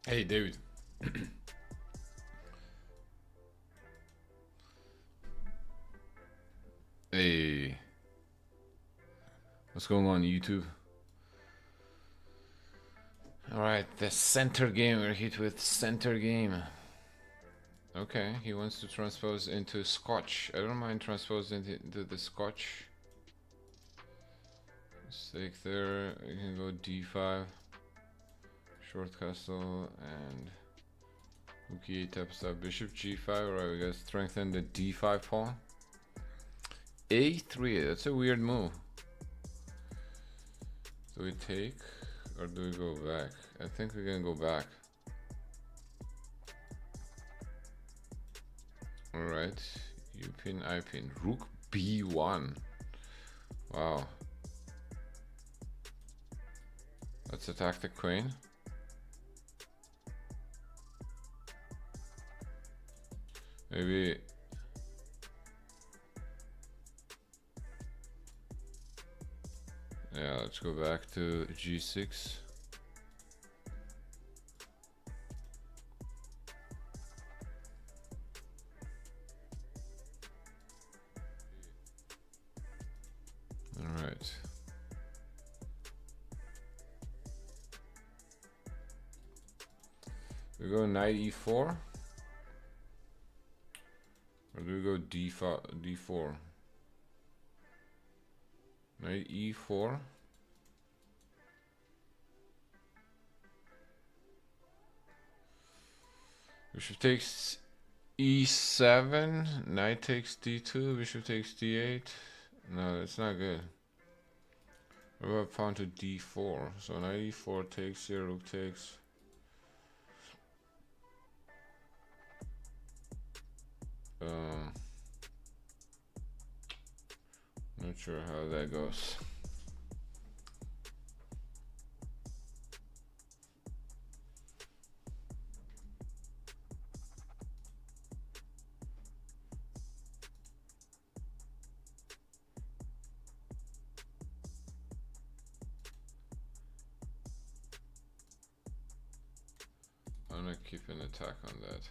Hey, David. Hey, what's going on YouTube? Alright, the center game. We're hit with center game. Okay, he wants to transpose into Scotch. I don't mind transposing into the Scotch. Let's take there. You can go d5, short castle, and rook e8 taps up bishop g5. Alright, we gotta strengthen the d5 pawn. a3, that's a weird move. Do we take or do we go back? I think we're gonna go back. Alright, you pin, I pin. Rook b1. Wow. Let's attack the queen. Maybe. Yeah, let's go back to g6. Alright. We go knight e4. Or do we go d4? Knight e4. Bishop takes e7. Knight takes d2. Bishop takes d8. No, that's not good. What about pawn to d4? So knight e4 takes here, rook takes. Not sure how that goes. I'm gonna keep an attack on that.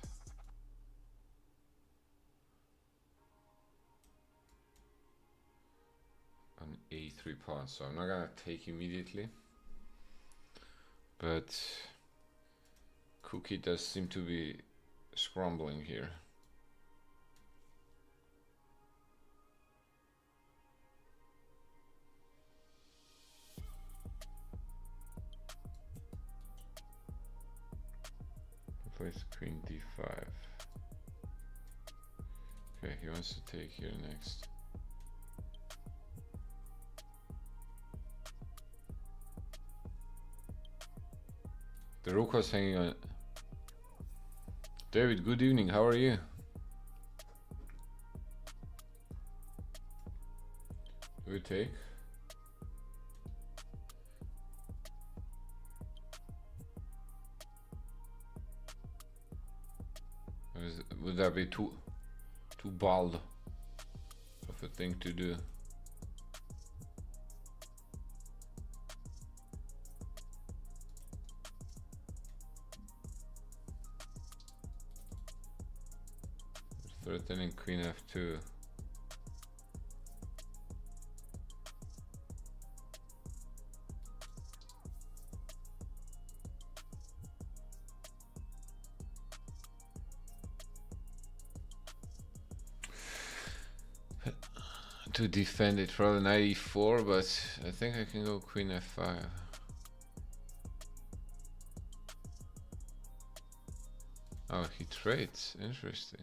On a3 pawn, so I'm not gonna take immediately. But Cookie does seem to be scrambling here. Plays queen d5. Okay, he wants to take here next. The rook was hanging on. David, good evening. How are you? Do we take? Would that be too bold of a thing to do? Threatening queen f2. To defend it, probably knight e4, but I think I can go queen f5. Oh, he trades. Interesting.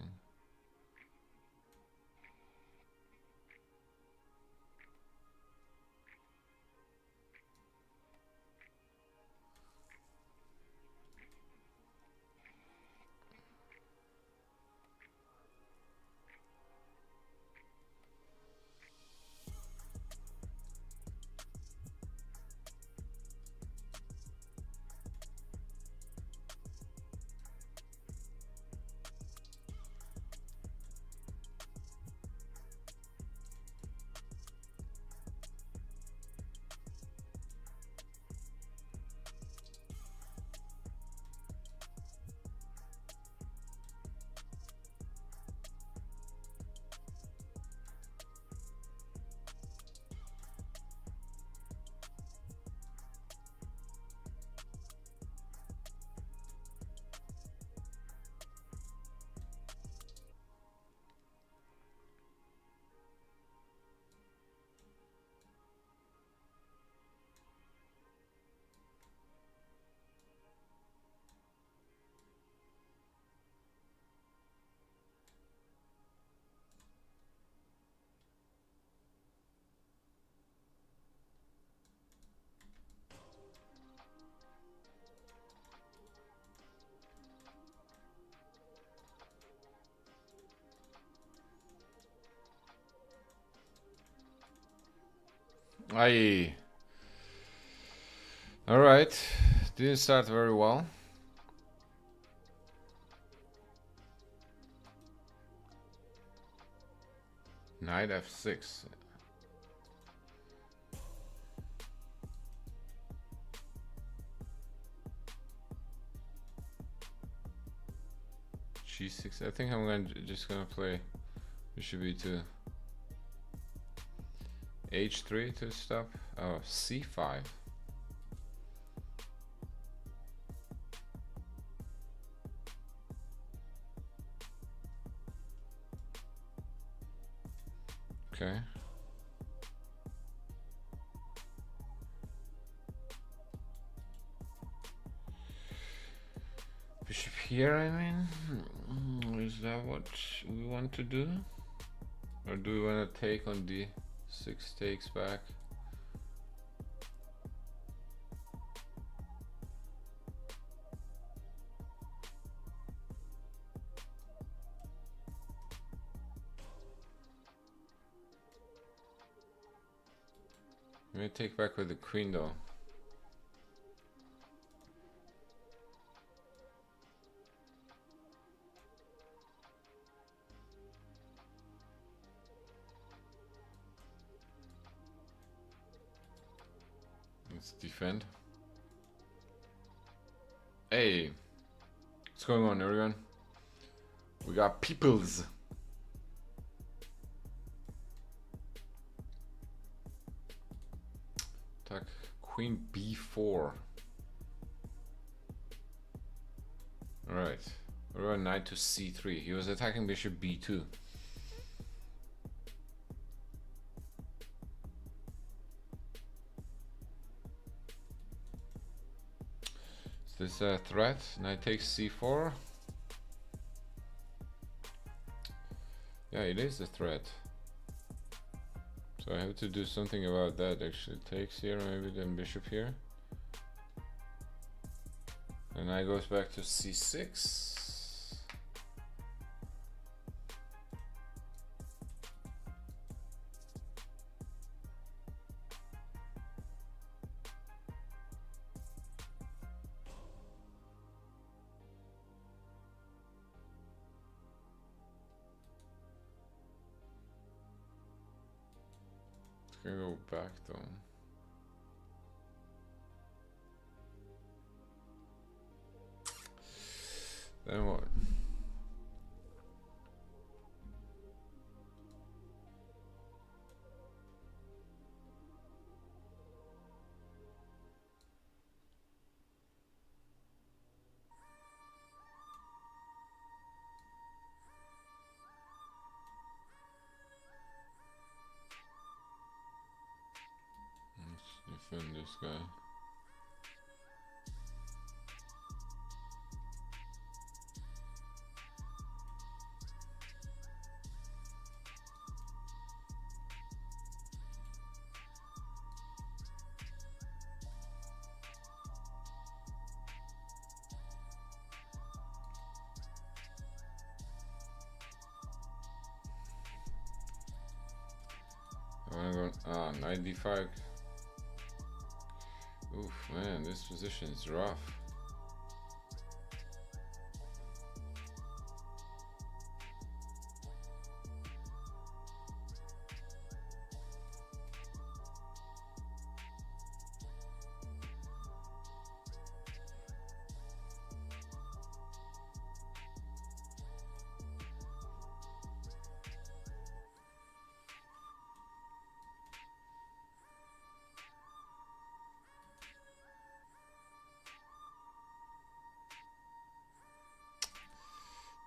Aye. Alright. Didn't start very well. Knight f6. G6. I think I'm just gonna play bishop e2. H3 to stop. Oh, c5. Okay. Bishop here, I mean. Is that what we want to do? Or do we want to take on d6 takes back? Let me take back with the queen though. Let's defend. Hey, what's going on, everyone? We got peoples. Attack queen b4. Alright. What about knight to c3? He was attacking bishop b2. Is this a threat? Knight takes c4. Yeah, it is a threat. So I have to do something about that actually. Takes here, maybe then bishop here. And knight goes back to c6. Gonna go back though. Then what? Let's defend this guy. I wanna go knight d5. Oof, man, this position is rough.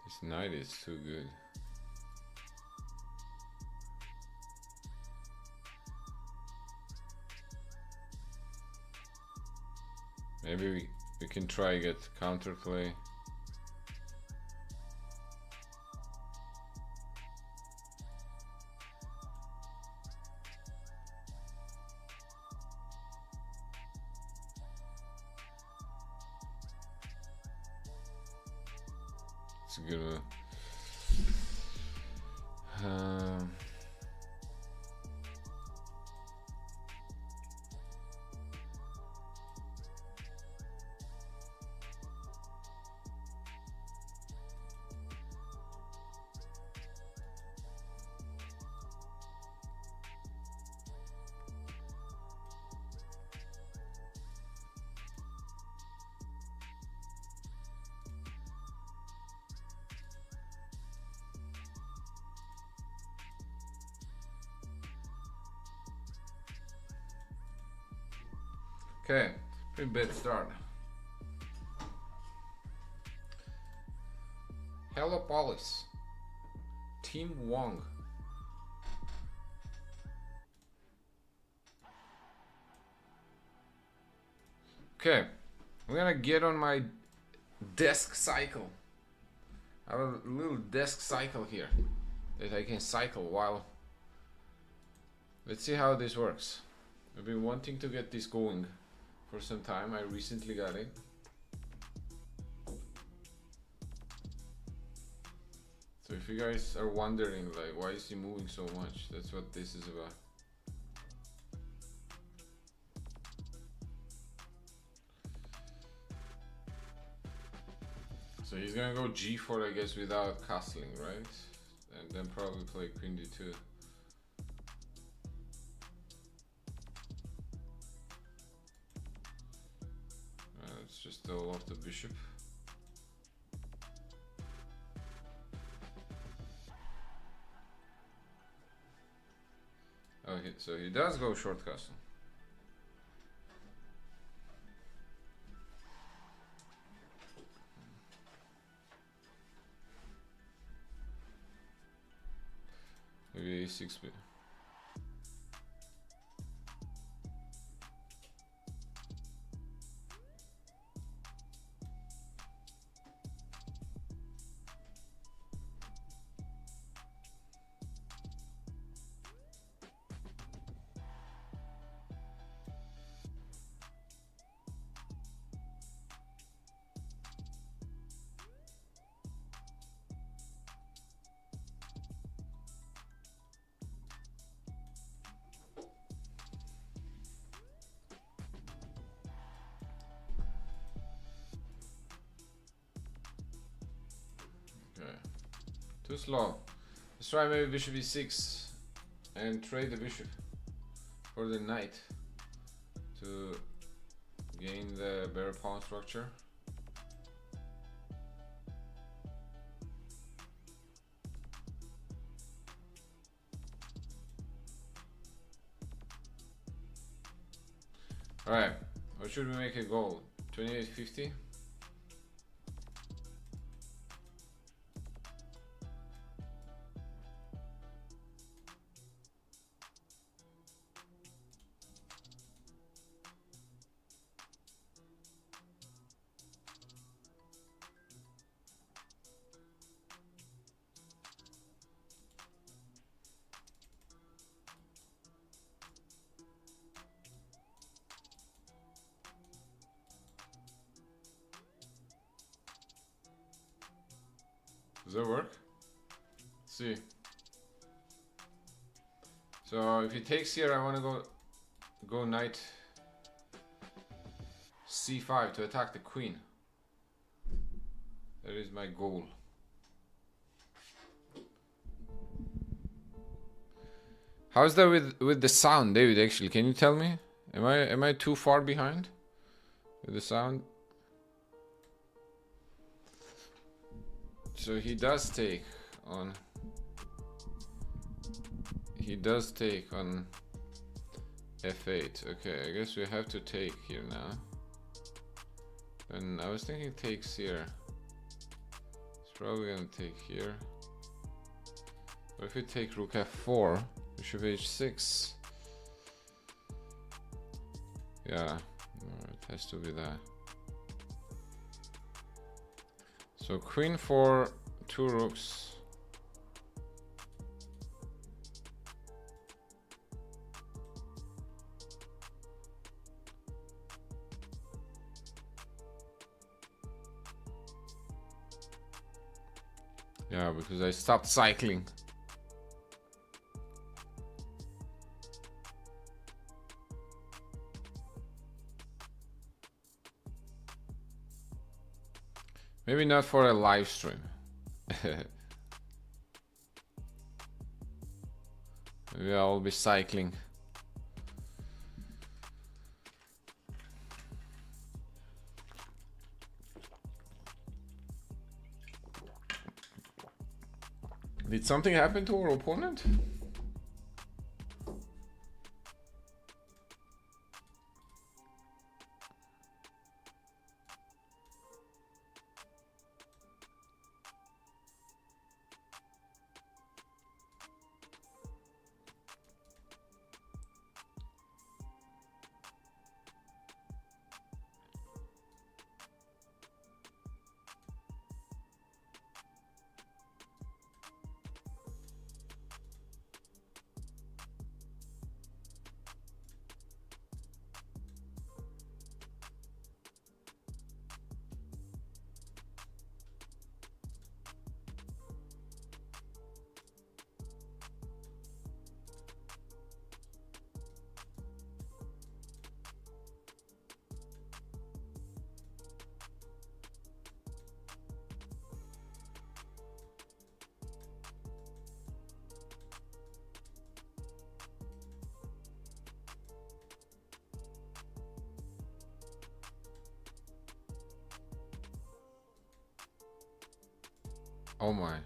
This knight is too good. Maybe we can try get counterplay. It's a good one. Okay, pretty bad start. Hello Police. Team Wong. Okay, I'm gonna get on my desk cycle. I have a little desk cycle here that I can cycle while. Let's see how this works. I've been wanting to get this going for some time. I recently got it. So if you guys are wondering like why is he moving so much, that's what this is about. So he's gonna go g4 I guess without castling, right? And then probably play queen d2. Let's just double off the bishop. Okay, so he does go short castle. Maybe a6 bit. Too slow. Let's try maybe bishop e6 and trade the bishop for the knight to gain the better pawn structure. Alright, what should we make a goal? 2850? Does that work? Let's see. So if he takes here, I want to go knight c5 to attack the queen. That is my goal. How's that with the sound, David? Actually, can you tell me? Am I too far behind with the sound? So he does take on f8. Okay, I guess we have to take here now. And I was thinking takes here. It's probably gonna take here. But if we take rook f4, bishop h6. Yeah, it has to be that. So queen for 2 rooks. Yeah, because I stopped cycling. Maybe not for a live stream. Maybe I'll be cycling. Did something happen to our opponent? Oh my.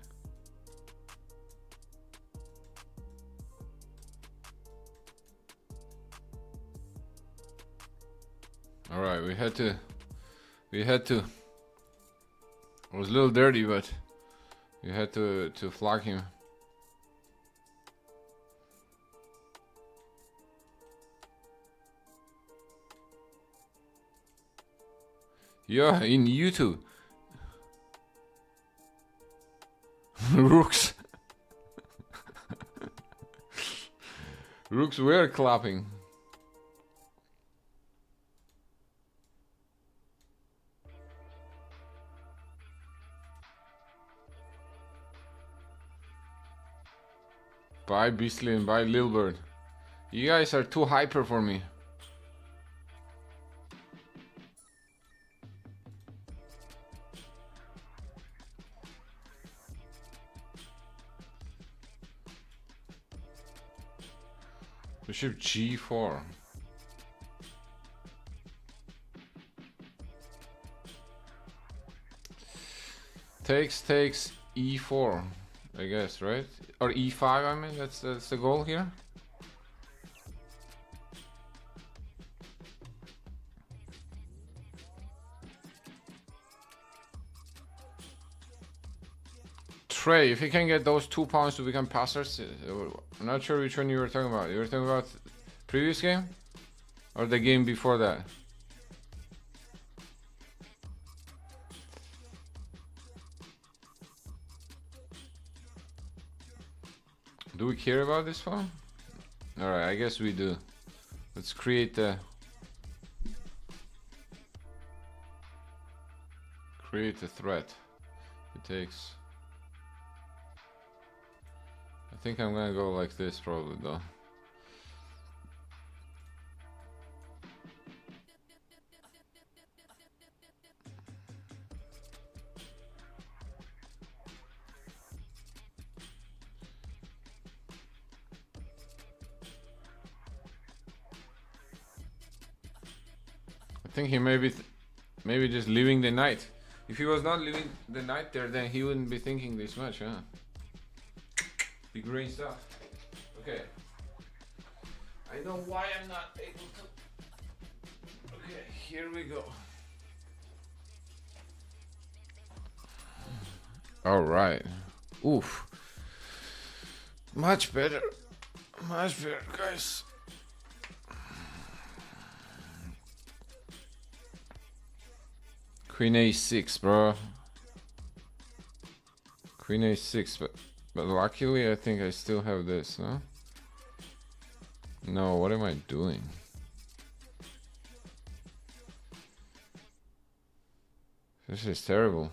All right, we had to. It was a little dirty, but we had to flag him. Yeah, in YouTube. Rooks. Rooks were clapping. Bye Beastly and bye Lil Bird. You guys are too hyper for me. Bishop G4. Takes E4, I guess, right? Or E5, I mean, that's the goal here. Trey, if you can get those 2 pounds to become passers, I'm not sure which one you were talking about. You were talking about previous game? Or the game before that? Do we care about this one? Alright, I guess we do. Let's create the... Create a threat. It takes... I think I'm gonna go like this probably though. I think he maybe just leaving the knight. If he was not leaving the knight there, then he wouldn't be thinking this much, huh? Big brain stuff. Okay. I know why I'm not able to. Okay, here we go. All right. Oof. Much better. Much better, guys. Queen A6, bro. Queen A6, but luckily I think I still have this, no? No, what am I doing? This is terrible.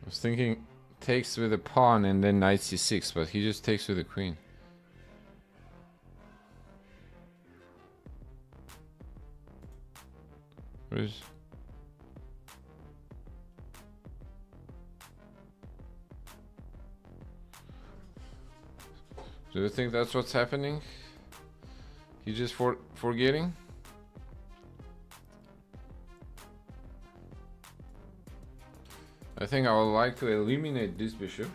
I was thinking takes with a pawn and then knight c6, but he just takes with the queen. What is... Do you think that's what's happening? He just forgetting? I think I would like to eliminate this bishop.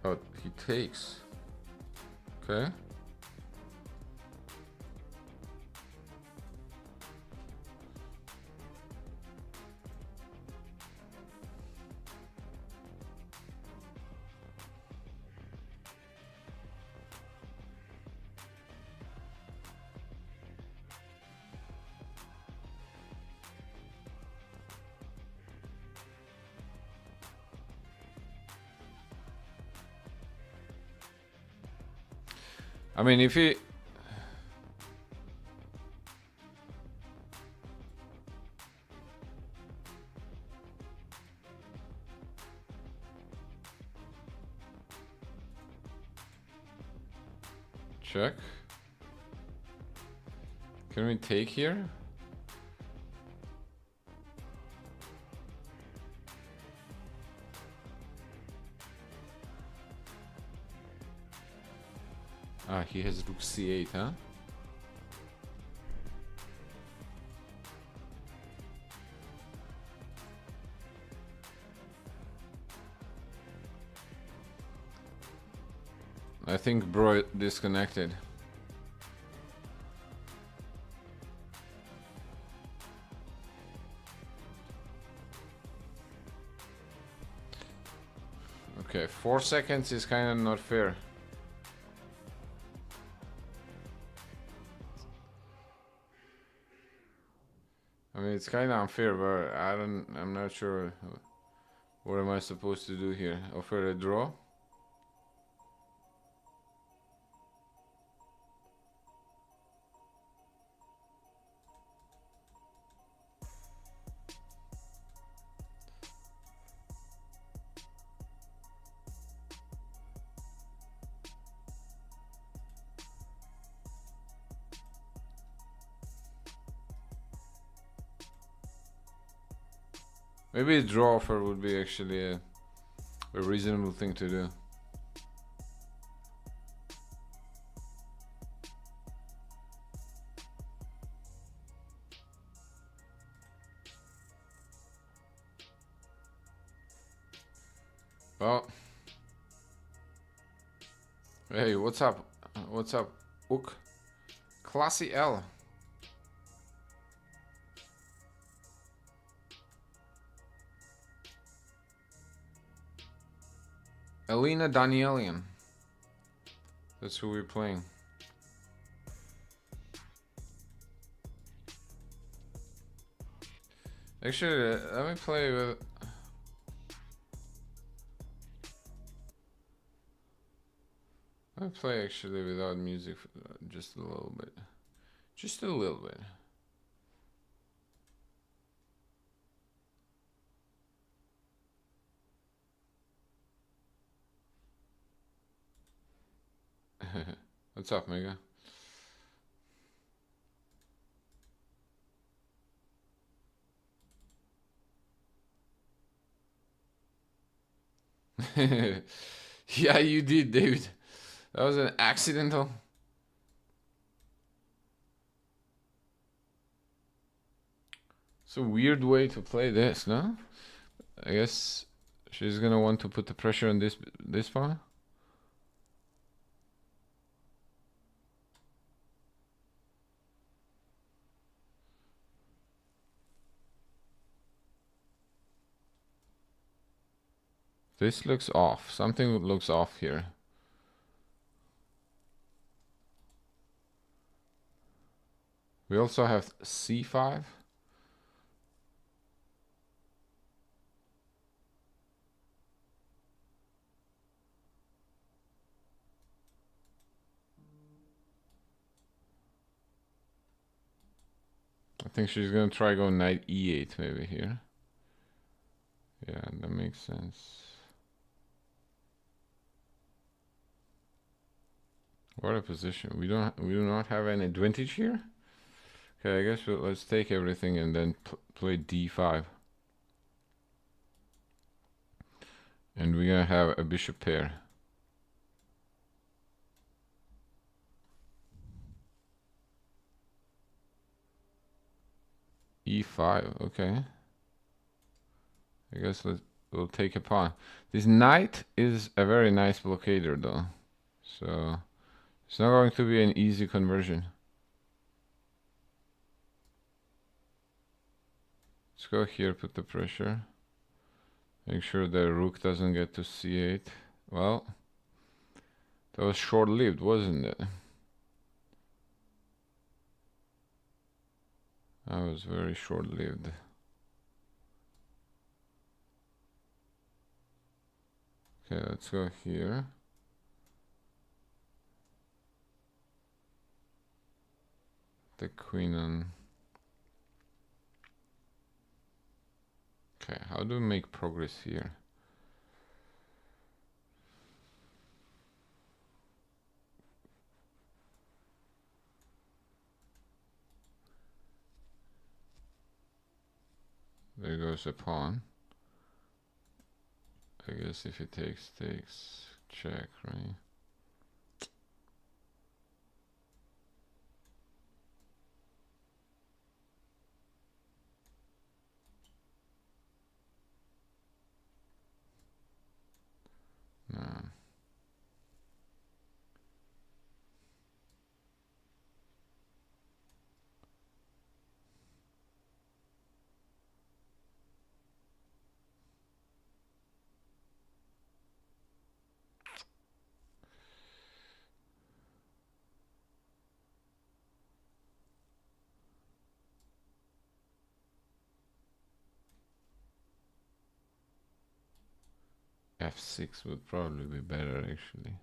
Oh, he takes. Okay. I mean, if he... Check. Can we take here? Ah, he has rook c8, huh? I think bro disconnected. Okay, 4 seconds is kind of not fair. I mean, it's kind of unfair, but I'm not sure what am I supposed to do here. Offer a draw? Maybe a draw offer would be actually a reasonable thing to do. Well, hey, what's up? What's up, Ook? Classy L. Elena Danielian. That's who we're playing. Actually, let me play with... Let me play actually without music for just a little bit. Just a little bit. What's up, Mega? Yeah, you did, David. That was an accidental. It's a weird way to play this, no? I guess she's gonna want to put the pressure on this pawn. This looks off. Something looks off here. We also have c5. I think she's gonna try go knight e8 maybe here. Yeah, that makes sense. What a position. We do not have an advantage here. Okay, I guess let's take everything and then play d5. And we're gonna have a bishop pair. e5, okay. I guess we'll take a pawn. This knight is a very nice blockader though. So it's not going to be an easy conversion. Let's go here, put the pressure. Make sure the rook doesn't get to c8. Well, that was short-lived, wasn't it? That was very short-lived. Okay, let's go here. The queen on... Okay, how do we make progress here? There goes a pawn. I guess if it takes, check, right? No. F6 would probably be better, actually.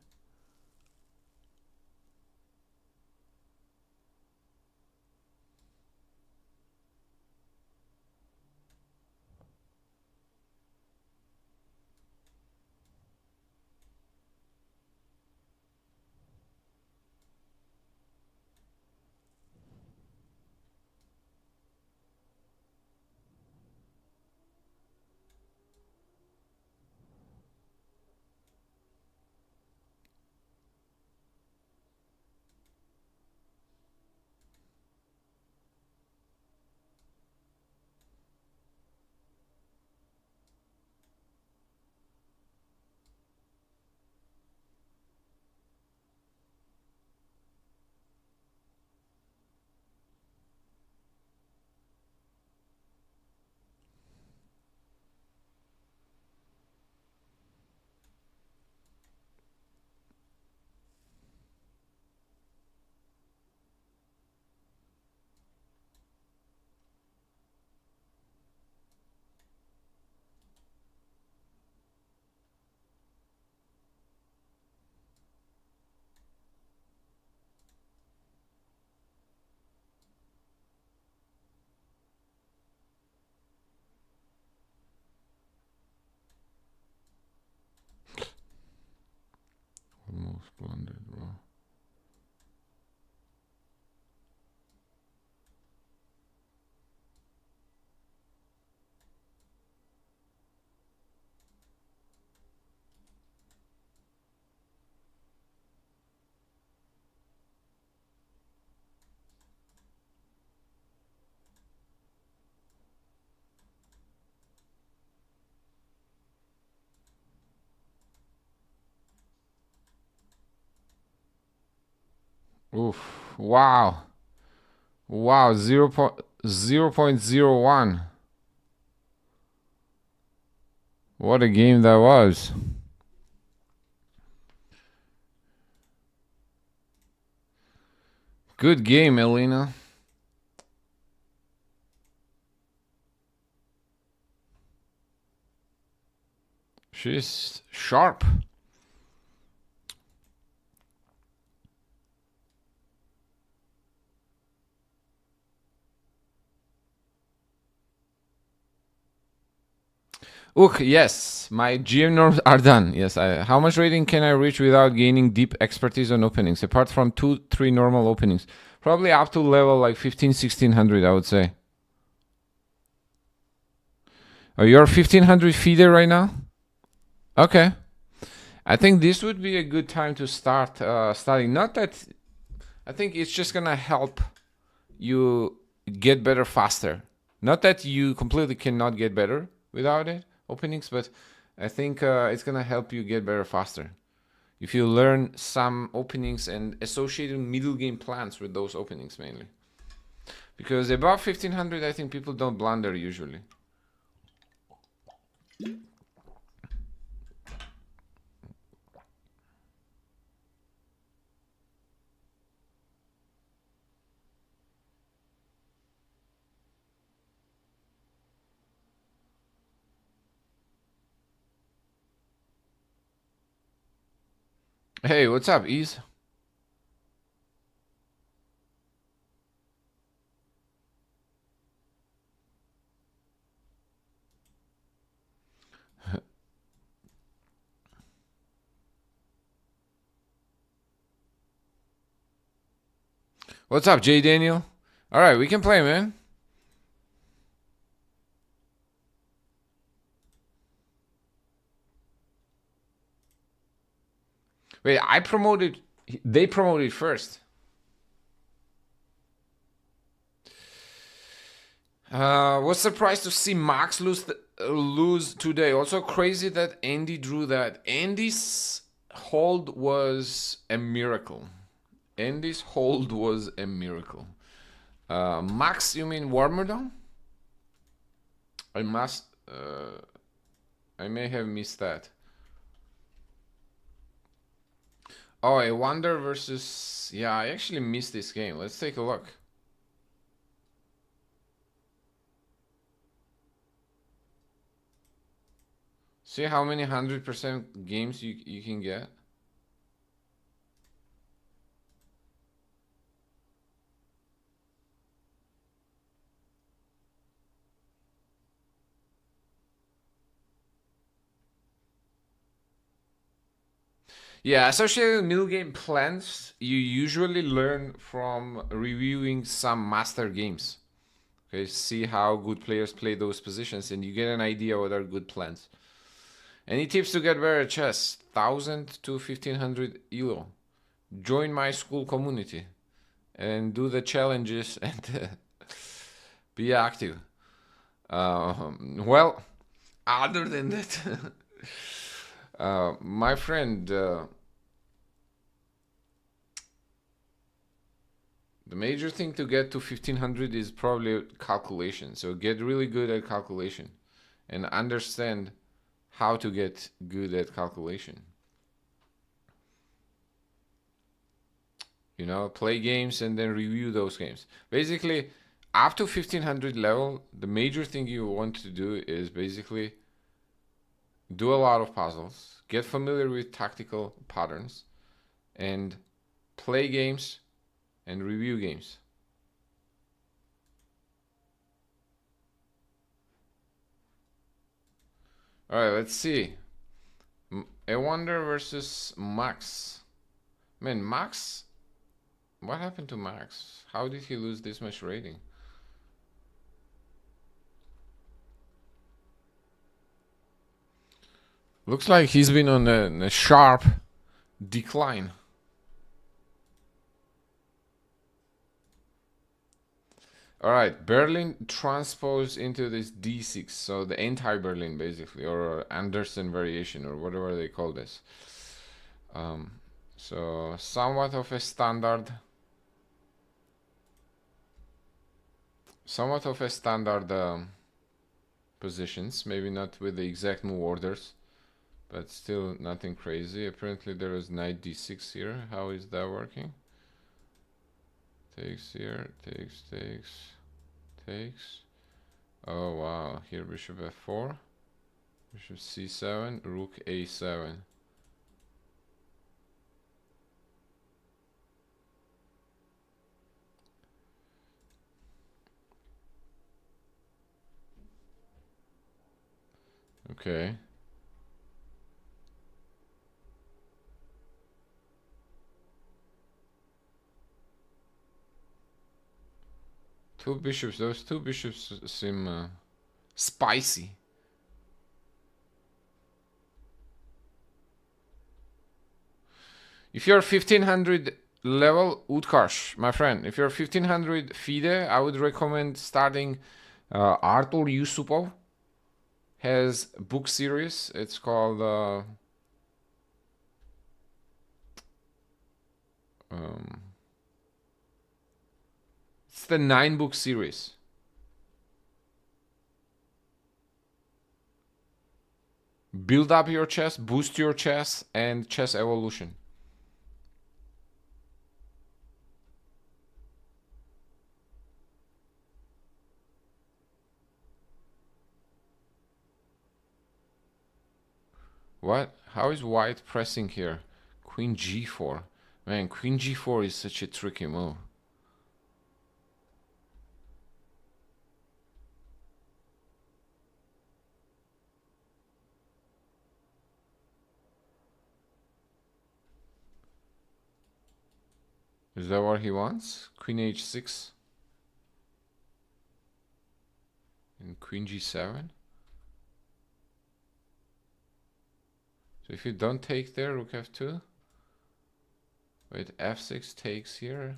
Almost blundered, bro. Oof. Wow. Wow. 0.01. What a game that was. Good game, Elena. She's sharp. Ook, yes, my GM norms are done. Yes, how much rating can I reach without gaining deep expertise on openings, apart from 2-3 normal openings? Probably up to level like 1500-1600, I would say. Oh, you're 1500 feeder right now? Okay. I think this would be a good time to start studying. Not that... I think it's just gonna help you get better faster. Not that you completely cannot get better without it, openings, but I think it's gonna help you get better faster. If you learn some openings and associated middle game plans with those openings mainly. Because above 1500, I think people don't blunder usually. Hey, what's up, Ease? What's up, J Daniel? All right, we can play, man. Wait, I promoted. They promoted first. Was surprised to see Max lose today. Also crazy that Andy drew that. Andy's hold was a miracle. Andy's hold was a miracle. Max, you mean Warmerdon? I must. I may have missed that. Oh, a Wonder versus... Yeah, I actually missed this game. Let's take a look. See how many 100% games you can get? Yeah, associated middle game plans you usually learn from reviewing some master games. Okay, see how good players play those positions, and you get an idea what are good plans. Any tips to get better at chess? 1,000 to 1,500 ELO. Join my school community and do the challenges and be active. Well, other than that, my friend, the major thing to get to 1,500 is probably calculation. So get really good at calculation and understand how to get good at calculation. You know, play games and then review those games. Basically, up to 1,500 level, the major thing you want to do is basically do a lot of puzzles, get familiar with tactical patterns, and play games and review games. All right, let's see. Wonder versus Max. Man, Max, what happened to Max? How did he lose this much rating? Looks like he's been on a sharp decline. All right, Berlin transposed into this D6, so the anti-Berlin basically, or Anderson variation, or whatever they call this. So somewhat of a standard positions, maybe not with the exact move orders, but still nothing crazy. Apparently there is knight d6 here. How is that working? Takes here, takes. Oh wow, here bishop f4, bishop c7, rook a7. Okay. Two bishops, those two bishops seem spicy. If you're 1,500 level, Utkarsh, my friend, if you're 1,500 FIDE, I would recommend starting Artur Yusupov. Has a book series. It's called it's the 9-book series. Build up your chess, boost your chess, and chess evolution. What? How is white pressing here? Queen g4. Man, queen g4 is such a tricky move. Is that what he wants? Queen h6 and queen g7. So if you don't take there, rook f2. Wait, f6 takes here.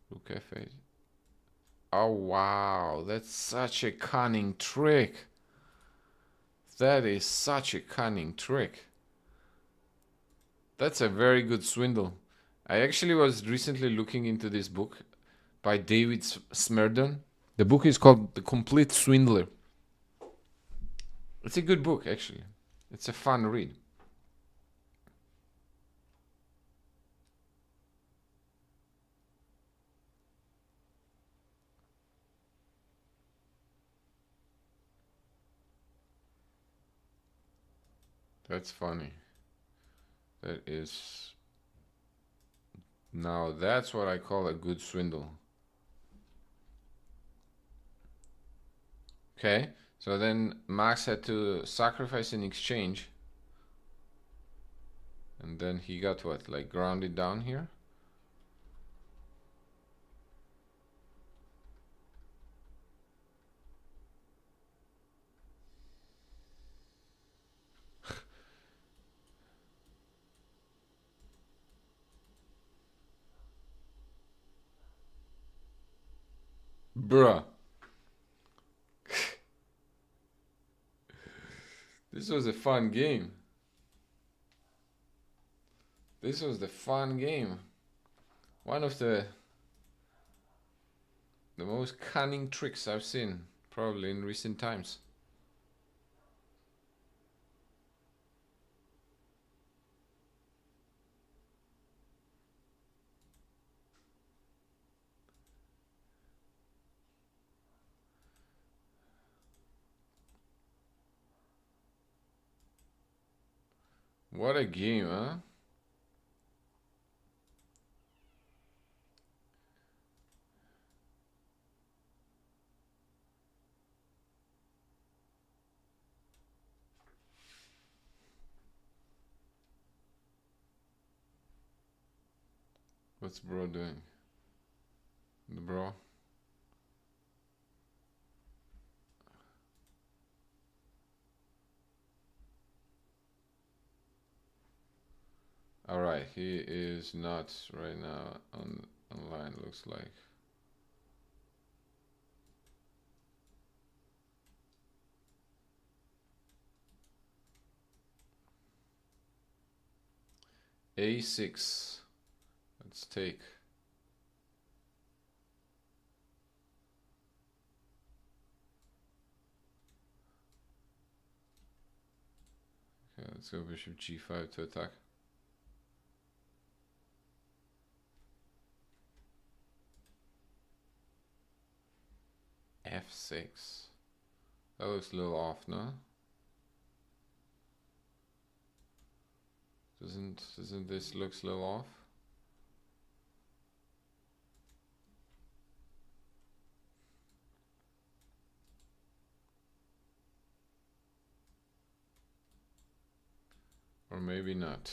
Rook f8. Oh wow, that's such a cunning trick. That is such a cunning trick. That's a very good swindle. I actually was recently looking into this book by David Smerdon. The book is called The Complete Swindler. It's a good book, actually. It's a fun read. That's funny. That is... Now that's what I call a good swindle. Okay, so then Max had to sacrifice in exchange. And then he got what? Like grounded down here? Bruh. This was a fun game. This was the fun game. One of the most cunning tricks I've seen, probably in recent times. What a game, huh? What's bro doing? The bro? Alright, he is not right now online, looks like. A6. Let's take. Okay, let's go bishop g5 to attack. F6. That looks a little off, no? Doesn't this look a little off? Or maybe not.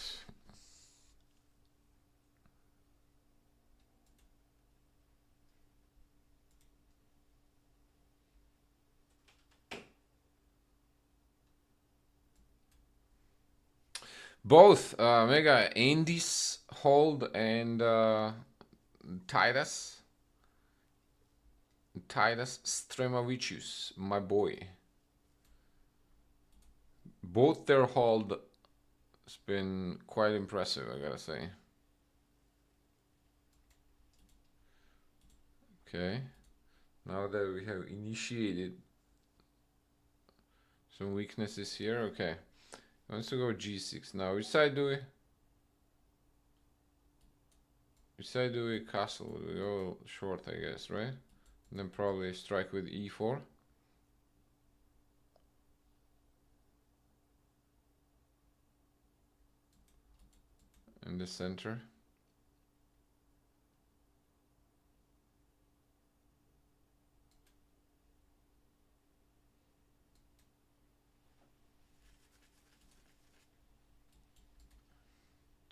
Both Mega Andy's hold and Titus Stremavicius, my boy. Both their hold has been quite impressive, I gotta say. Okay, now that we have initiated some weaknesses here, okay. Let's go g6. Now, which side do we castle? We go short, I guess, right? And then probably strike with e4. In the center.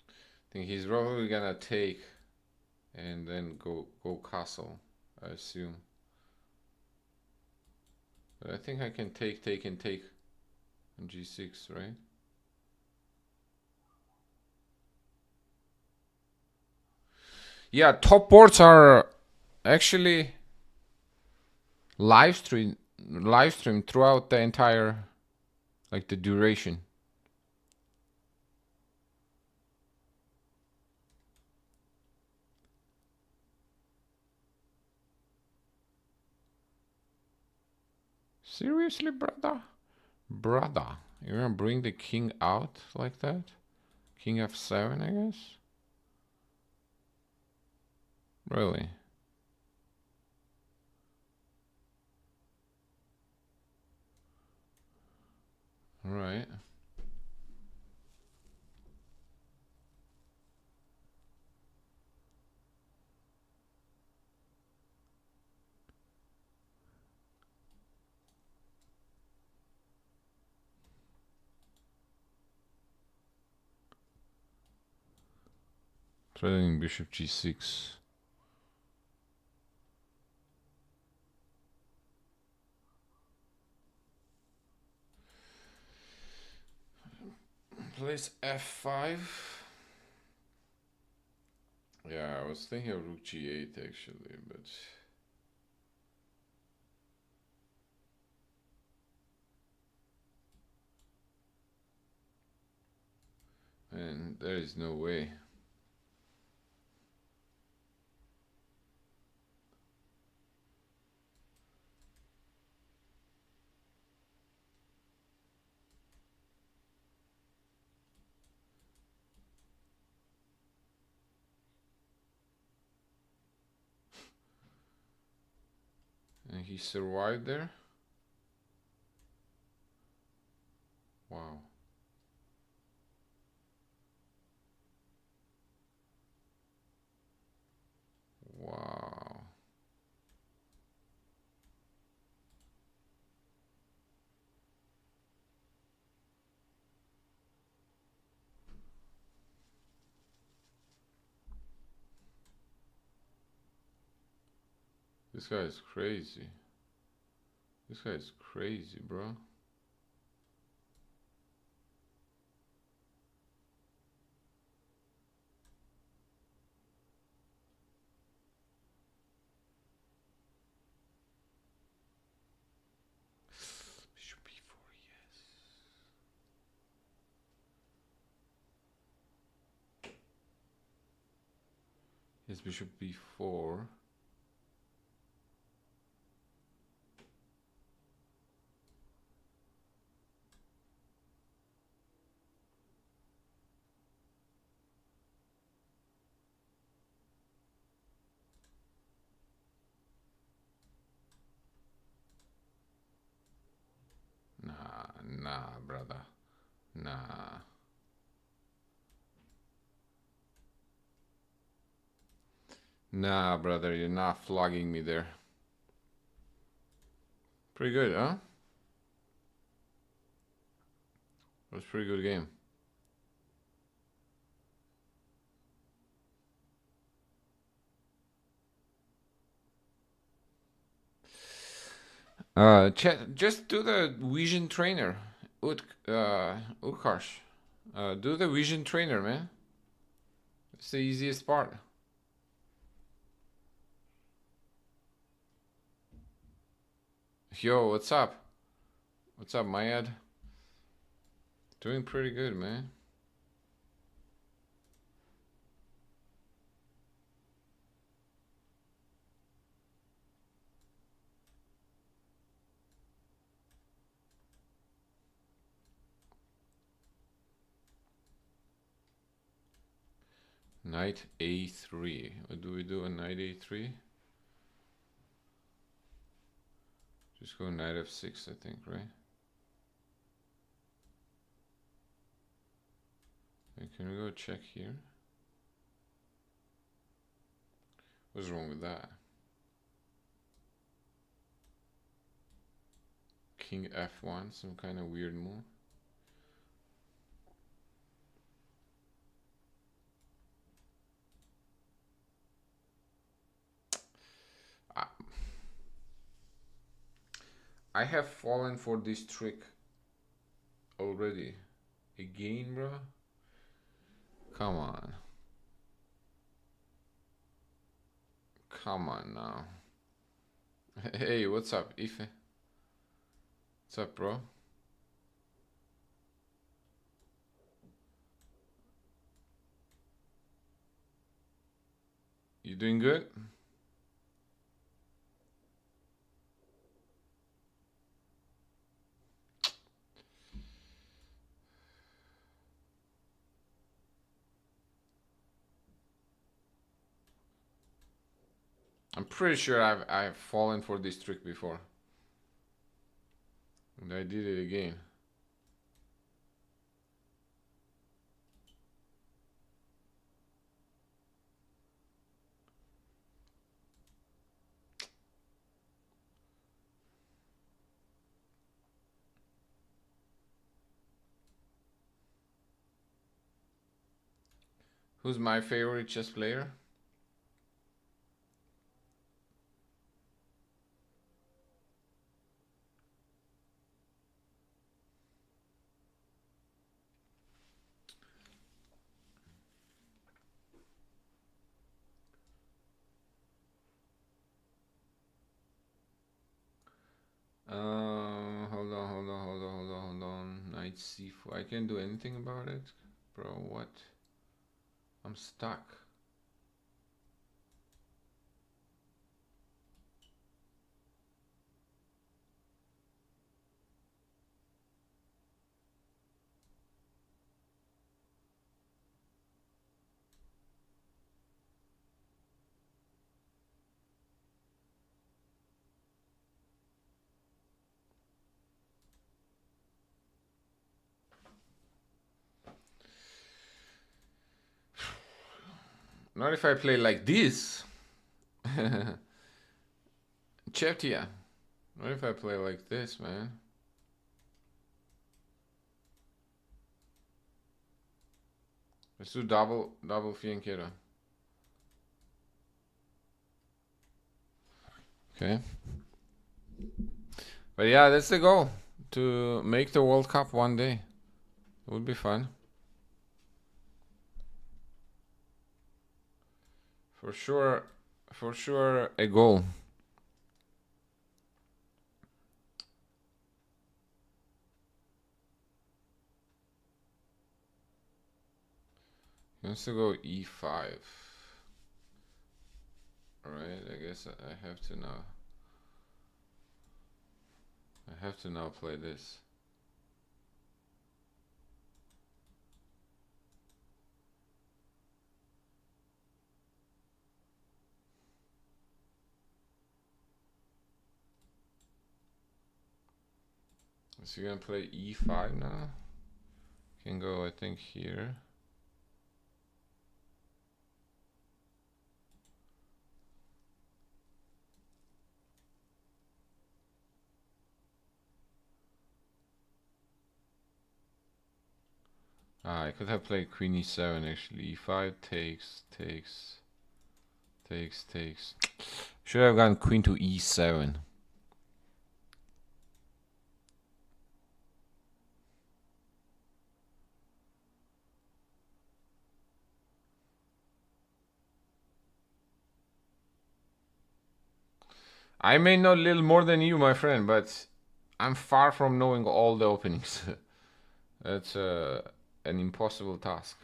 I think he's probably gonna take and then go castle, I assume. But I think I can take and take on g6, right? Yeah, top boards are actually live stream throughout the entire, like, the duration. Seriously, brother? Brother, you're gonna bring the king out like that? King f7, I guess? Really? Alright. Threatening bishop g6. Plays f5. Yeah, I was thinking of rook g8 actually, but man, there is no way. And he survived there. Wow. Wow. This guy is crazy. This guy is crazy, bro. Bishop b4, yes. Yes, bishop b4. Nah, brother. Nah. Nah, brother, you're not flogging me there. Pretty good, huh? That was a pretty good game. Chat, just do the vision trainer. Utkarsh. Do the vision trainer, man. It's the easiest part. Yo, what's up? What's up, Mayad? Doing pretty good, man. Knight a3. What do we do on knight a3? Just go knight f6, I think, right? And can we go check here? What's wrong with that? King f1, some kind of weird move. I have fallen for this trick already. Again, bro? Come on. Come on now. Hey, what's up, Ife? What's up, bro? You doing good? I'm pretty sure I've fallen for this trick before. And I did it again. Who's my favorite chess player? Hold on. Knight c4. I can't do anything about it, bro. What? I'm stuck. Not if I play like this. Cheptia. Not if I play like this, man. Let's do double fianchetto. Okay. But yeah, that's the goal. To make the World Cup one day. It would be fun. For sure a goal. He wants to go e5. Alright, I guess I have to now. I have to now play this. So you're gonna play e5 now? Can go, I think, here. I could have played queen e7 actually. E5 takes. Should have gone queen to e7. I may know a little more than you, my friend, but I'm far from knowing all the openings. That's an impossible task.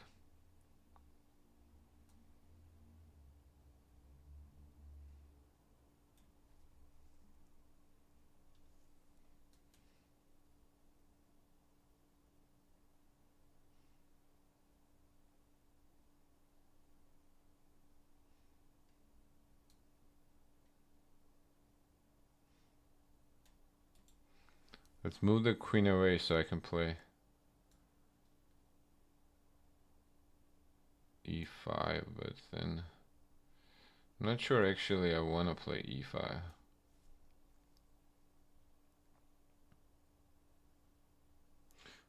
Let's move the queen away so I can play e5, but then I'm not sure actually I want to play e5.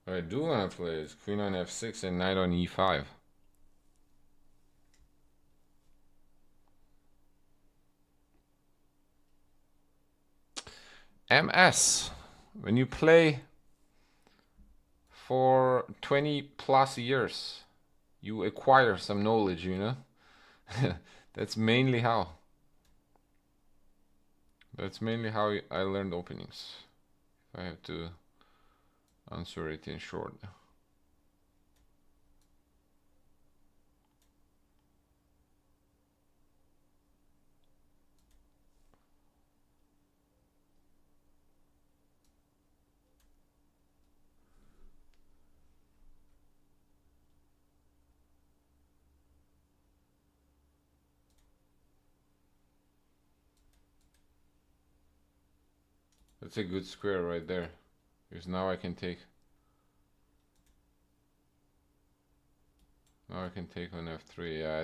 What I do want to play is queen on f6 and knight on e5. MS. When you play for 20 plus years, you acquire some knowledge, you know? That's mainly how. That's mainly how I learned openings. If I have to answer it in short. That's a good square right there. Because now I can take. Now I can take on f3. Yeah,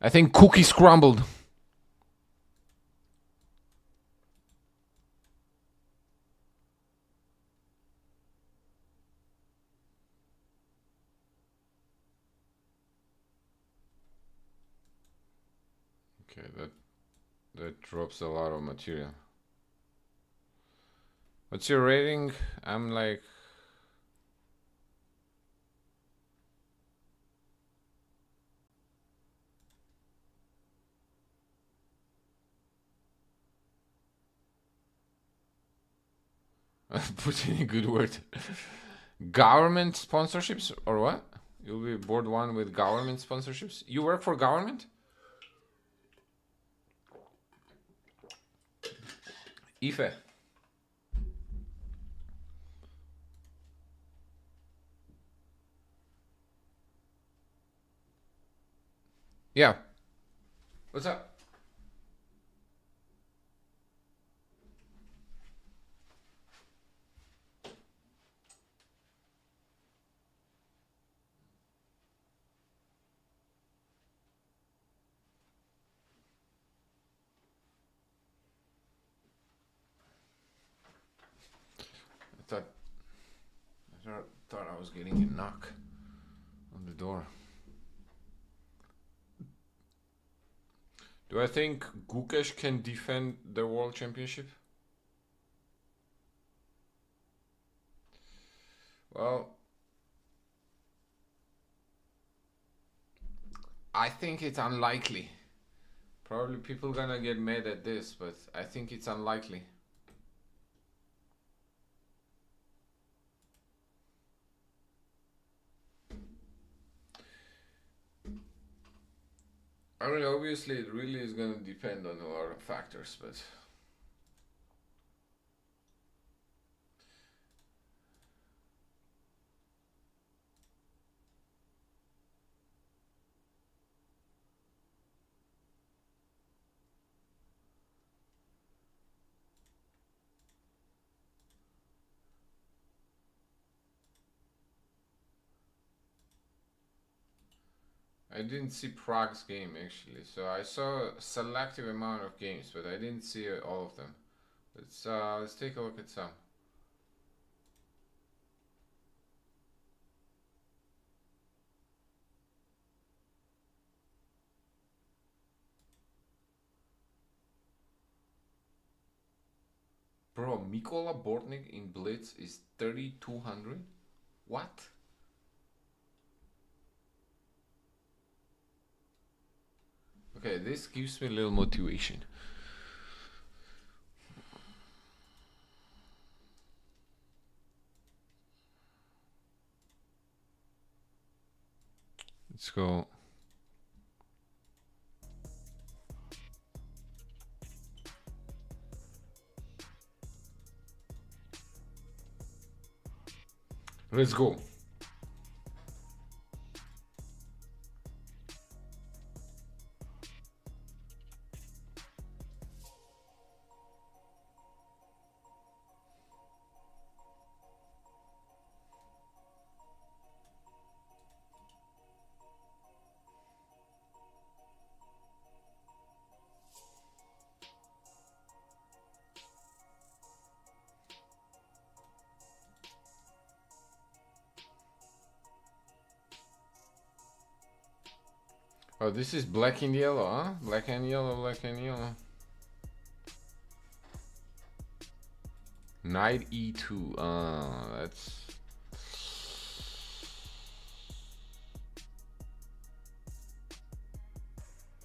I think cookie scrambled. Okay, that drops a lot of material. What's your rating? I'm like put in a good word. Government sponsorships or what? You'll be board one with government sponsorships? You work for government? IFE. Yeah. What's up? I thought I was getting a knock on the door. Do I think Gukesh can defend the world championship? Well, I think it's unlikely. Probably people gonna get mad at this, but I think it's unlikely. I mean, obviously, it really is gonna depend on a lot of factors, but I didn't see Prague's game actually. So I saw a selective amount of games, but I didn't see all of them. Let's take a look at some. Bro, Mikola Bortnik in Blitz is 3,200? What? Okay, this gives me a little motivation. Let's go. Let's go. Oh, this is black and yellow, huh? Black and yellow, black and yellow. Knight e2. That's...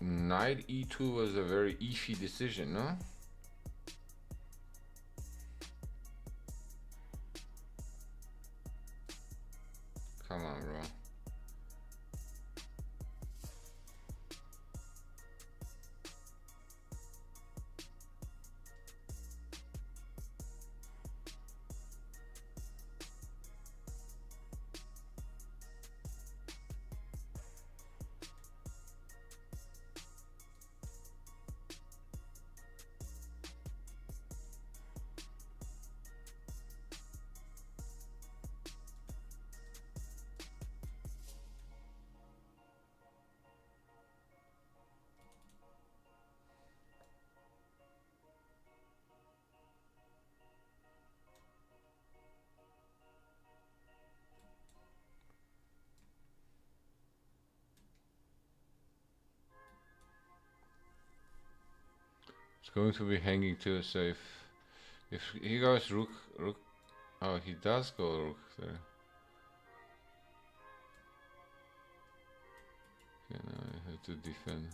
Knight e2 was a very iffy decision, no? Come on, bro. going to be hanging too, so if he goes rook, oh, he does go rook there. Okay, now I have to defend.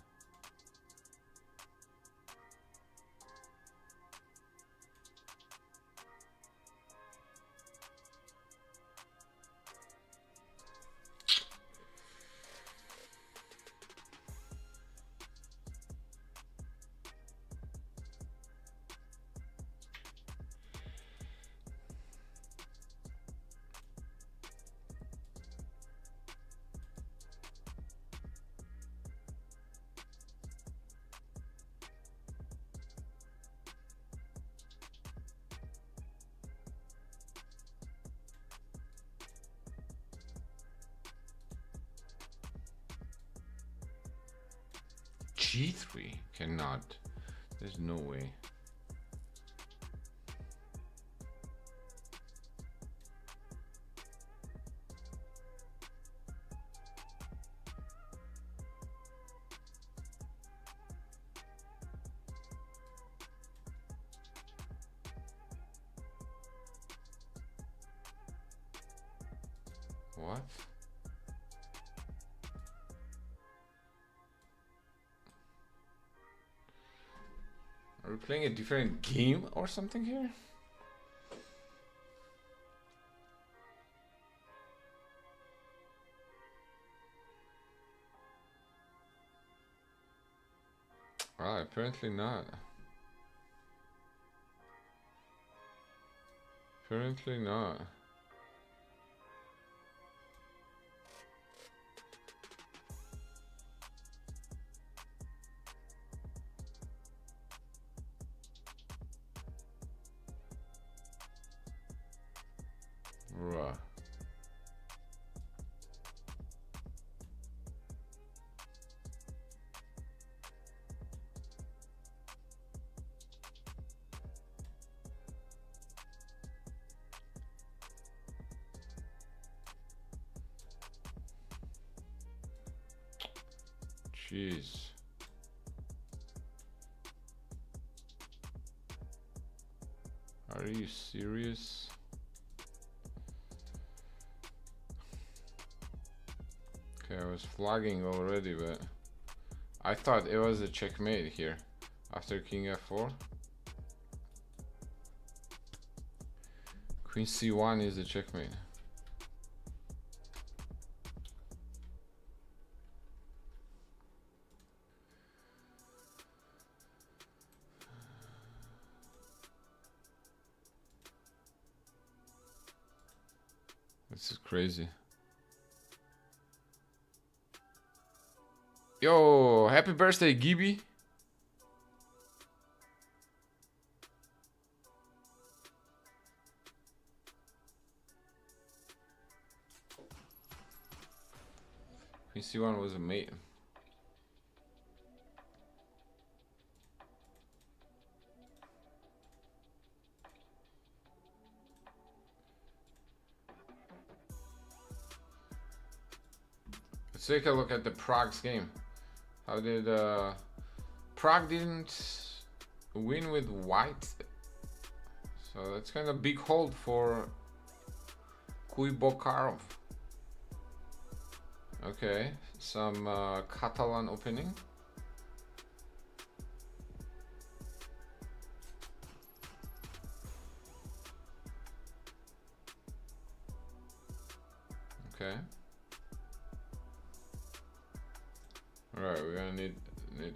G3 cannot. There's no way. What? Are we playing a different game or something here? Well, apparently not. Apparently not. Right. Jeez. Are you serious? Okay, I was flagging already, but I thought it was a checkmate here after king f4. Queen c1 is a checkmate. This is crazy. Yo, happy birthday, Gibby. Queen c1 was a mate. Let's take a look at the Prague's game. How did Prague didn't win with white, so that's kind of big hold for Kuibokarov. Okay, some Catalan opening. Okay. Alright, we're gonna need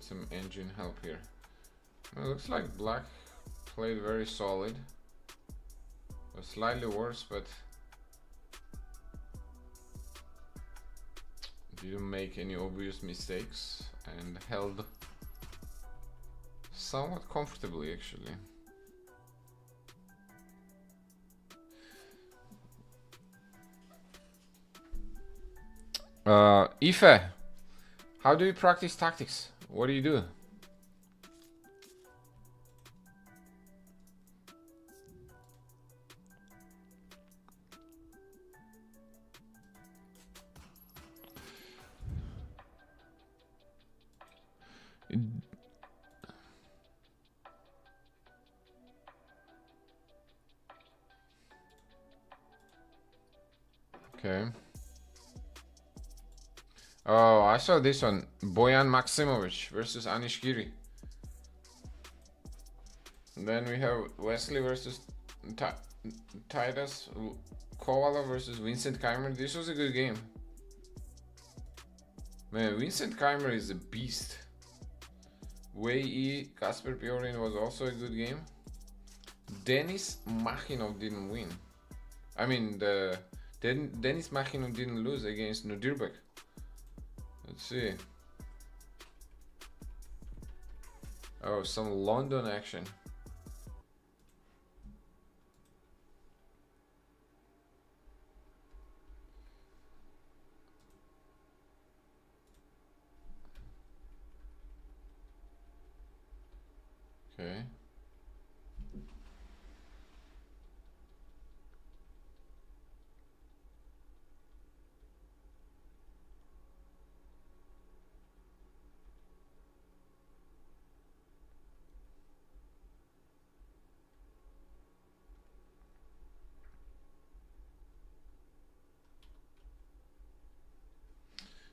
some engine help here. It looks like black played very solid. It was slightly worse, but didn't make any obvious mistakes and held somewhat comfortably, actually. Ife, how do you practice tactics? What do you do? Okay. Oh, I saw this one. Boyan Maximovic versus Anish Giri. And then we have Wesley versus Titus Kovala versus Vincent Keimer. This was a good game. Man, Vincent Keimer is a beast. Wei Yi, Kasper Piorin was also a good game. Denis Machinov didn't win. I mean, Denis Machinov didn't lose against Nodirbek. Let's see. Oh, some London action. Okay.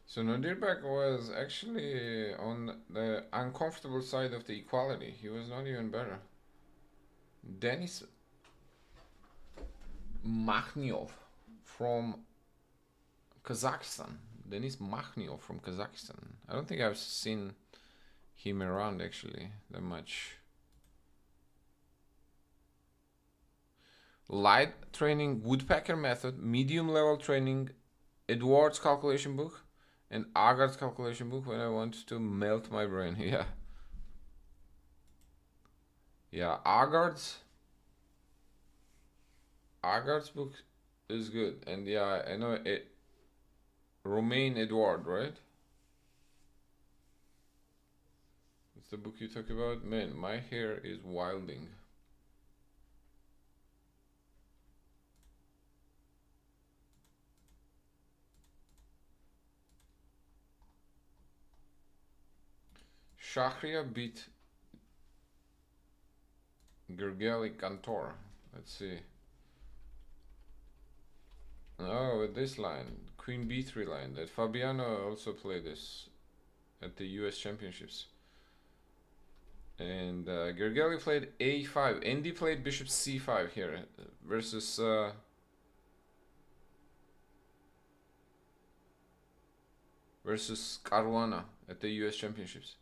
So Nodirbek was actually on the uncomfortable side of the equality. He was not even better. Denis Makhniov from Kazakhstan. Denis Makhniov from Kazakhstan. I don't think I've seen him around actually that much. Light training, woodpecker method, medium level training, Edward's calculation book, and Agard's calculation book when I want to melt my brain. Yeah. Yeah, Agard's book is good. And yeah, I know it. Romain Edward, right? What's the book you talk about? Man, my hair is wilding. Shahria beat Gergely Kantor. Let's see. Oh, with this line, Queen B3 line, that Fabiano also played this at the US Championships. And Gergely played A5. Andy played Bishop C5 here versus Caruana at the US Championships.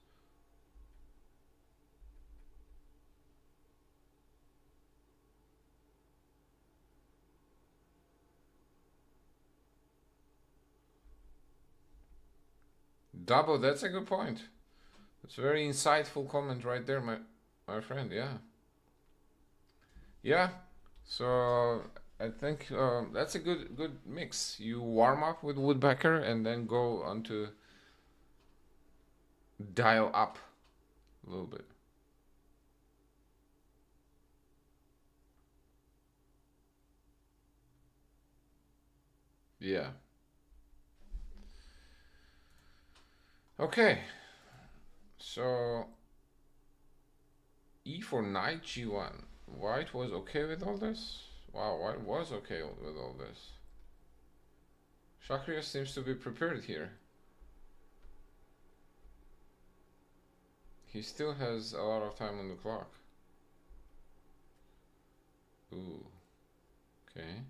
Double, that's a good point. That's a very insightful comment right there, my friend. Yeah. Yeah. So I think that's a good mix. You warm up with Woodpecker and then go on to dial up a little bit. Yeah. Okay. So E4 knight G1. White was okay with all this? Wow, White was okay with all this. Shakriya seems to be prepared here. He still has a lot of time on the clock. Ooh. Okay.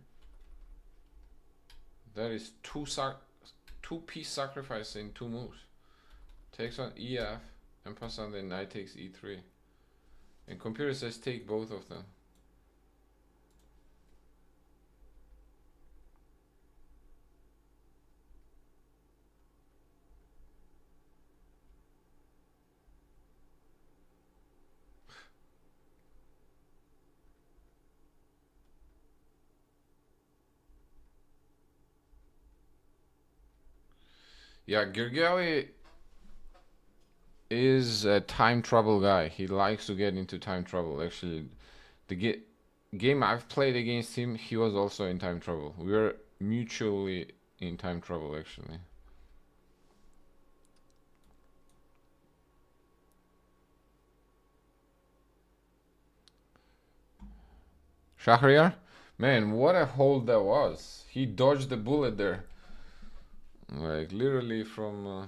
That is two-piece sacrifice in 2 moves. Takes on EF and pass on the knight takes E3. And computer says take both of them. Yeah, Gergely is a time trouble guy. He likes to get into time trouble. Actually, the game I've played against him, he was also in time trouble. We were mutually in time trouble, actually. Shahriar Man, what a hold that was. He dodged the bullet there. Like, literally from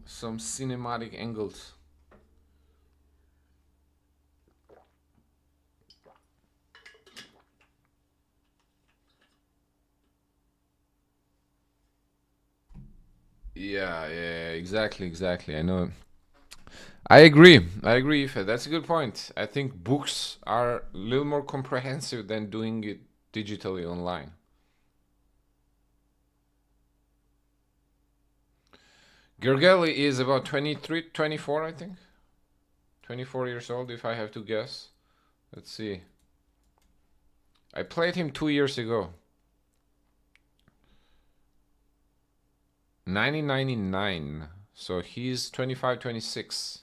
some cinematic angles. Yeah, yeah, exactly. I know. I agree. Ife. That's a good point. I think books are a little more comprehensive than doing it digitally online. Gergely is about 23, 24, I think. 24 years old, if I have to guess. Let's see. I played him 2 years ago. 1999. So he's 25, 26.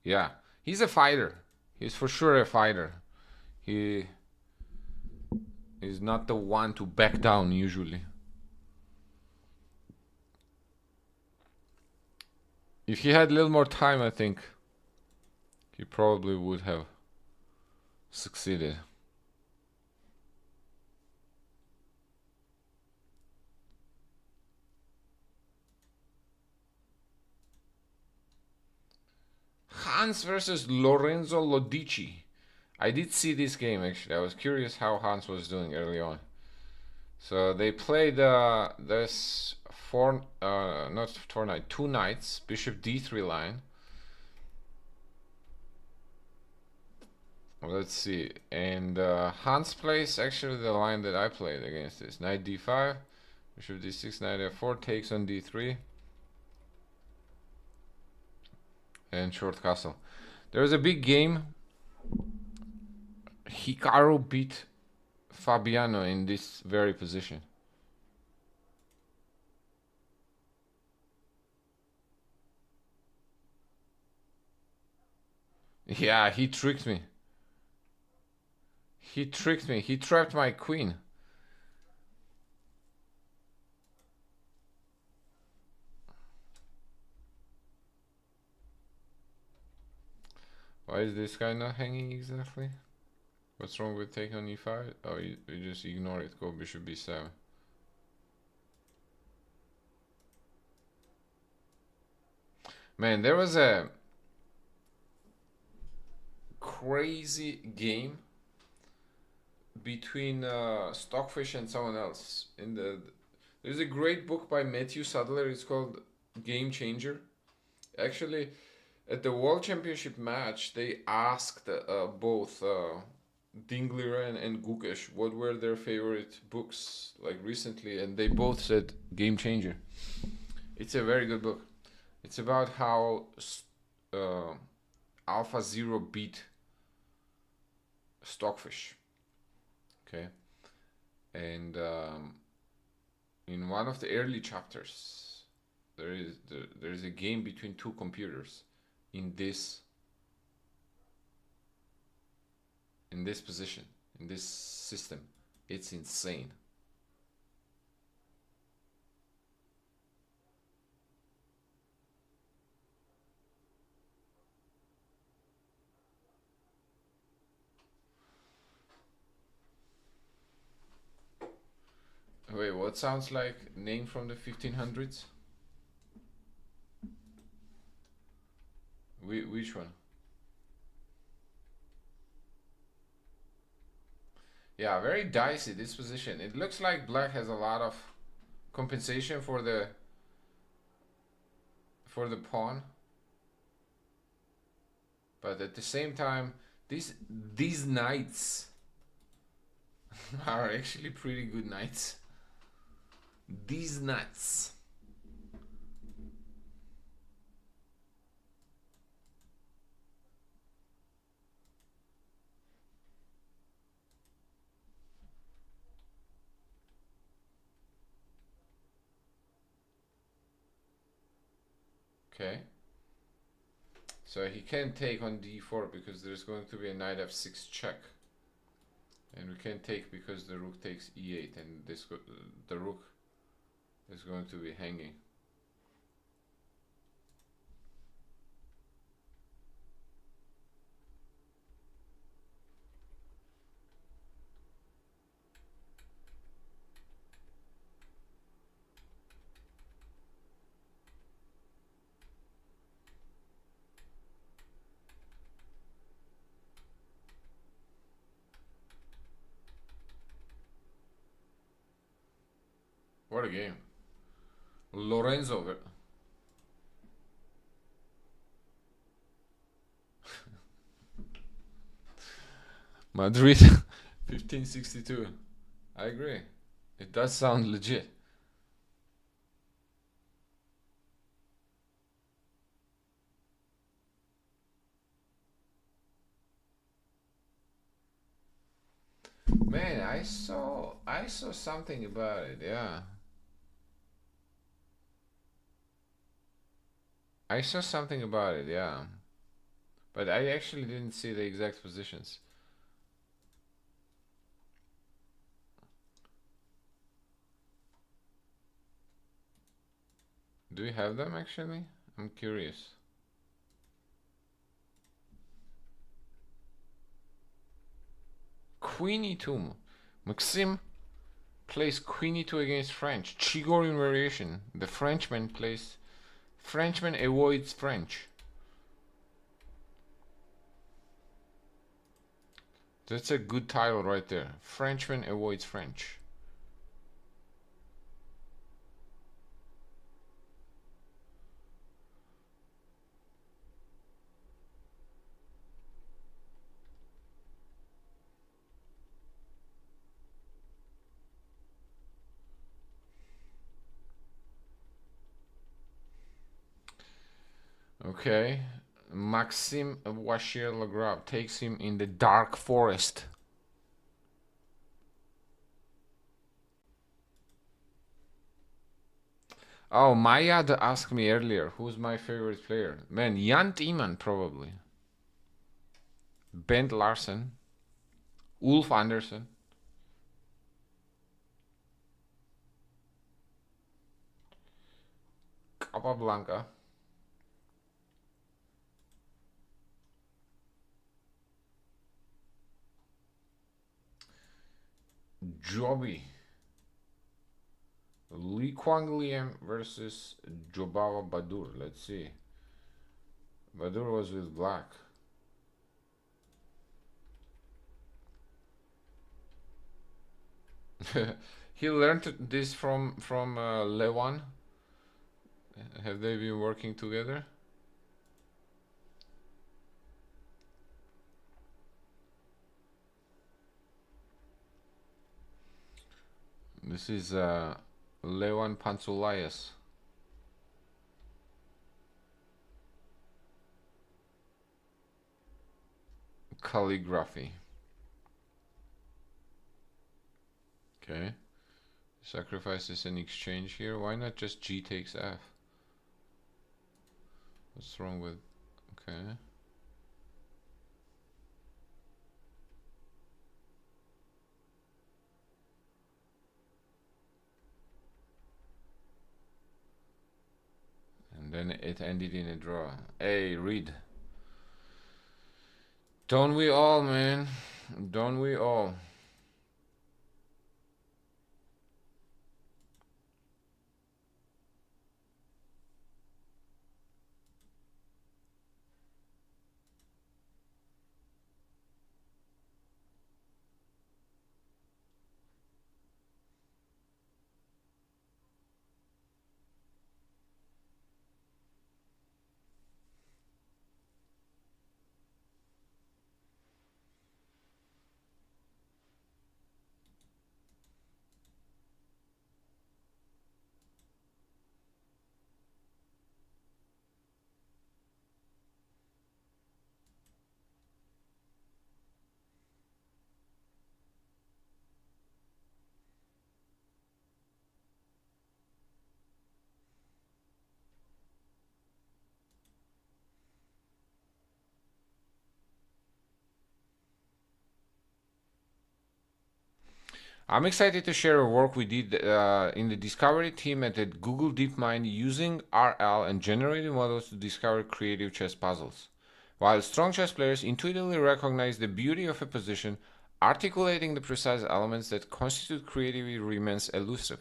Yeah, he's a fighter. He's for sure a fighter. He is not the one to back down usually. If he had a little more time, I think he probably would have succeeded. Hans versus Lorenzo Lodici. I did see this game actually. I was curious how Hans was doing early on. So they played this not 4 night, 2 nights, Bishop D3 line. Let's see. And Hans plays actually the line that I played against this. Knight D5, Bishop D6, Knight F4, takes on D3. And short castle. There was a big game. Hikaru beat Fabiano in this very position. Yeah, he tricked me. He tricked me. He trapped my queen. Why is this guy not hanging exactly? What's wrong with taking on e5? Oh, you just ignore it. Go bishop b7. Man, there was a crazy game between Stockfish and someone else. There's a great book by Matthew Sadler. It's called Game Changer. Actually, at the World Championship match, they asked both Dinglier and Gukesh what were their favorite books like recently, and they both said Game Changer. It's a very good book. It's about how Alpha Zero beat Stockfish. Okay, and in one of the early chapters, there is a game between two computers in this position, in this system. It's insane. Wait, what sounds like name from the 1500s? Which one? Yeah, very dicey this position. It looks like black has a lot of compensation for the pawn, but at the same time, these knights are actually pretty good knights. These nuts. Okay. So he can't take on d4 because there's going to be a knight f6 check. And we can't take because the rook takes e8, and the rook is going to be hanging. What a game. Lorenzo. Madrid 1562. I agree. It does sound legit. Man, I saw something about it, yeah. I saw something about it, yeah. But I actually didn't see the exact positions. Do you have them actually? I'm curious. Queen e2. Maxim plays Queen e2 against French. Chigorin variation. The Frenchman plays. Frenchman avoids French. That's a good title right there. Frenchman avoids French. Okay. Maxime Wachier-Lagrave takes him in the dark forest. Oh, Maya asked me earlier, who's my favorite player? Man, Jan Tiemann probably. Bent Larsen. Ulf Andersen. Capablanca. Joby. Li Kuanglian versus Jobava Badur. Let's see. Badur was with black. He learned this from Lewan. Have they been working together? This is Lewan Pantsoulias. Calligraphy. Okay. Sacrifices an exchange here. Why not just G takes F? What's wrong with... Okay. And then it ended in a draw. Hey, read. Don't we all, man? Don't we all? I'm excited to share a work we did in the discovery team at the Google DeepMind using RL and generated models to discover creative chess puzzles. While strong chess players intuitively recognize the beauty of a position, articulating the precise elements that constitute creativity remains elusive.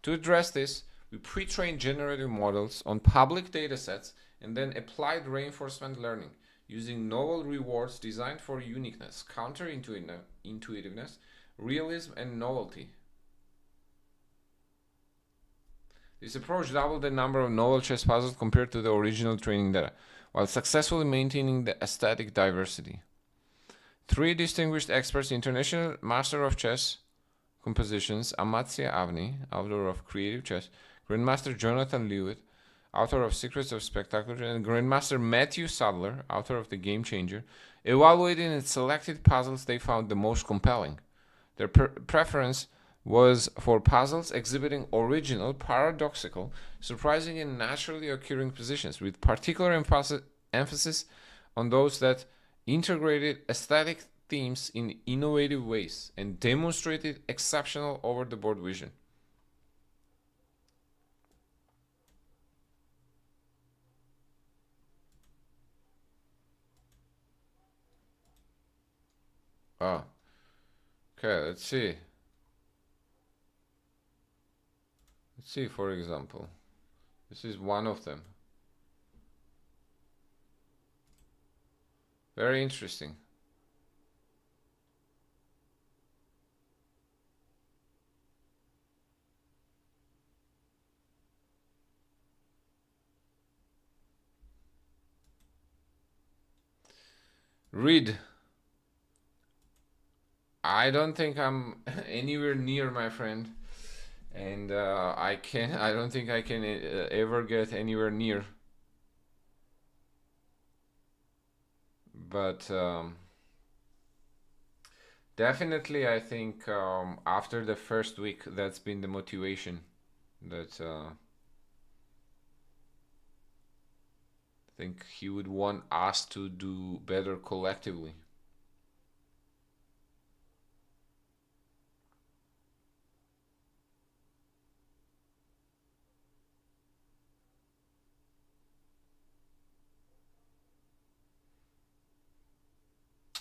To address this, we pre-trained generative models on public datasets and then applied reinforcement learning using novel rewards designed for uniqueness, counterintuitiveness, realism, and novelty. This approach doubled the number of novel chess puzzles compared to the original training data, while successfully maintaining the aesthetic diversity. Three distinguished experts, international master of chess compositions Amartya Avni, author of Creative Chess, Grandmaster Jonathan Lewitt, author of Secrets of Spectacular, and Grandmaster Matthew Sadler, author of The Game Changer, evaluated and selected puzzles they found the most compelling. Their preference was for puzzles exhibiting original, paradoxical, surprising, and naturally occurring positions, with particular emphasis on those that integrated aesthetic themes in innovative ways and demonstrated exceptional over-the-board vision. Oh, okay, let's see. Let's see, for example. This is one of them. Very interesting. Read. I don't think I'm anywhere near, my friend, and I don't think I can ever get anywhere near. But definitely, I think after the first week, that's been the motivation. That I think he would want us to do better collectively.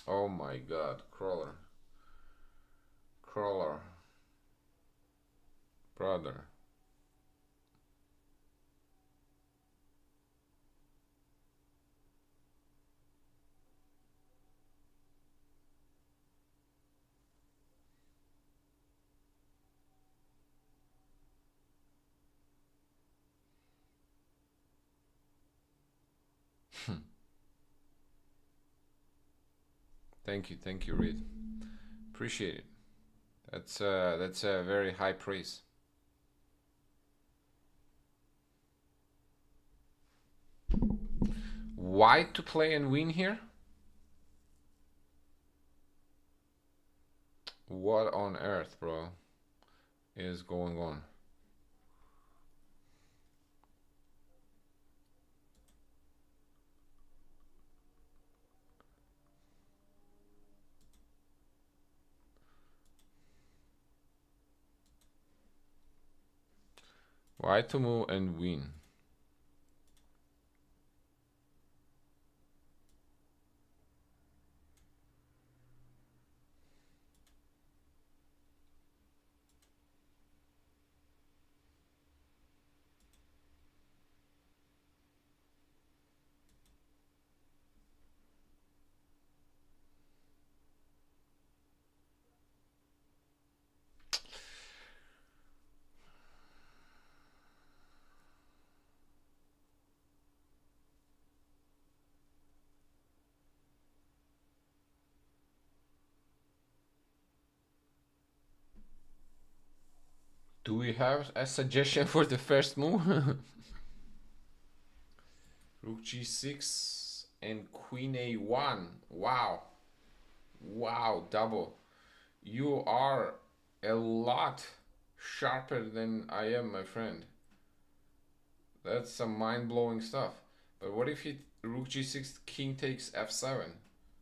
Oh my God, crawler, brother. Thank you, Reed. Appreciate it. That's a very high praise. Why to play and win here? What on earth, bro, is going on? Why to move and win? Do we have a suggestion for the first move? Rook g6 and queen a1. Wow. Wow, double. You are a lot sharper than I am, my friend. That's some mind-blowing stuff. But what if he rook g6, king takes f7?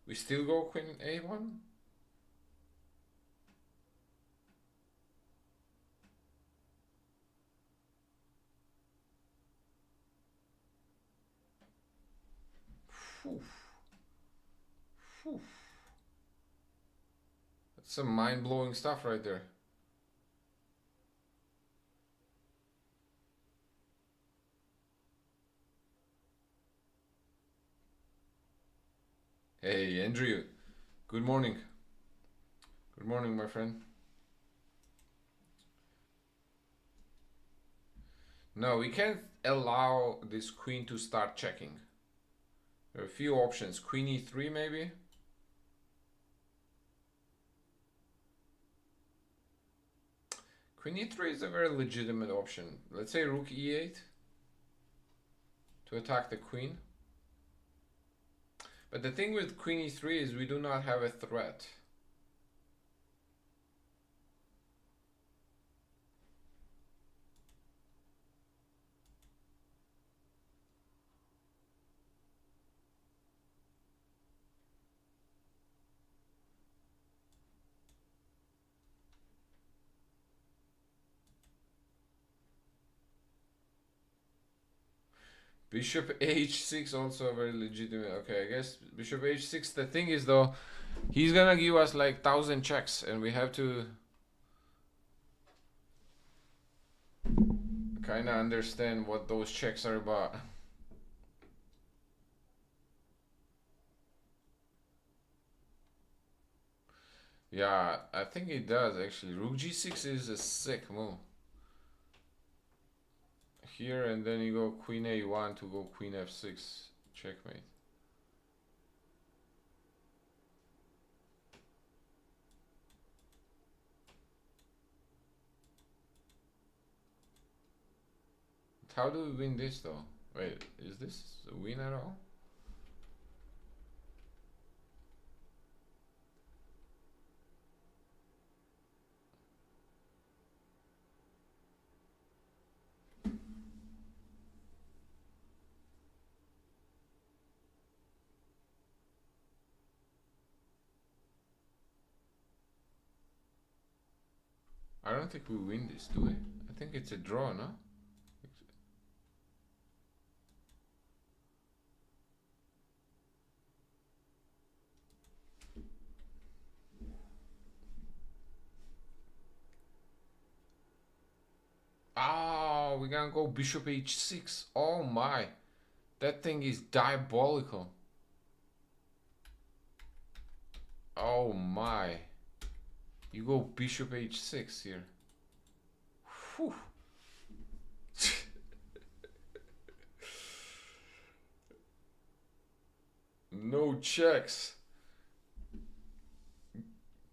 We still go queen a1? Whew. Whew. That's some mind-blowing stuff right there. Hey, Andrew. Good morning. Good morning, my friend. No, we can't allow this queen to start checking. There are a few options. Queen e3 maybe? Queen e3 is a very legitimate option. Let's say rook e8 to attack the queen. But the thing with queen e3 is we do not have a threat. Bishop h6 also very legitimate. Okay, I guess bishop h6. The thing is though, he's gonna give us like 1,000 checks and we have to kind of understand what those checks are about. Yeah, I think it does actually. Rook g6 is a sick move. Here and then you go queen a1 to go queen f6. Checkmate. How do we win this though? Wait, is this a win at all? I don't think we win this, do we? I think it's a draw, no? Oh, we're gonna go bishop h6. Oh my. That thing is diabolical. Oh my. You go bishop h6 here. Whew. No checks.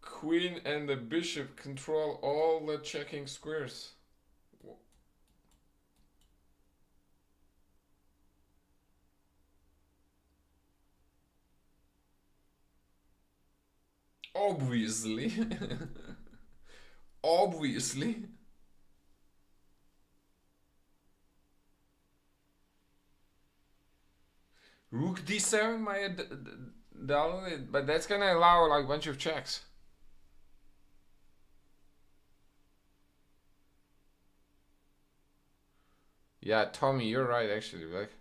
Queen and the bishop control all the checking squares. Obviously. Obviously. Rook d7 might download, but that's gonna allow like a bunch of checks. Yeah, Tommy, you're right actually, like.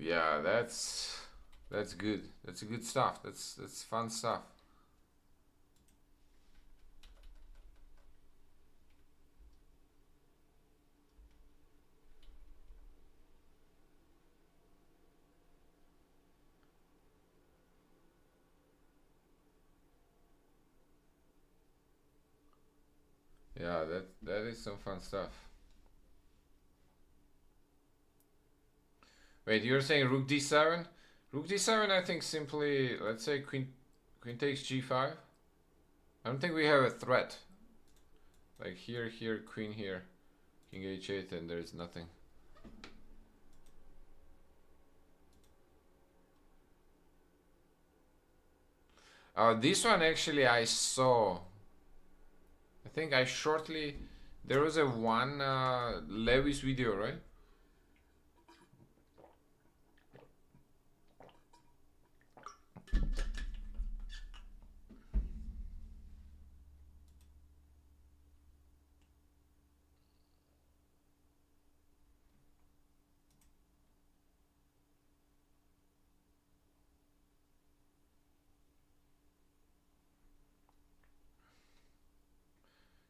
Yeah, that's good. That's good stuff. That's fun stuff. Yeah, that is some fun stuff. Wait, you're saying rook d7? Rook d7, I think simply, let's say queen takes g5. I don't think we have a threat. Like here, queen here, king h8, and there's nothing. This one actually I saw. I think I shortly, there was a one Lewis video, right?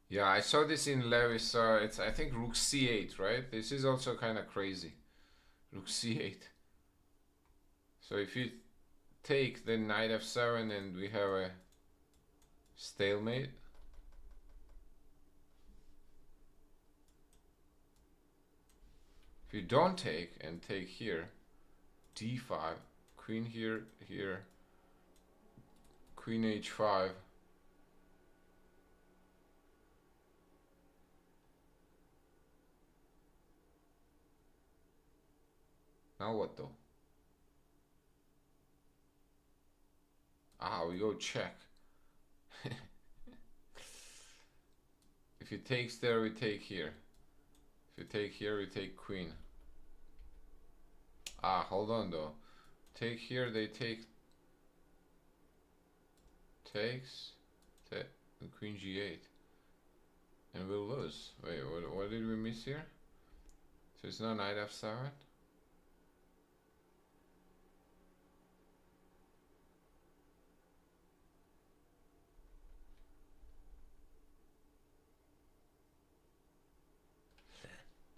Yeah, I saw this in Lewis. It's I think rook c8, right? This is also kind of crazy. Rook c8. So if you take the knight f7 and we have a stalemate. If you don't take and take here, d5, queen here, here, queen h5. Now what though? Ah, we go check. If he takes there, we take here. If you take here, we take queen. Ah, hold on though. Take here, they take. Takes. Queen g8. And we'll lose. Wait, what did we miss here? So it's not knight f7?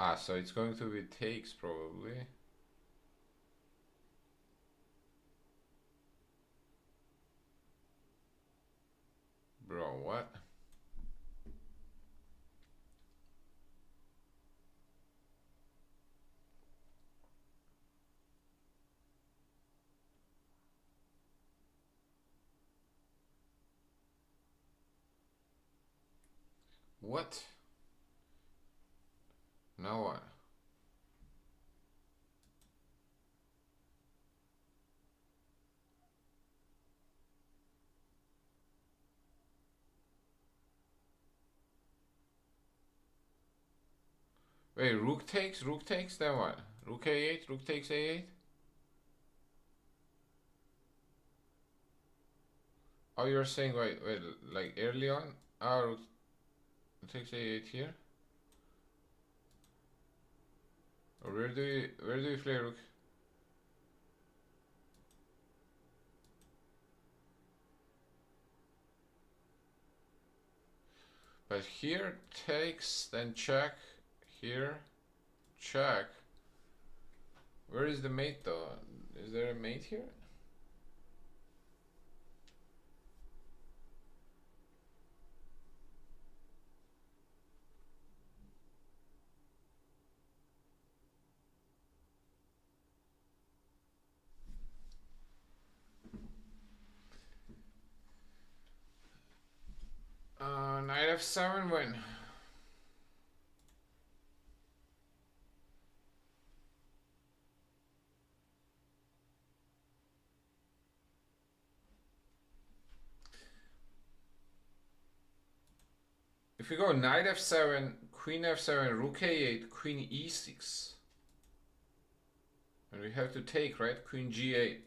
Ah, so it's going to be takes probably. Bro, what? What? Now what? Wait, rook takes, then what? Rook a8, rook takes a8? Oh, you're saying, wait, like early on? Ah, rook takes a8 here? Or where do you play rook? But here takes, then check, here, check. Where is the mate though? Is there a mate here? Knight f7 win. If we go knight f7, queen f7, rook a8, queen e6. And we have to take, right? Queen g8.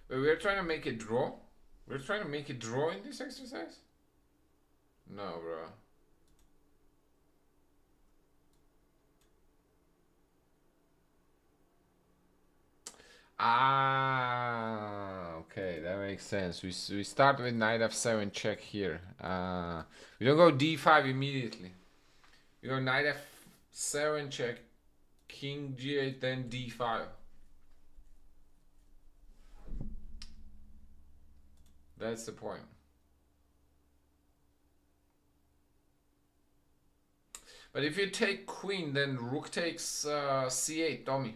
But we're trying to make it draw? We're trying to make it draw in this exercise? No, bro. Ah, okay, that makes sense. We start with knight f7 check here. We don't go d5 immediately. We go knight f7 check, king g8, then d5. That's the point. But if you take queen, then rook takes c8, Tommy.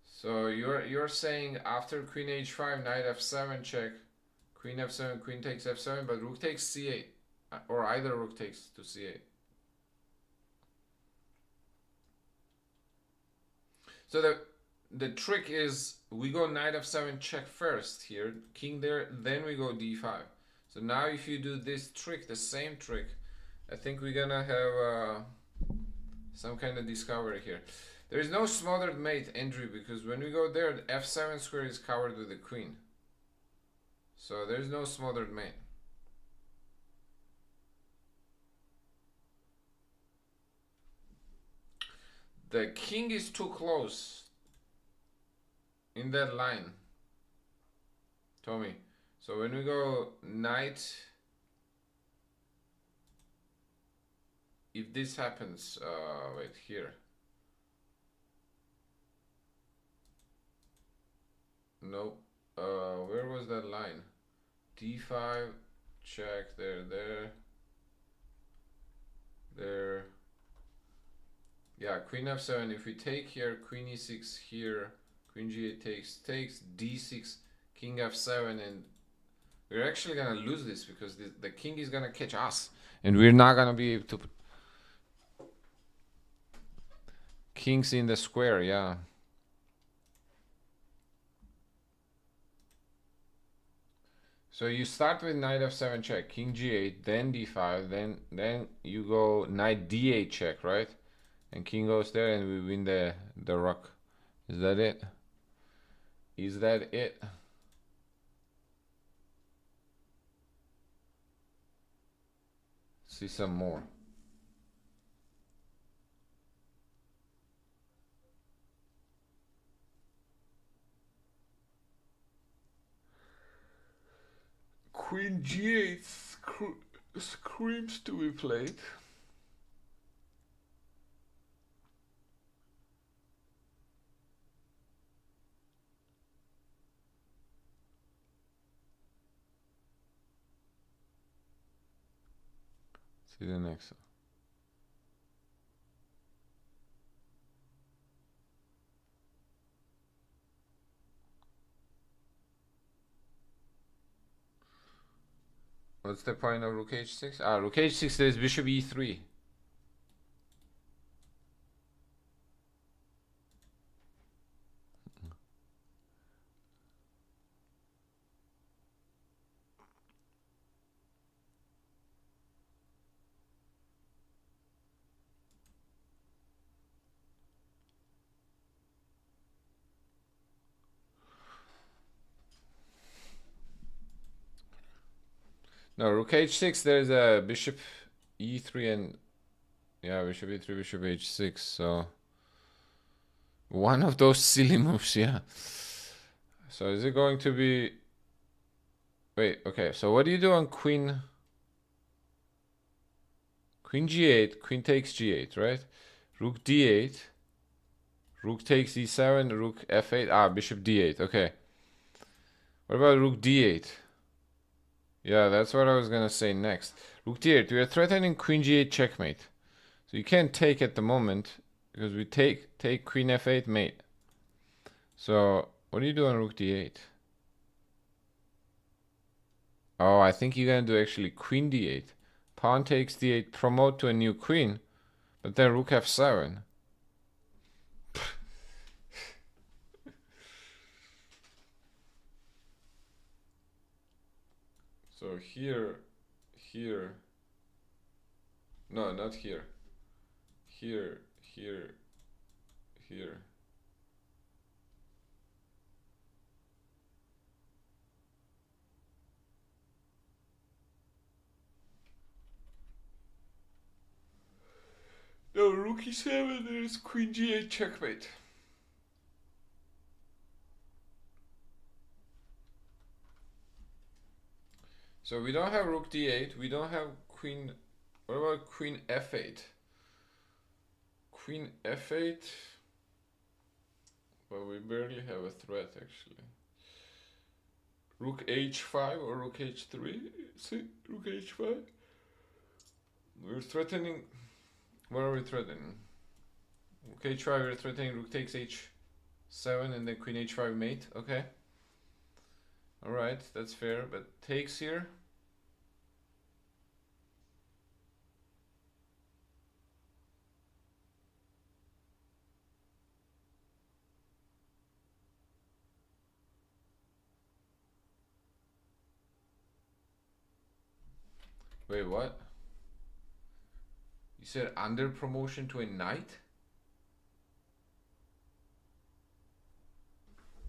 So you're saying after queen h5, knight f7 check, queen f7, queen takes f7, but rook takes c8, or either rook takes to c8. So the trick is we go knight f7 check first here, king there, then we go d5. So now if you do this trick, the same trick, I think we're gonna have some kind of discovery here. There is no smothered mate entry because when we go there, the f7 square is covered with the queen. So there's no smothered mate. the king is too close in that line, Tommy. So when we go knight, if this happens, wait here. Nope. Where was that line? D5, check, there. Yeah, queen f7. If we take here, queen e6 here, queen g8 takes, d6, king f7, and we're actually gonna lose this because the king is gonna catch us, and we're not gonna be able to put kings in the square. Yeah. So you start with knight f7 check, king g8, then d5, then you go knight d8 check, right? And king goes there, and we win the rook. Is that it? Is that it? See some more. Queen g8 screams to be played. See the next one. What's the point of rook h6? Ah, rook h6, there's bishop e3. No, rook h6, there's a bishop e3 and yeah, bishop e3, bishop h6. So one of those silly moves, yeah. So is it going to be? Wait, okay. So what do you do on queen? Queen g8, queen takes g8, right? Rook d8, rook takes e7, rook f8. Ah, bishop d8. Okay. What about rook d8? Yeah, that's what I was gonna say next. Rook d8. We are threatening queen g8 checkmate. So you can't take at the moment because we take queen f8 mate. So what do you do on rook d8? Oh, I think you're gonna do actually queen d8. Pawn takes d8, promote to a new queen, but then rook f7. So here, no, not here. Here. No, rook e7, there's queen g8 checkmate. So we don't have rook d8, we don't have queen. What about queen f8? Queen f8, but we barely have a threat actually. Rook h5 or rook h3? See, rook h5. We're threatening. What are we threatening? Rook h5, we're threatening rook takes h7 and then queen h5 mate. Okay. Alright, that's fair, but takes here. Wait, what? You said under promotion to a knight?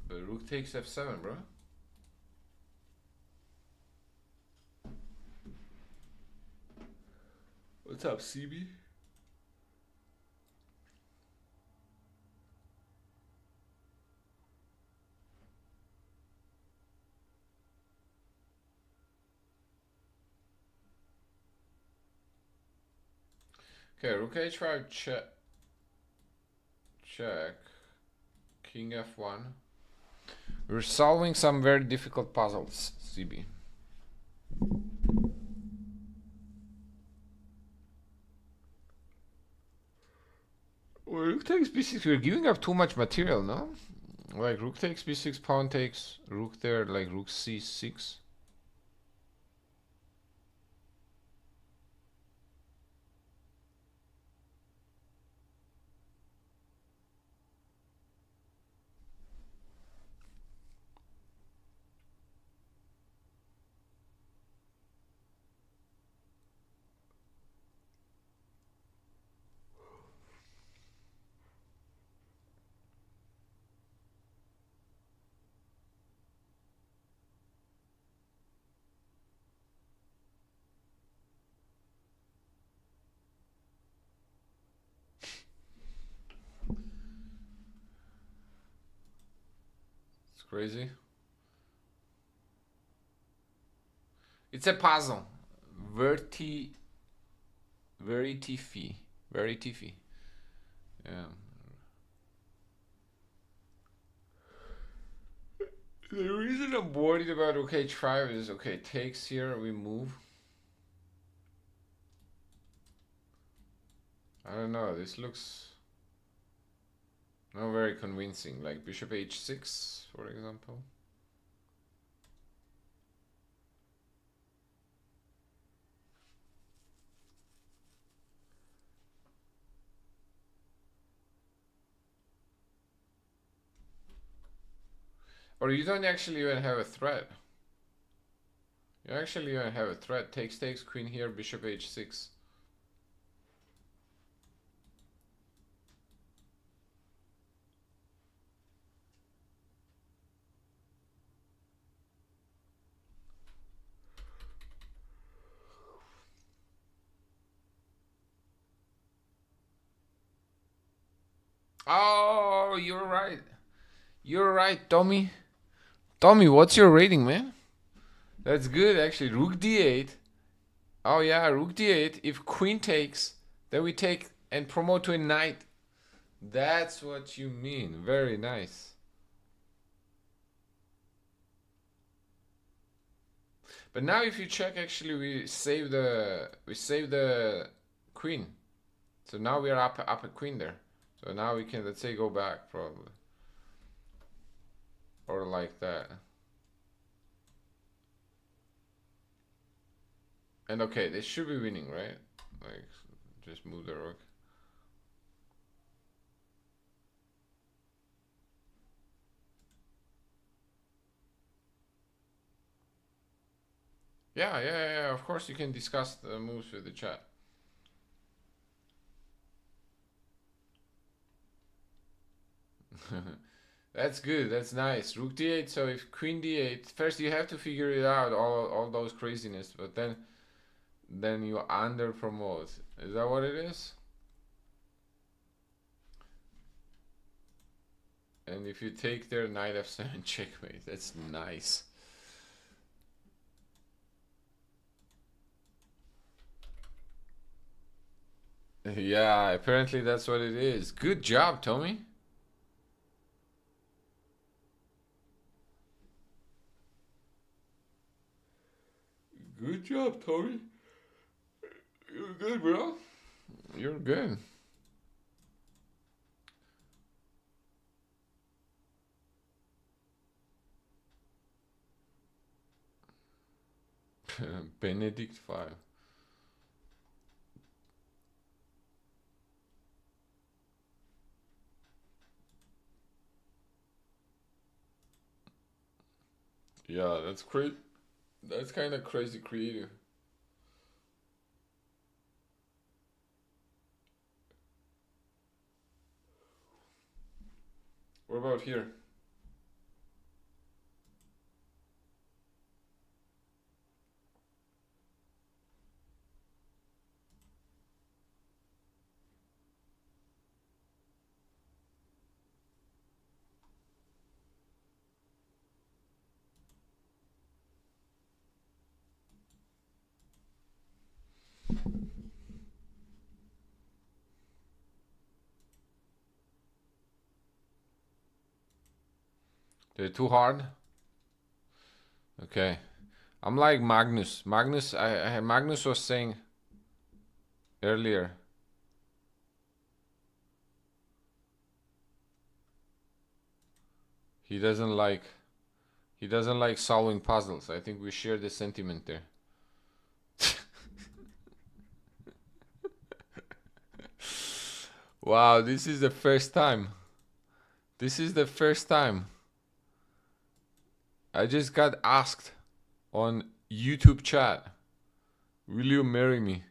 But rook takes f7, bro. What's up, CB? Okay, rook h5 check. Check. King f1. We're solving some very difficult puzzles, CB. Well, rook takes b6. We're giving up too much material, no? Like rook takes b6, pawn takes rook there, like rook c6. It's crazy. It's a puzzle. Very tiffy. Very tiffy. Yeah. The reason I'm worried about rook h5 is, okay, takes here, we move. I don't know, this looks not very convincing. Like bishop h6, for example. Or you don't actually even have a threat. You actually even have a threat. Takes, queen here, bishop h6. Oh, you're right. You're right, Tommy. Tommy, what's your rating, man? That's good, actually. Rook d8. Oh, yeah, rook d8. If queen takes, then we take and promote to a knight. That's what you mean. Very nice. But now if you check, actually, we save the queen. So now we are up a queen there. So now we can, let's say, go back, probably. Or like that. And okay, they should be winning, right? Like, just move the rook. Yeah, of course you can discuss the moves with the chat. That's good, that's nice. Rook d8, so if queen d8, first you have to figure it out, all those craziness, but then you under promote. Is that what it is? And if you take their knight f7 checkmate, that's nice. Yeah, apparently that's what it is. Good job, Tommy. Good job, Tommy. You're good, bro. You're good. Benedict 5. Yeah, that's crazy. That's kind of crazy creative. What about here? They're too hard? Okay. I'm like Magnus. Magnus was saying earlier. He doesn't like solving puzzles. I think we share the sentiment there. Wow, this is the first time. This is the first time. I just got asked on YouTube chat, will you marry me?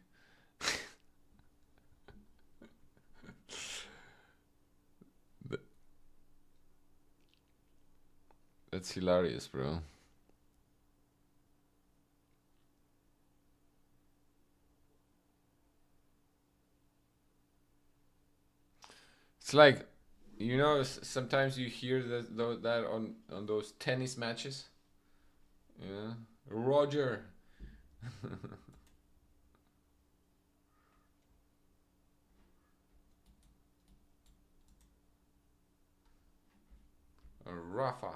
That's hilarious, bro. It's like, you know, sometimes you hear that on those tennis matches. Yeah, Roger. Rafa.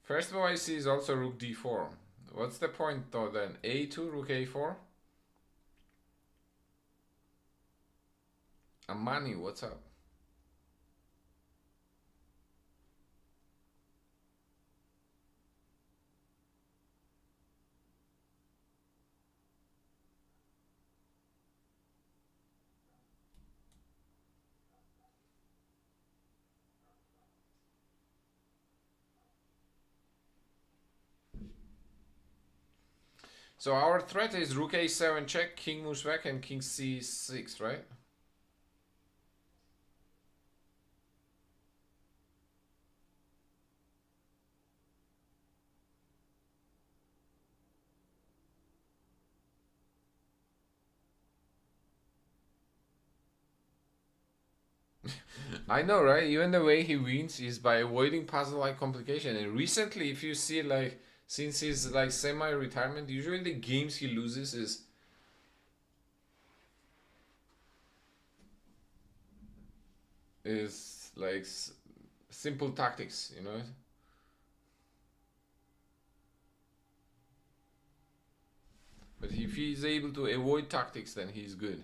First move I see is also rook d4. What's the point though then? a2, rook a4? Amani, what's up? So our threat is rook a7 check, king moves back, and king c6, right? I know, right? Even the way he wins is by avoiding puzzle-like complication. And recently, if you see, like, since he's like semi-retirement, usually the games he loses is like simple tactics, you know. But if he's able to avoid tactics, then he's good.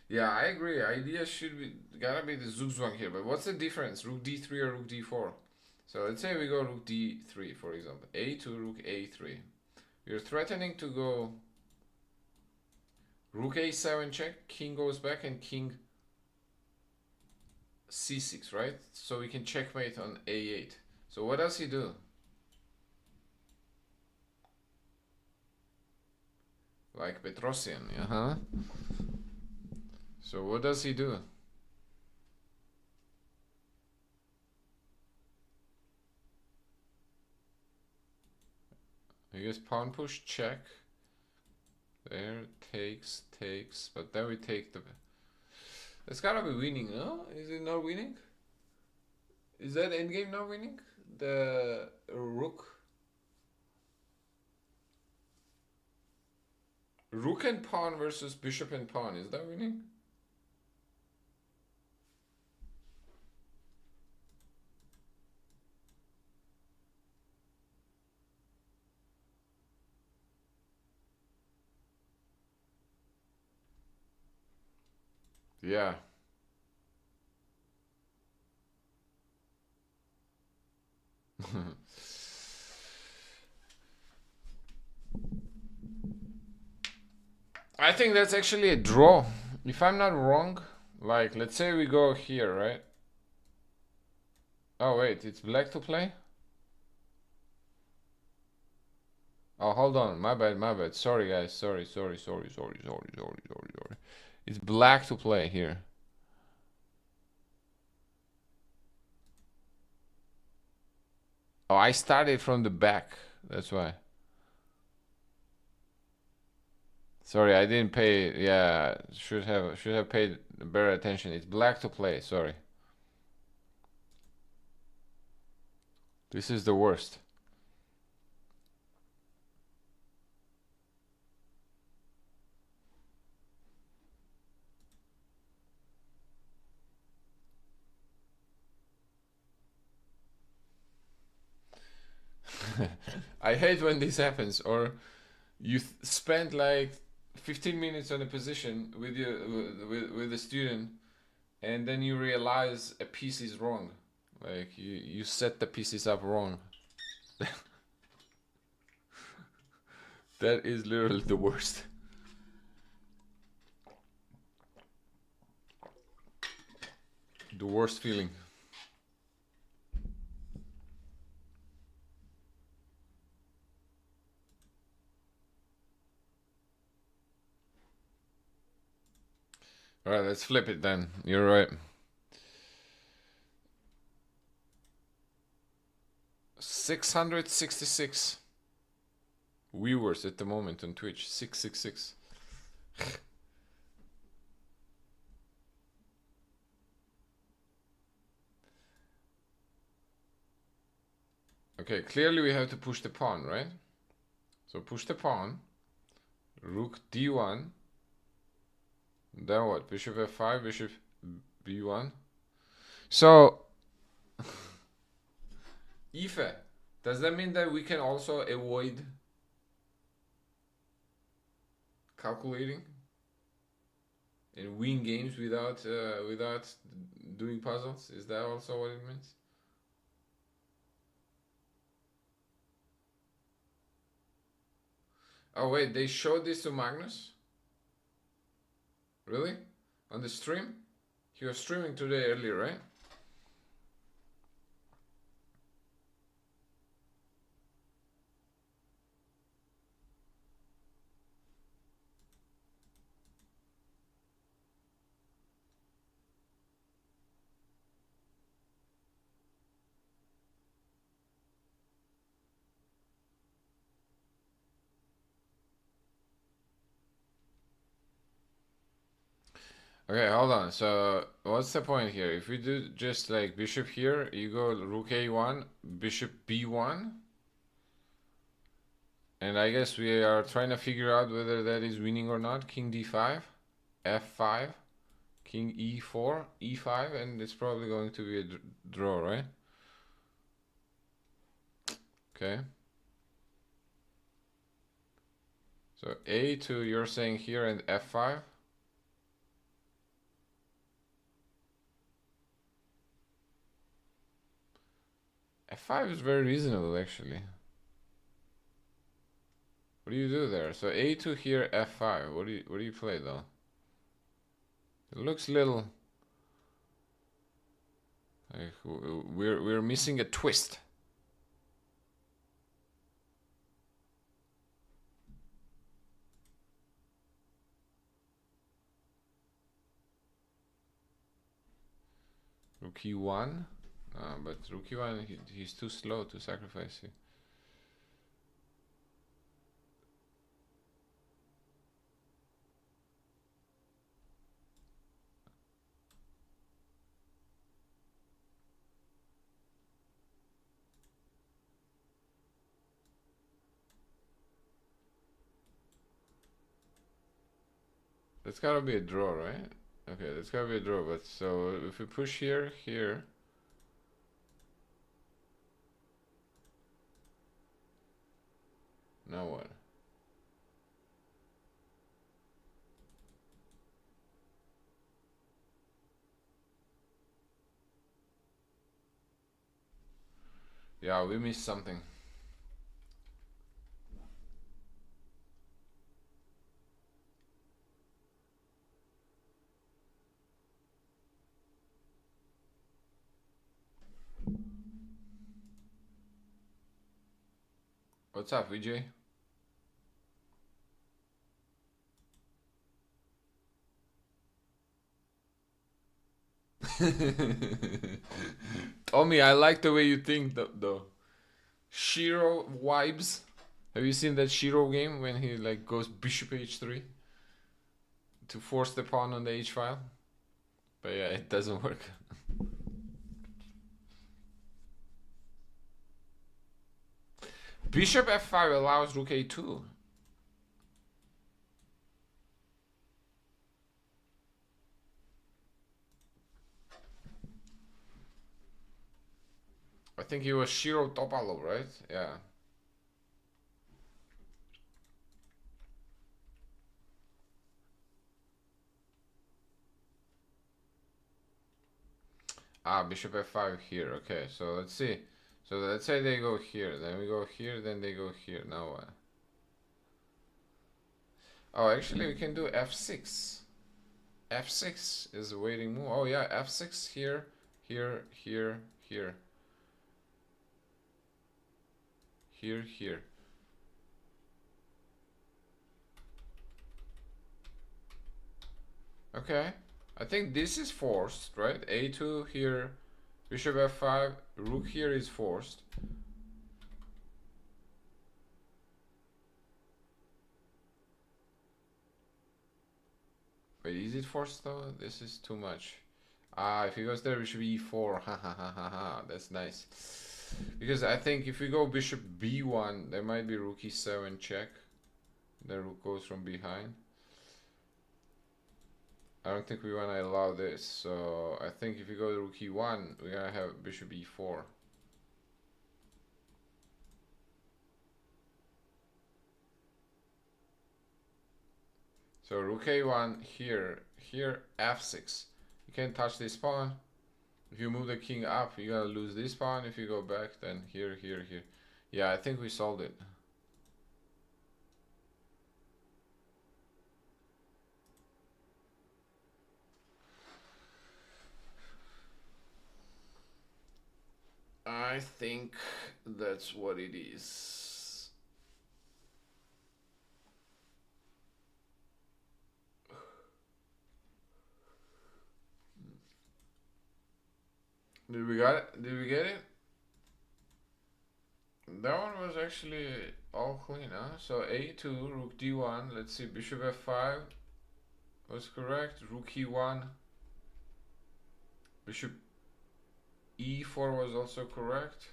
Yeah, I agree. Idea should be gotta be the Zugzwang here. But what's the difference? Rook d3 or rook d4? So let's say we go rook d3, for example. a2, rook a3. You're threatening to go rook a7 check, king goes back, and king c6, right? So we can checkmate on a8. So what does he do? Like Petrosian, uh-huh. So what does he do? I guess pawn push check. There, takes, but then we take the... It's gotta be winning, no? Is it not winning? Is that endgame not winning? The rook? Rook and pawn versus bishop and pawn, is that winning? Yeah. I think that's actually a draw. If I'm not wrong, like, let's say we go here, right? Oh, wait, it's black to play? Oh, hold on. My bad. Sorry, guys. Sorry. It's black to play here. Oh, I started from the back. That's why. Sorry, I didn't pay. Yeah, should have paid better attention. It's black to play. Sorry. This is the worst. I hate when this happens, or you spend like 15 minutes on a position with your with a student, and then you realize a piece is wrong. Like you set the pieces up wrong. That is literally the worst. The worst feeling. Alright, let's flip it then. You're right. 666 viewers at the moment on Twitch. 666. Okay, clearly we have to push the pawn, right? So push the pawn. Rook d1. Then what? Bishop f5, bishop b1. So, Ife, does that mean that we can also avoid calculating and win games without doing puzzles? Is that also what it means? Oh wait, they showed this to Magnus? Really? On the stream? He was streaming today earlier, right? Okay, hold on. So what's the point here? If we do just like bishop here, you go rook a1, bishop b1. And I guess we are trying to figure out whether that is winning or not. King d5, f5, king e4, e5, and it's probably going to be a draw, right? Okay. So a2 you're saying here, and f5. f5 is very reasonable, actually. What do you do there? So a2 here, f5. What do you play though? It looks little like we're missing a twist. Rook e1. But rook e1, he's too slow to sacrifice it. That's gotta be a draw, right? Okay, that's gotta be a draw. But so if we push here, now what? Yeah, we missed something. What's up, Vijay? Tommy, I like the way you think though. Shiro vibes. Have you seen that Shiro game when he like goes bishop h3 to force the pawn on the h file? But yeah, it doesn't work. Bishop f5 allows rook a2. I think he was Shiro Topalov, right? Yeah. Bishop f5 here. Okay, so let's see. So let's say they go here, then we go here, then they go here. Now what? Oh, actually we can do f6. f6 is a waiting move. Oh yeah, f6 here, here, here, here. Here, here. Okay, I think this is forced, right? a2 here, bishop f5, rook here is forced. Wait, is it forced though? This is too much. If he goes there, bishop e4. Ha ha ha ha ha. That's nice. Because I think if we go bishop b1, there might be rook e7 check. The rook goes from behind. I don't think we want to allow this. So I think if we go to rook e1, we're going to have bishop e4. So rook a1 here, here f6. You can't touch this pawn. If you move the king up, you're gonna lose this pawn. If you go back, then here, here, here. Yeah, I think we solved it. I think that's what it is. Did we got it? Did we get it? That one was actually all clean, huh? So a2, rook d1. Let's see, bishop f5 was correct. Rook e1. Bishop e4 was also correct.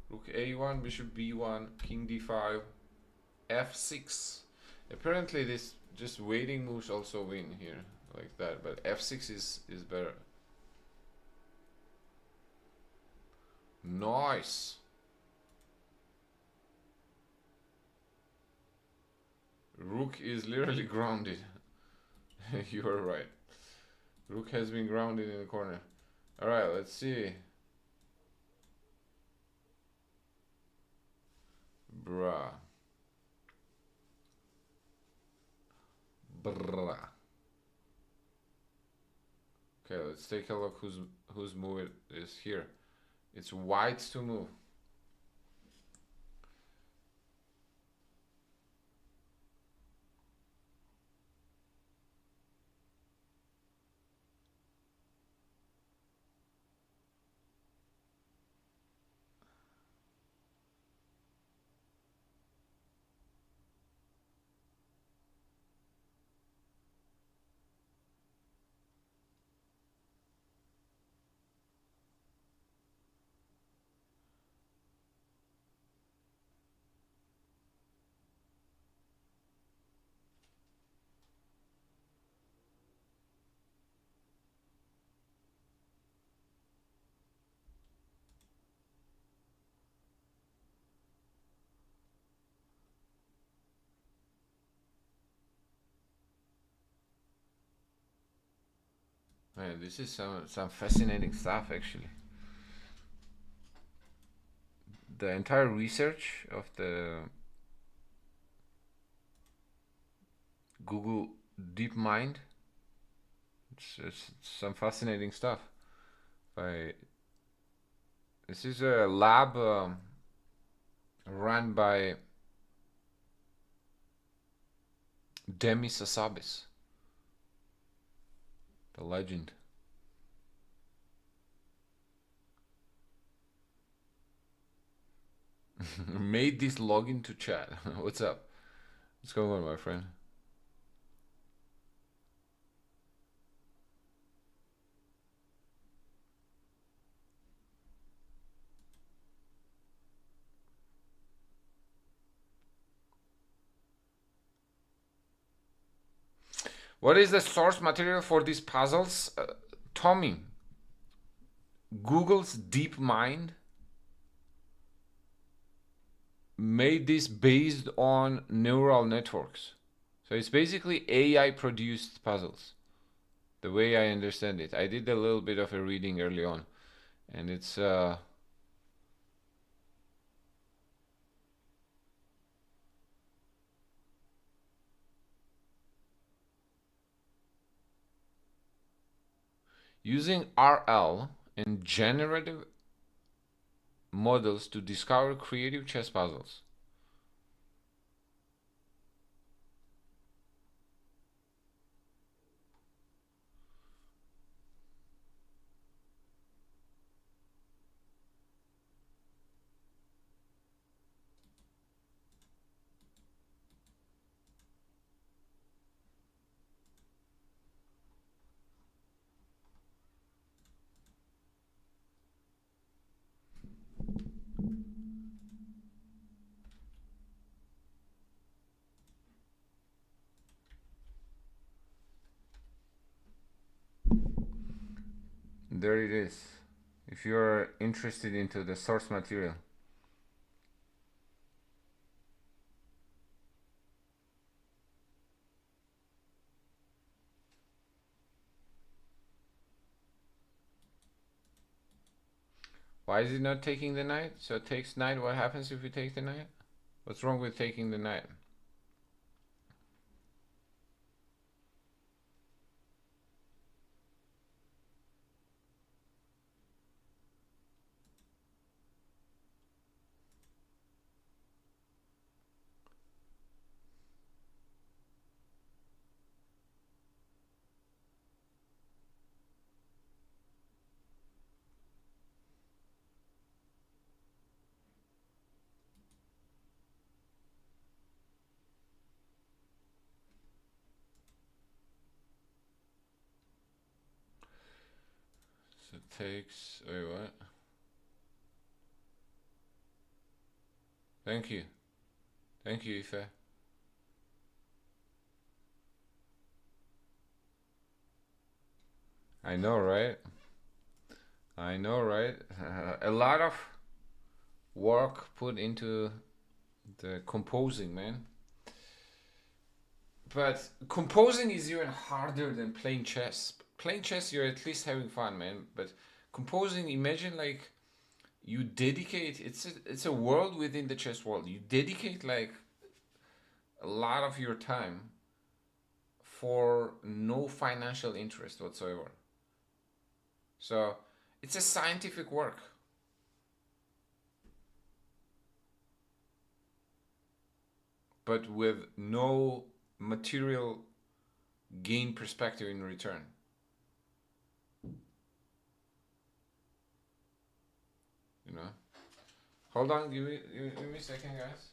Rook a1, bishop b1, king d5, f6. Apparently this just waiting moves also win here, like that, but f6 is better. Nice. Rook is literally grounded. You are right. Rook has been grounded in the corner. Alright, let's see. Bruh. Bruh. Okay, let's take a look whose move it is here. It's white's to move. Man, this is some fascinating stuff actually. The entire research of the Google DeepMind, it's some fascinating stuff. This is a lab run by Demi Sasabis, the legend. Made this login to chat. What's up? What's going on, my friend? What is the source material for these puzzles? Tommy, Google's DeepMind made this based on neural networks. So it's basically AI produced puzzles. The way I understand it. I did a little bit of a reading early on, and it's using RL and generative models to discover creative chess puzzles. There it is. If you're interested into the source material. Why is it not taking the knight? So it takes knight. What happens if we take the knight? What's wrong with taking the knight? So it takes. Wait, what? Thank you. Thank you, Ife. I know, right? I know, right? A lot of work put into the composing, man. But composing is even harder than playing chess. Playing chess, you're at least having fun, man. But composing, imagine like you dedicate. It's a world within the chess world. You dedicate like a lot of your time for no financial interest whatsoever. So it's a scientific work, but with no material gain perspective in return. You know. Hold on, give me a second, guys.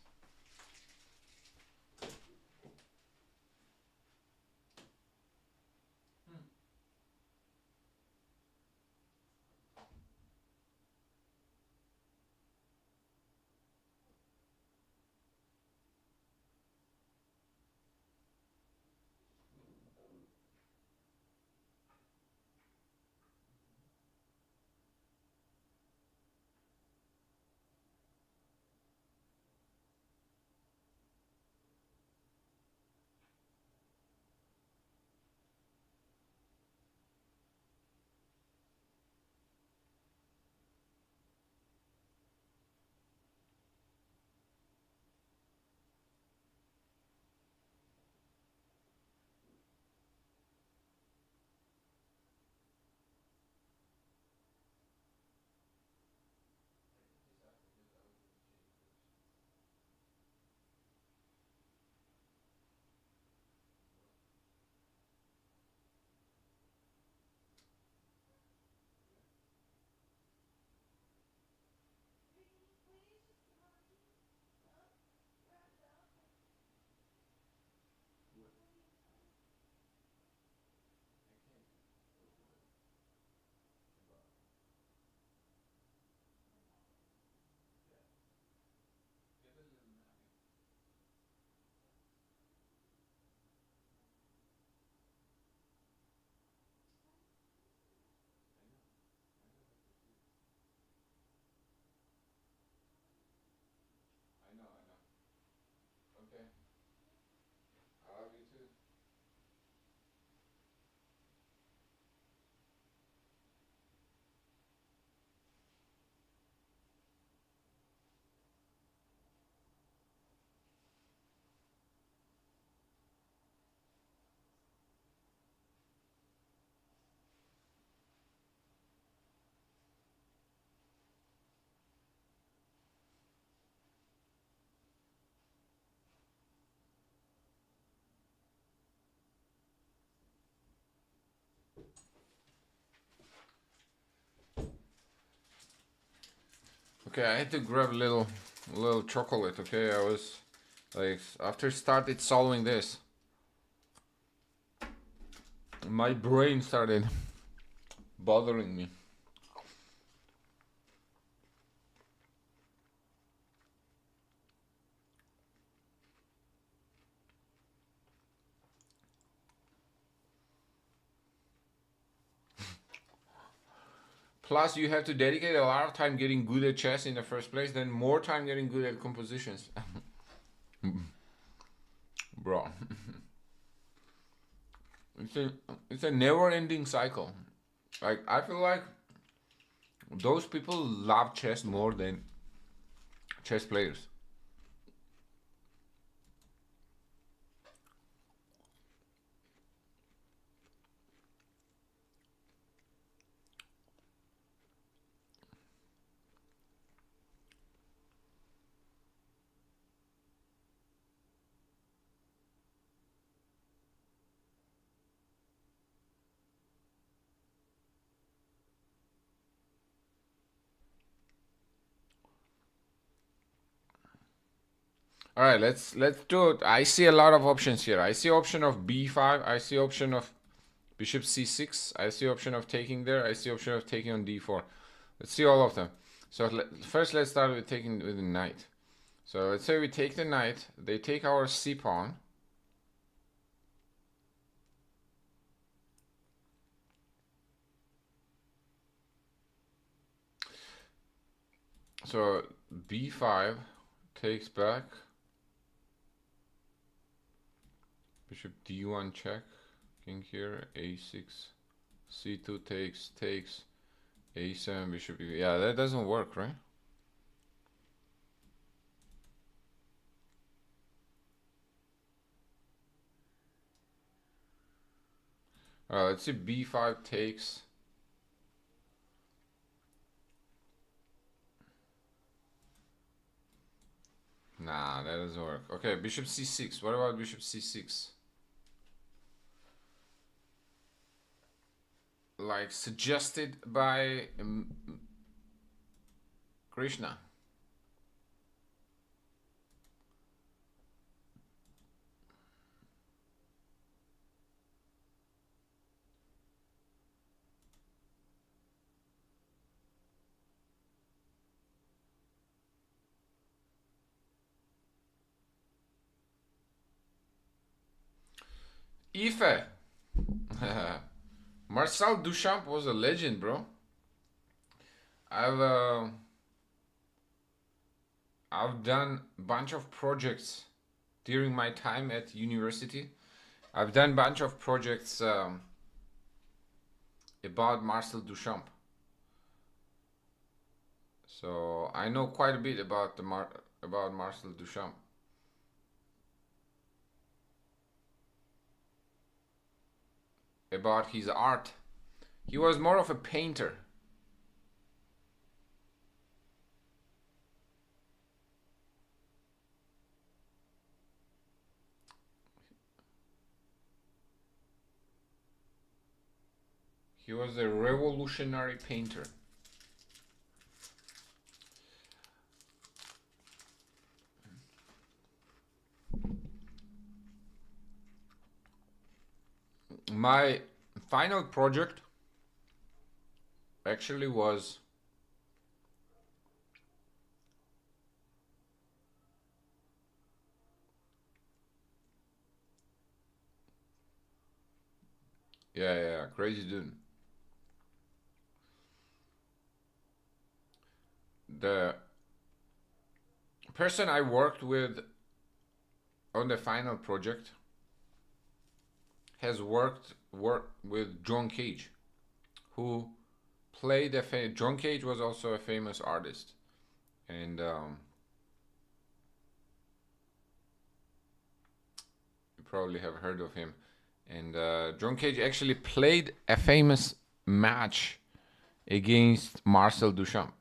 Okay, I had to grab a little chocolate. Okay, I was like, after started solving this, my brain started bothering me. Plus, you have to dedicate a lot of time getting good at chess in the first place, then more time getting good at compositions. Bro. It's a never-ending cycle. Like, I feel like those people love chess more than chess players. All right, let's do it. I see a lot of options here. I see option of b5. I see option of bishop c6. I see option of taking there. I see option of taking on d4. Let's see all of them. So first, let's start with taking with the knight. So let's say we take the knight. They take our c pawn. So b5 takes back. Bishop d1 check. King here. a6. c2 takes. a7 bishop. Yeah, that doesn't work, right? Let's see. b5 takes. Nah, that doesn't work. Okay, bishop c6. What about bishop c6? Like suggested by Krishna. Ife. Marcel Duchamp was a legend, bro. I've done a bunch of projects during my time at university. I've done a bunch of projects about Marcel Duchamp. So I know quite a bit about about Marcel Duchamp. About his art. He was more of a painter. He was a revolutionary painter. My final project actually was yeah, crazy dude. The person I worked with on the final project has worked with John Cage, who played John Cage was also a famous artist, and you probably have heard of him. And John Cage actually played a famous match against Marcel Duchamp.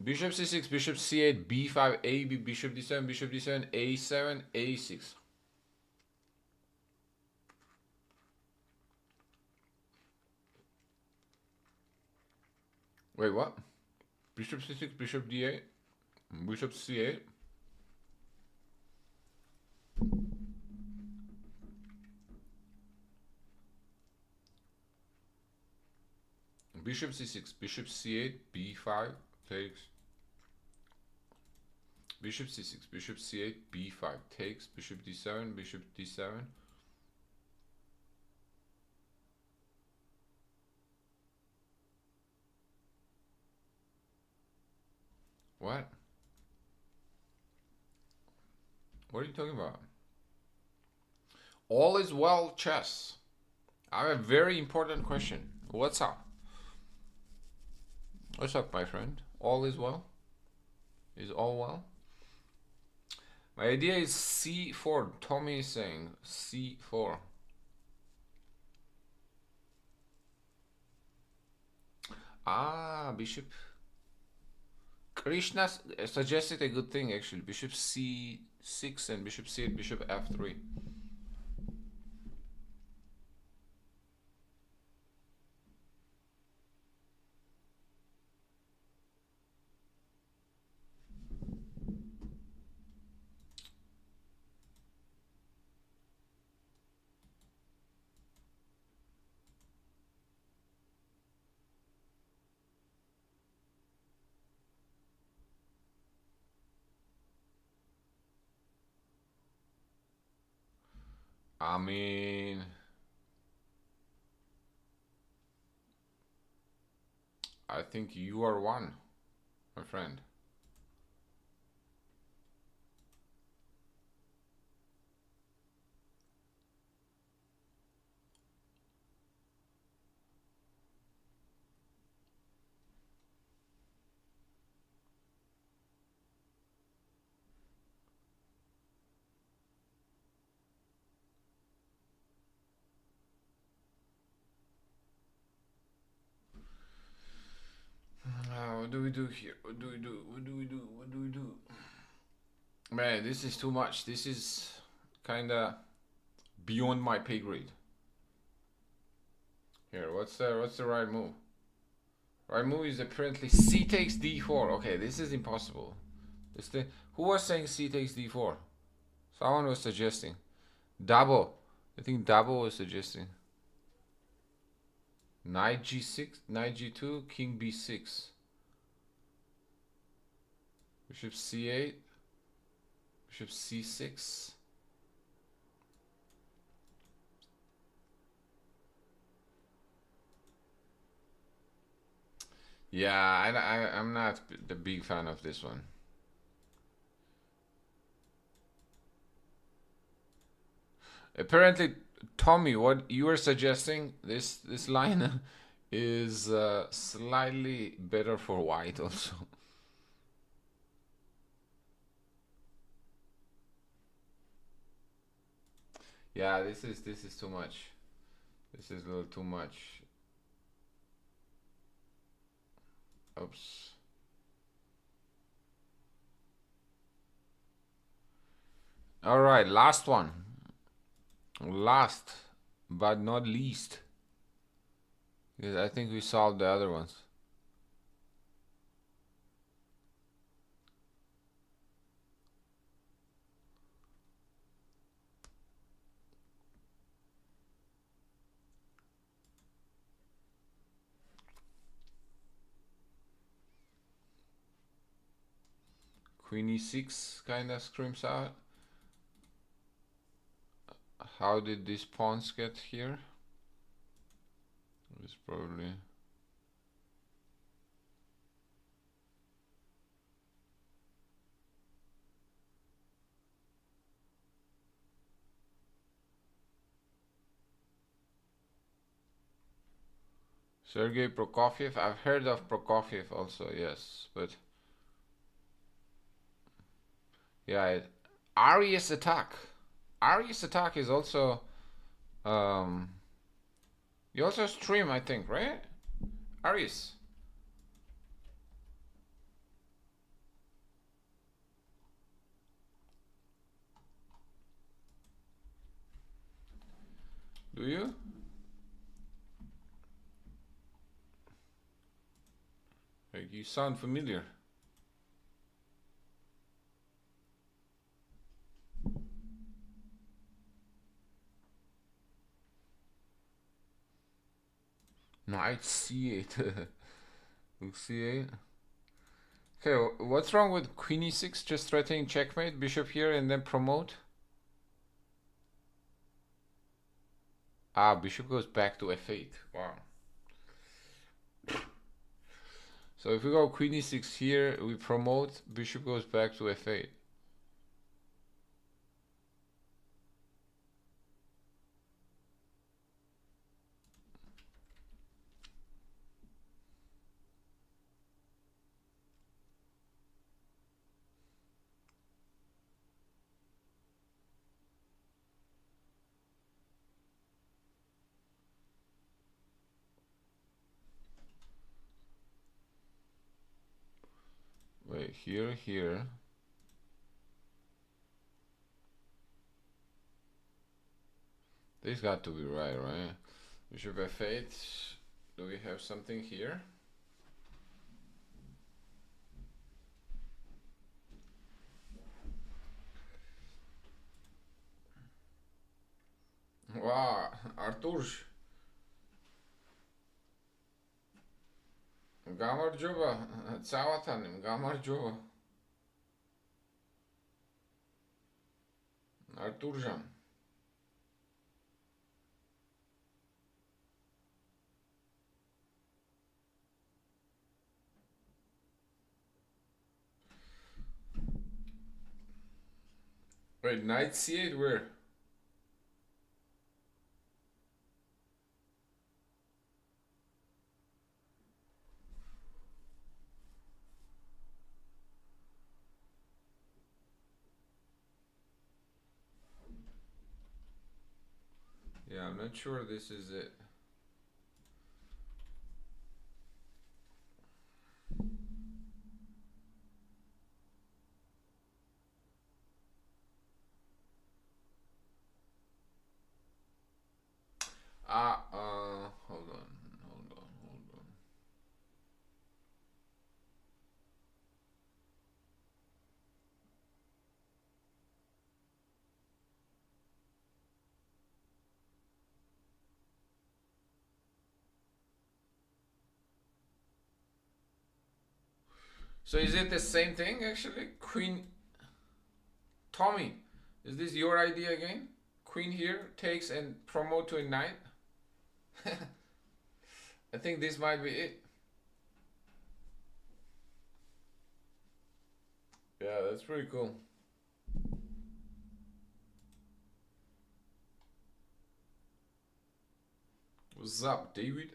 Bishop c6, bishop c8, b5, a, b, bishop d7, bishop d7, a7, a6. Wait, what? Bishop c6, bishop d8, bishop c8. Bishop c6, bishop c8, b5 takes. Bishop c6, bishop c8, b5 takes. Bishop d7, bishop d7. What? What are you talking about? All is well, chess. I have a very important question. What's up? What's up, my friend? All is well? Is all well? My idea is c4. Tommy is saying c4. Ah, bishop. Krishna suggested a good thing actually. Bishop c6 and bishop c8, bishop f3. I mean, I think you are one, my friend. What do we do here? What do we do? What do we do? What do we do? Man, this is too much. This is kinda beyond my pay grade. Here, what's the right move? Right move is apparently c takes d4. Okay, this is impossible. Who was saying c takes d4? Someone was suggesting. Dabo. I think Dabo was suggesting. Knight g6, knight g2, king b6. Bishop c8, bishop c6. Yeah, I'm not the big fan of this one. Apparently, Tommy, what you are suggesting, this line is slightly better for white also. Yeah, this is too much. This is a little too much. Oops. All right, last one. Last but not least. Because I think we solved the other ones. Queen e6 kind of screams out. How did these pawns get here? It's probably... Sergei Prokofiev. I've heard of Prokofiev also, yes, but... Yeah, Arius Attack. Arius Attack is also... you also stream, I think, right? Arius. Do you? You sound familiar. Knight c8. Rook c8. Okay, what's wrong with queen e6? Just threatening checkmate, bishop here, and then promote? Ah, bishop goes back to f8. Wow. So if we go queen e6 here, we promote, bishop goes back to f8. Wait, here. This got to be right? Bishop f8. Do we have something here? Wow, Arturj. გამარჯობა, წავათანე, გამარჯობა. Arturjan. Wait, knight c8 where? Yeah, I'm not sure this is it. Hold on. So is it the same thing actually? Queen Tommy, is this your idea again? Queen here takes and promote to a knight? I think this might be it. Yeah, that's pretty cool. What's up, David?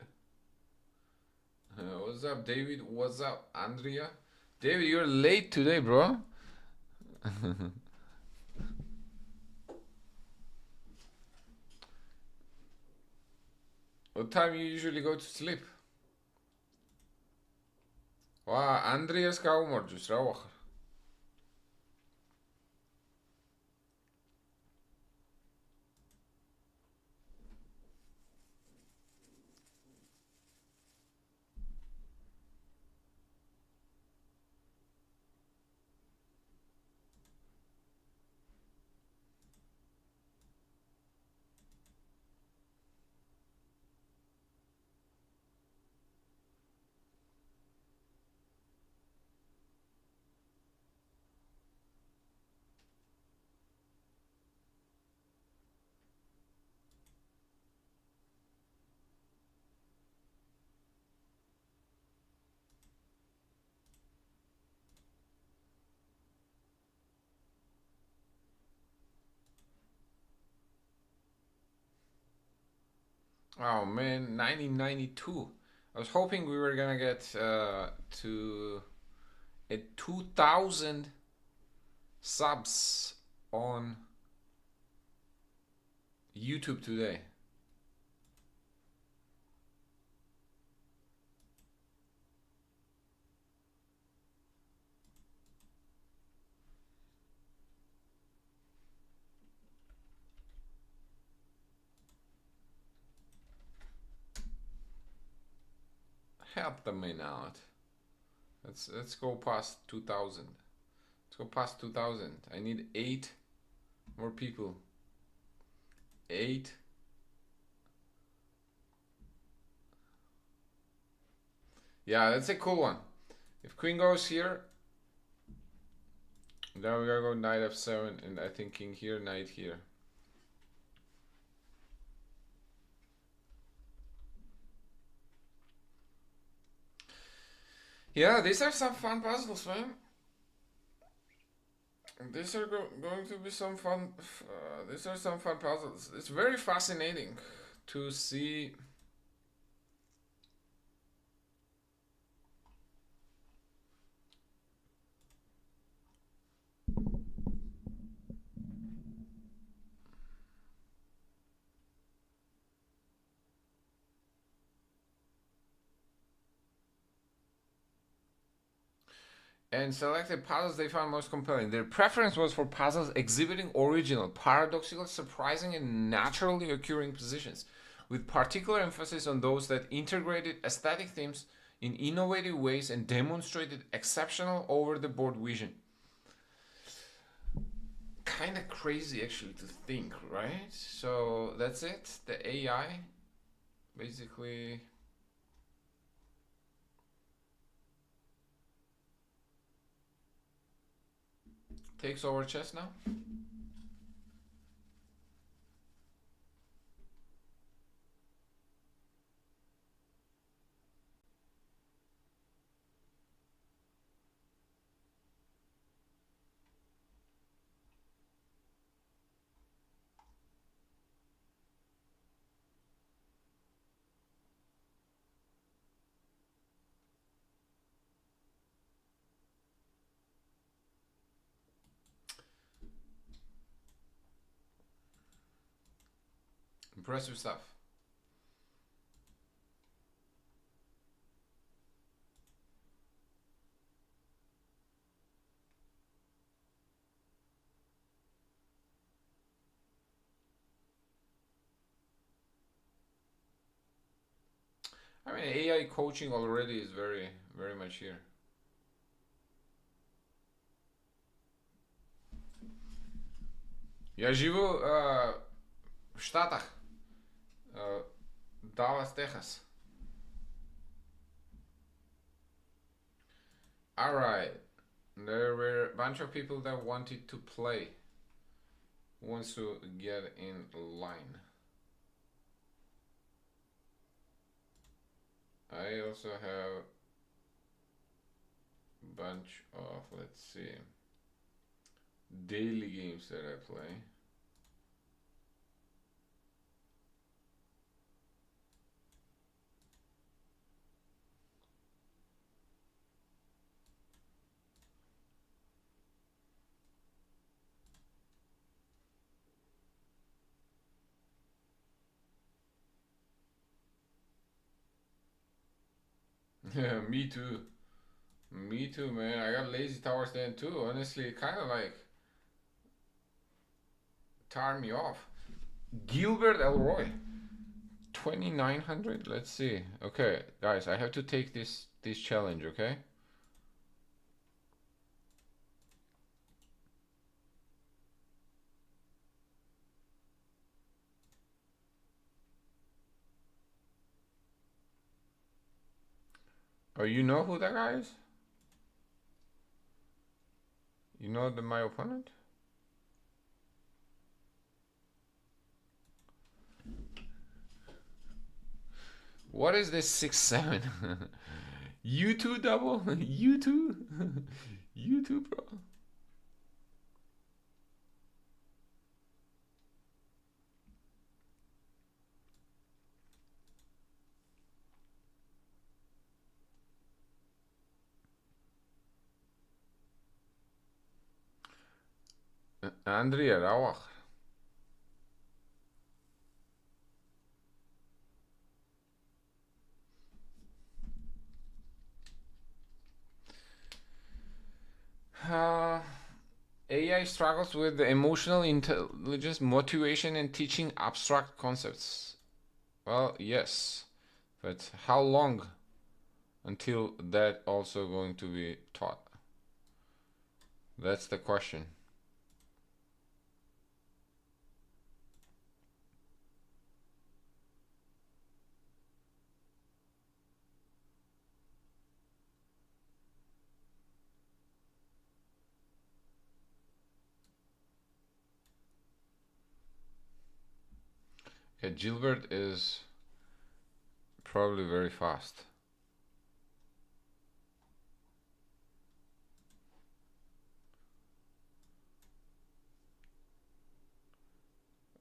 What's up, David? What's up, Andrea? David, you're late today, bro. What time you usually go to sleep? Wow, Andreas გაუმარჯოს რა ვახარ. Oh man, 1992. I was hoping we were gonna get to a 2000 subs on YouTube today. Help the man out. Let's go past 2000. Let's go past 2000. I need 8 more people. 8. Yeah, that's a cool one. If queen goes here, then we're gonna go knight f7, and I think king here, knight here. Yeah, these are some fun puzzles, man. These are going to be some fun. These are some fun puzzles. It's very fascinating to see. And selected puzzles they found most compelling. Their preference was for puzzles exhibiting original, paradoxical, surprising, and naturally occurring positions, with particular emphasis on those that integrated aesthetic themes in innovative ways and demonstrated exceptional over-the-board vision. Kind of crazy, actually, to think, right? So that's it. The AI basically takes over chess now. Impressive stuff. I mean, AI coaching already is very, very much here. Ja živu v Štatach. Dallas, Texas. Alright. There were a bunch of people that wanted to play. Who wants to get in line? I also have a bunch of, let's see, daily games that I play. Yeah, me too. Me too, man. I got lazy towards the end too. Honestly, it kind of like tired me off. Gilbert Elroy, 2900. Let's see. Okay, guys, I have to take this challenge. Okay. Oh, you know who that guy is? You know my opponent? What is this 6-7? You two double? You two? You two, bro? Andrea Rauch. AI struggles with the emotional intelligence, motivation, and teaching abstract concepts. Well, yes, but how long until that also going to be taught? That's the question. Okay, Gilbert is probably very fast.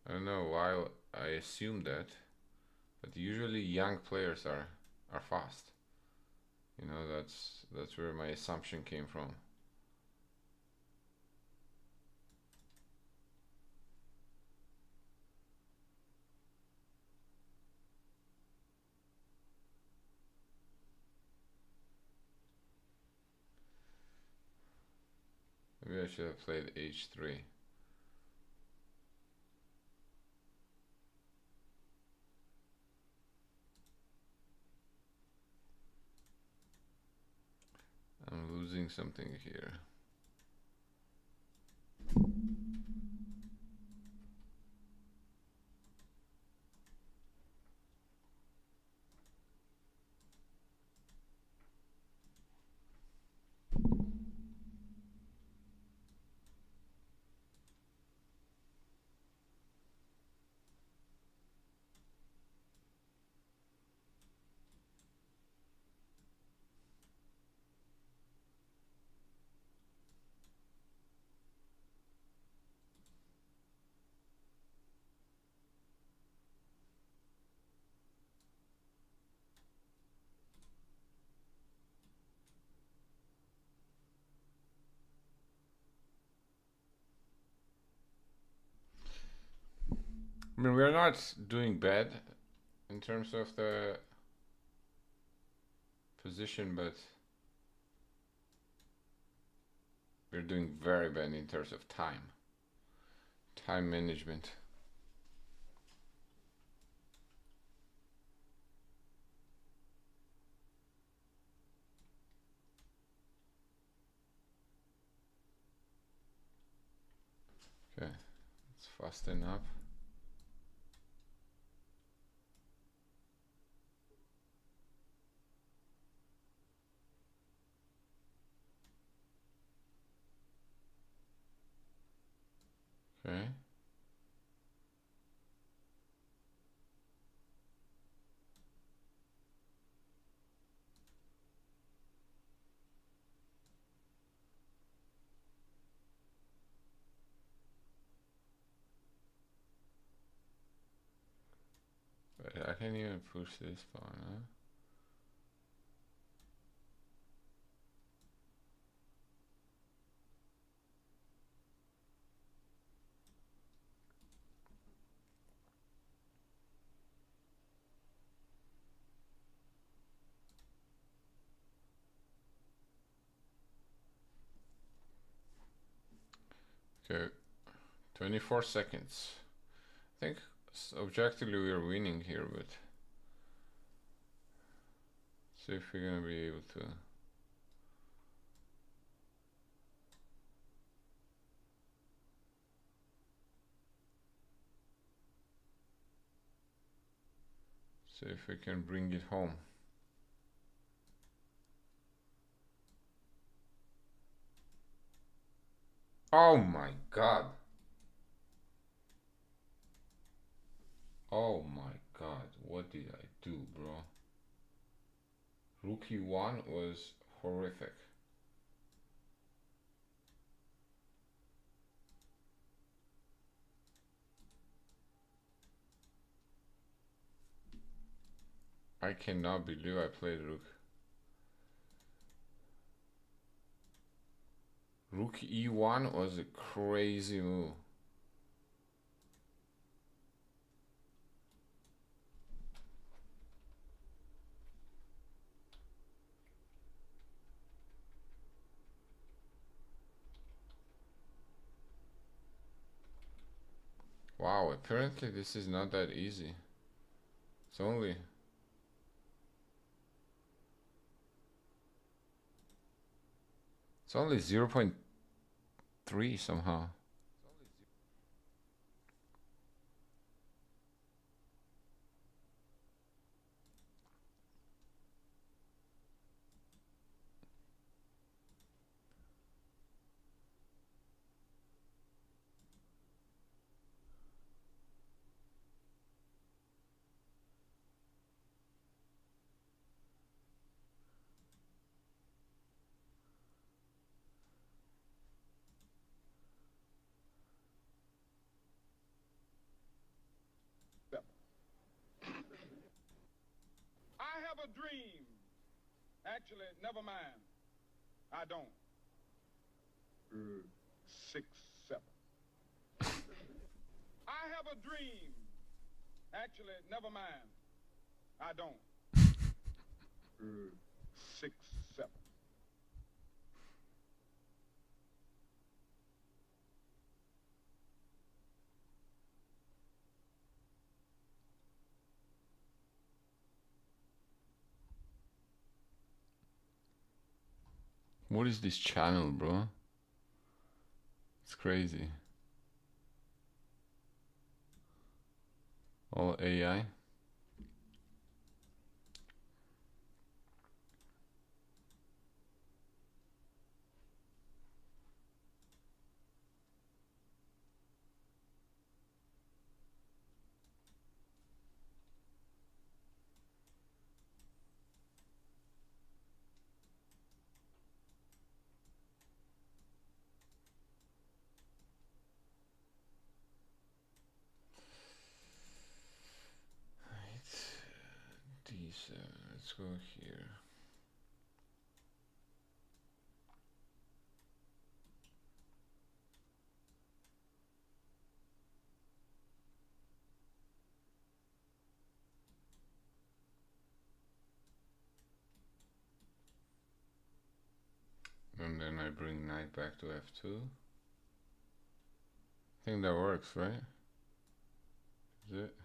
I don't know why I assume that, but usually young players are fast. You know, that's where my assumption came from. Maybe I should have played h3. I'm losing something here. I mean, we're not doing bad in terms of the position, but we're doing very bad in terms of time management. Okay, let's fasten up. Okay. But I can't even push this pawn, huh? Okay, 24 seconds. I think objectively we're winning here, but see if we're gonna be able to. See if we can bring it home. Oh my god. Oh my god, what did I do, bro? Rook e1 was horrific. I cannot believe I played rook. Rook e1 was a crazy move. Wow, apparently this is not that easy. It's only It's only 0.3 somehow. I have a dream. Actually, never mind. I don't. 6, 7. I have a dream. Actually, never mind. I don't. 6, 7. What is this channel, bro? It's crazy. All AI. These, let's go here. And then I bring knight back to f2. I think that works, right? Is it?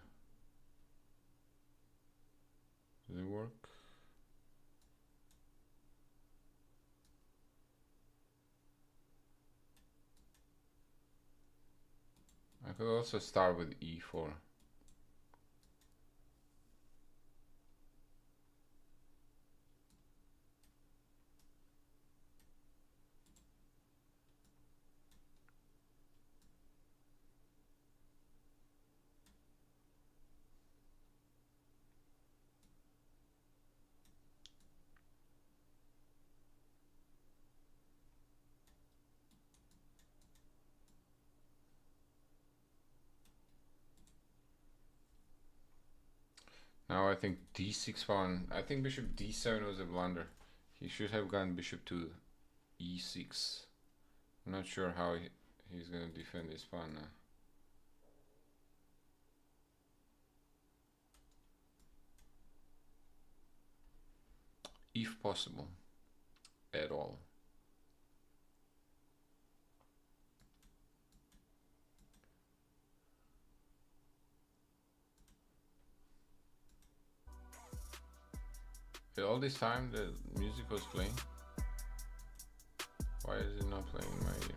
Does it work? I could also start with e4. Now I think d6 pawn. I think bishop d7 was a blunder. He should have gone bishop to e6. I'm not sure how he's gonna defend his pawn now. If possible, at all. All this time the music was playing. Why is it not playing in my ears?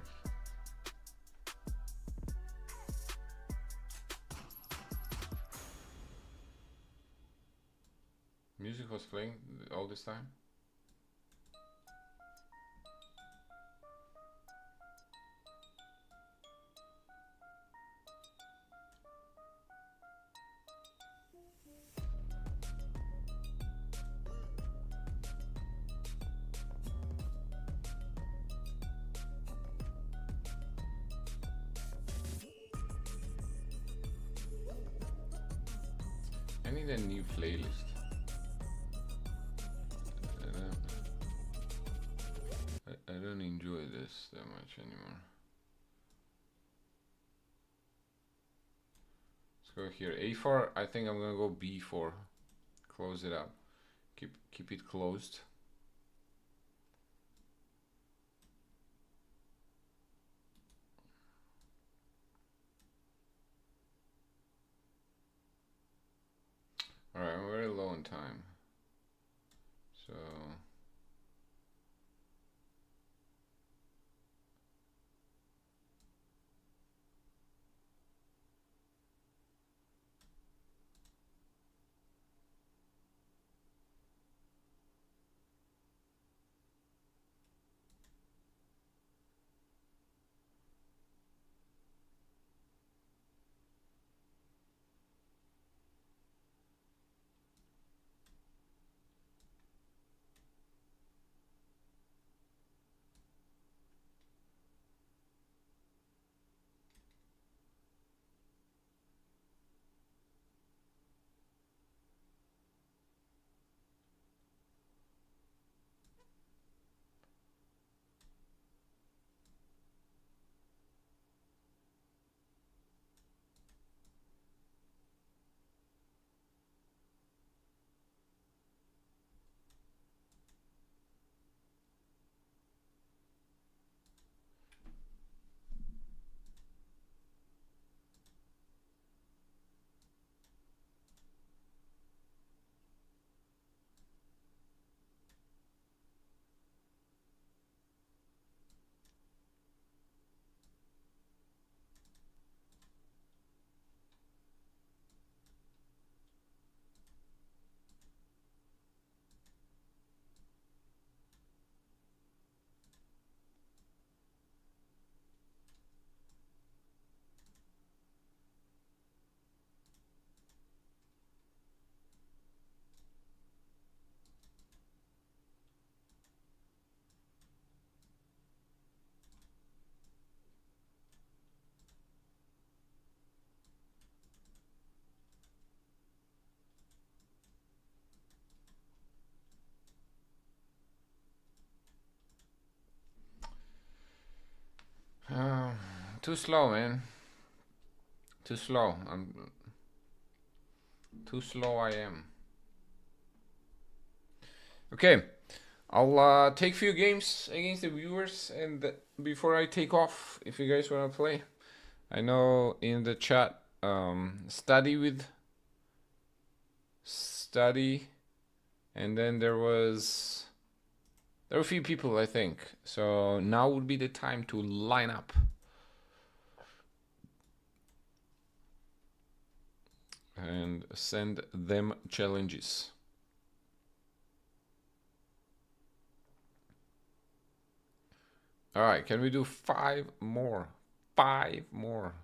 Music was playing all this time? I need a new playlist. I don't enjoy this that much anymore. Let's go here. A4. I think I'm gonna go B4. Close it up. Keep it closed. Alright, I'm very low on time. So too slow, man. Too slow. I'm too slow. I am. Okay, I'll take few games against the viewers, and before I take off, if you guys wanna play, I know in the chat, study, and then there were a few people, I think. So now would be the time to line up. And send them challenges. All right, can we do 5 more? 5 more.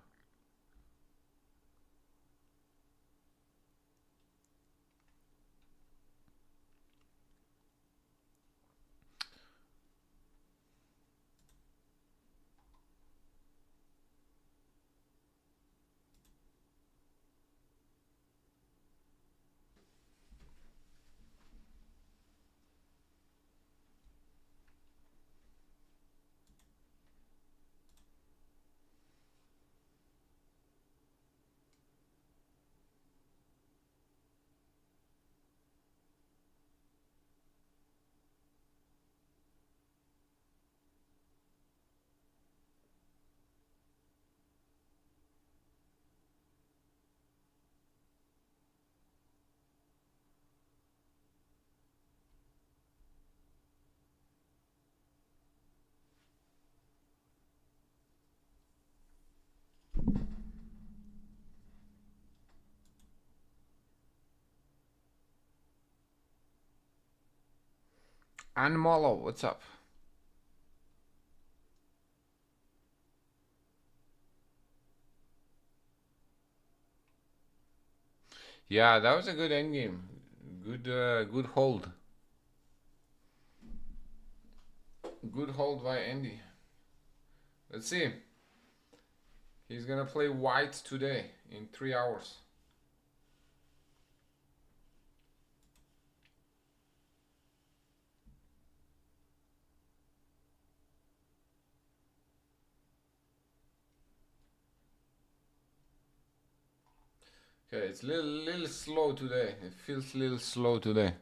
And Molo, what's up? Yeah, that was a good endgame. Good hold. Good hold by Andy. Let's see. He's gonna play white today in 3 hours. Okay, it's a little slow today. It feels a little slow today.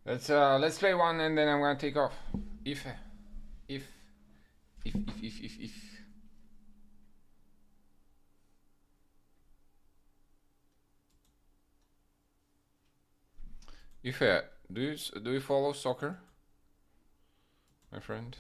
Let's play one and then I'm gonna take off. If do you follow soccer, my friend?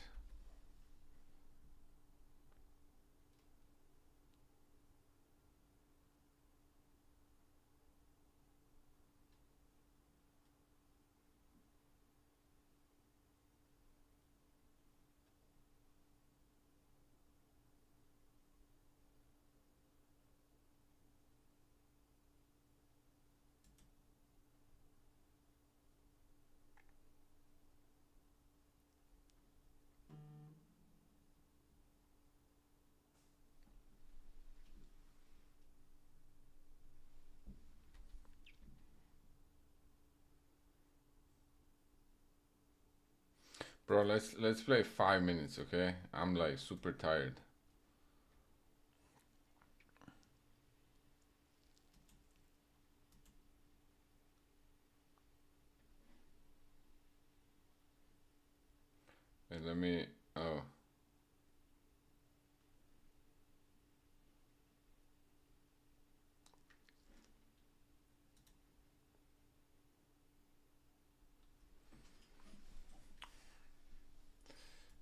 Bro, let's play 5 minutes, okay? I'm like super tired. Wait, let me. Oh.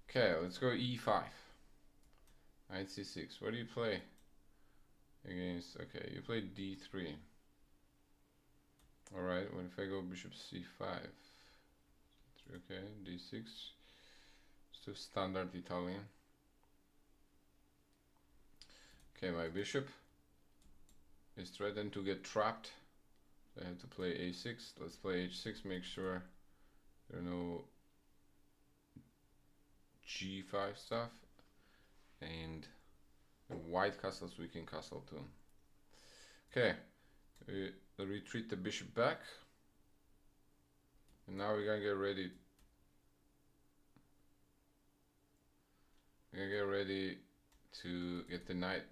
Okay, let's go e5. Knight c6. What do you play? Against. Okay, you play d3. Alright, what if I go bishop c5? Okay, d6. Still standard Italian. Okay, my bishop is threatened to get trapped. So I have to play a6. Let's play h6. Make sure there are no g5 stuff. And white castles we can castle too. Okay, we retreat the bishop back. And now we're gonna get ready. We're gonna get ready to get the knight.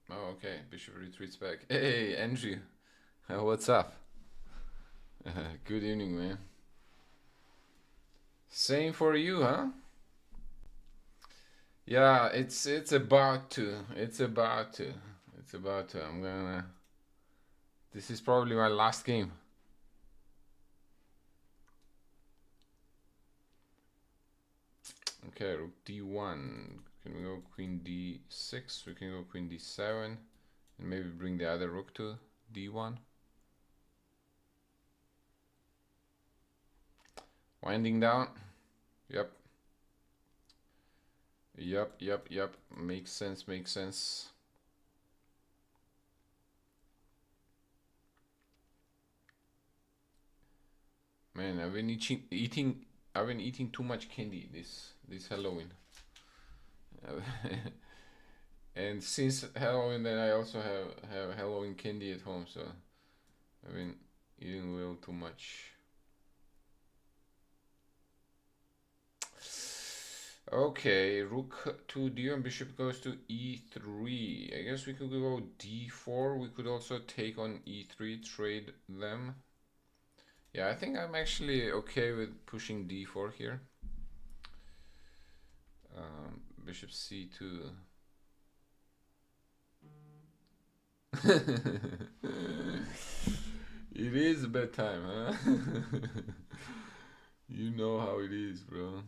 Oh, okay. Bishop retreats back. Hey, Andrew. What's up? Good evening, man. Same for you, huh? Yeah, it's about to. It's about to. It's about to. I'm gonna. This is probably my last game. Okay, rook d1. Can we go queen d6? We can go queen d7. And maybe bring the other rook to d1. Winding down. Yep. Yep. Makes sense, makes sense. Man, I've been eating too much candy this Halloween. And since Halloween, then I also have Halloween candy at home, so I've been eating a little too much. Okay, rook to d1, bishop goes to e3. I guess we could go d4. We could also take on e3, trade them. Yeah, I think I'm actually okay with pushing d4 here. Bishop c2. It is bedtime, huh? You know how it is, bro.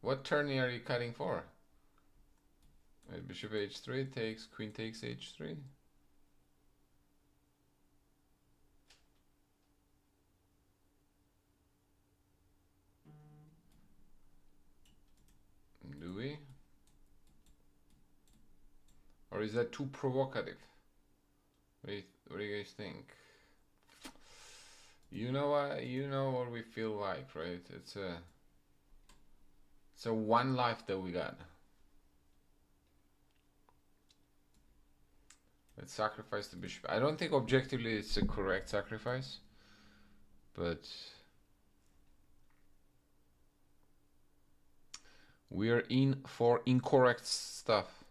What turn are you cutting for? Right, bishop h3 takes, queen takes h3. Do we? Or is that too provocative? What do you guys think? You know what we feel like, right? It's a one life that we got. Let's sacrifice the bishop. I don't think objectively it's a correct sacrifice, but we are in for incorrect stuff.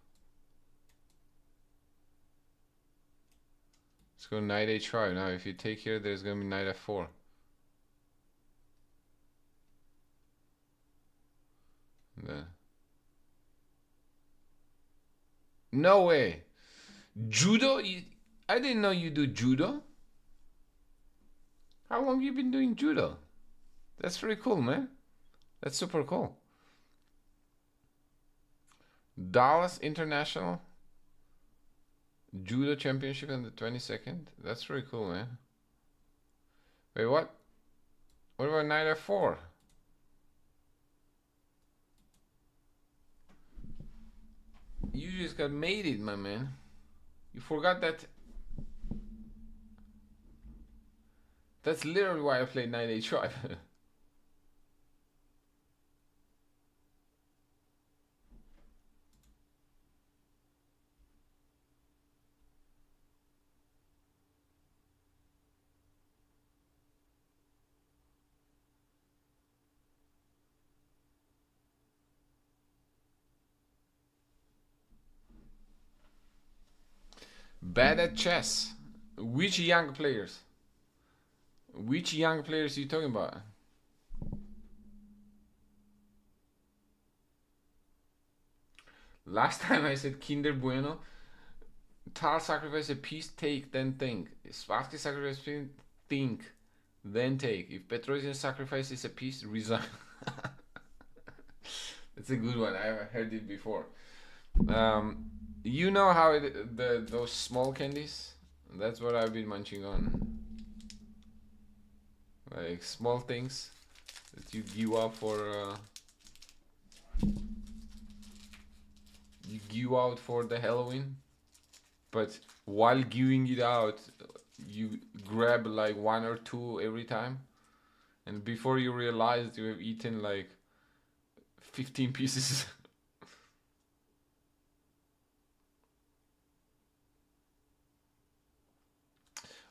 Let's go knight h5. Now if you take here, there's gonna be knight f4. No way. Judo? I didn't know you do judo. How long you been doing judo? That's pretty cool, man. That's super cool. Dallas International Judo Championship on the 22nd. That's pretty cool, man. Wait, what? What about knight f4? You just got mated, my man. You forgot that. That's literally why I played knight h5. Bad at chess. Which young players? Which young players are you talking about? Last time I said Kinder Bueno. Tal sacrifice a piece, take, then think. Spassky sacrifice a piece, think, then take. If Petrosian sacrifices a piece, resign. That's a good one. I've heard it before. You know how those small candies? That's what I've been munching on. Like small things that you give up for. You give out for the Halloween, but while giving it out, you grab like one or two every time, and before you realize you have eaten like 15 pieces.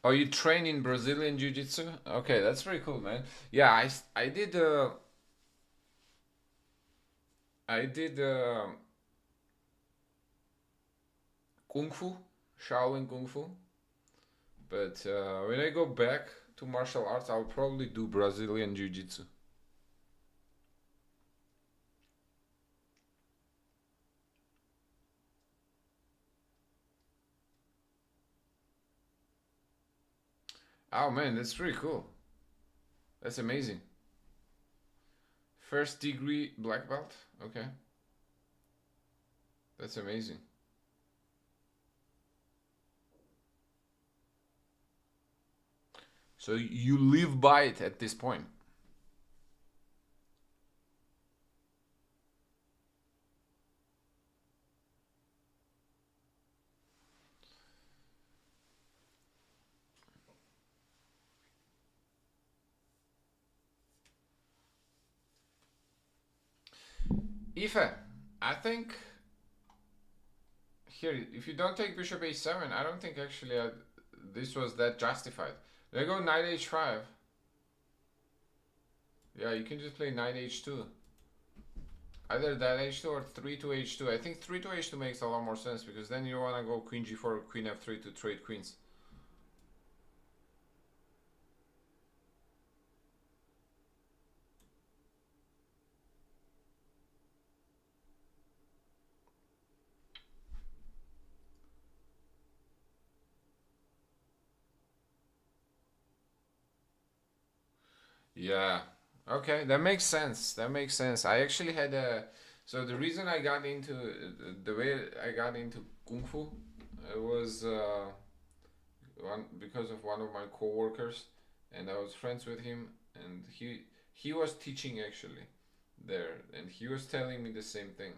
Oh, you train in Brazilian Jiu-Jitsu? Okay, that's very cool, man. Yeah, I did Kung Fu, Shaolin Kung Fu. But when I go back to martial arts, I'll probably do Brazilian Jiu-Jitsu. Oh man, that's pretty cool. That's amazing. First degree black belt? Okay. That's amazing. So you live by it at this point. Ife, I think here, if you don't take bishop a7, I don't think actually this was that justified. They go knight h5. Yeah, you can just play knight h2. Either that h2 or 3 to h2. I think 3 to h2 makes a lot more sense because then you want to go queen g4, queen f3 to trade queens. Yeah. Okay, that makes sense. That makes sense. I actually had a. So the reason I got into the way I got into kung fu was because of one of my coworkers, and I was friends with him, and he was teaching actually there, and he was telling me the same thing.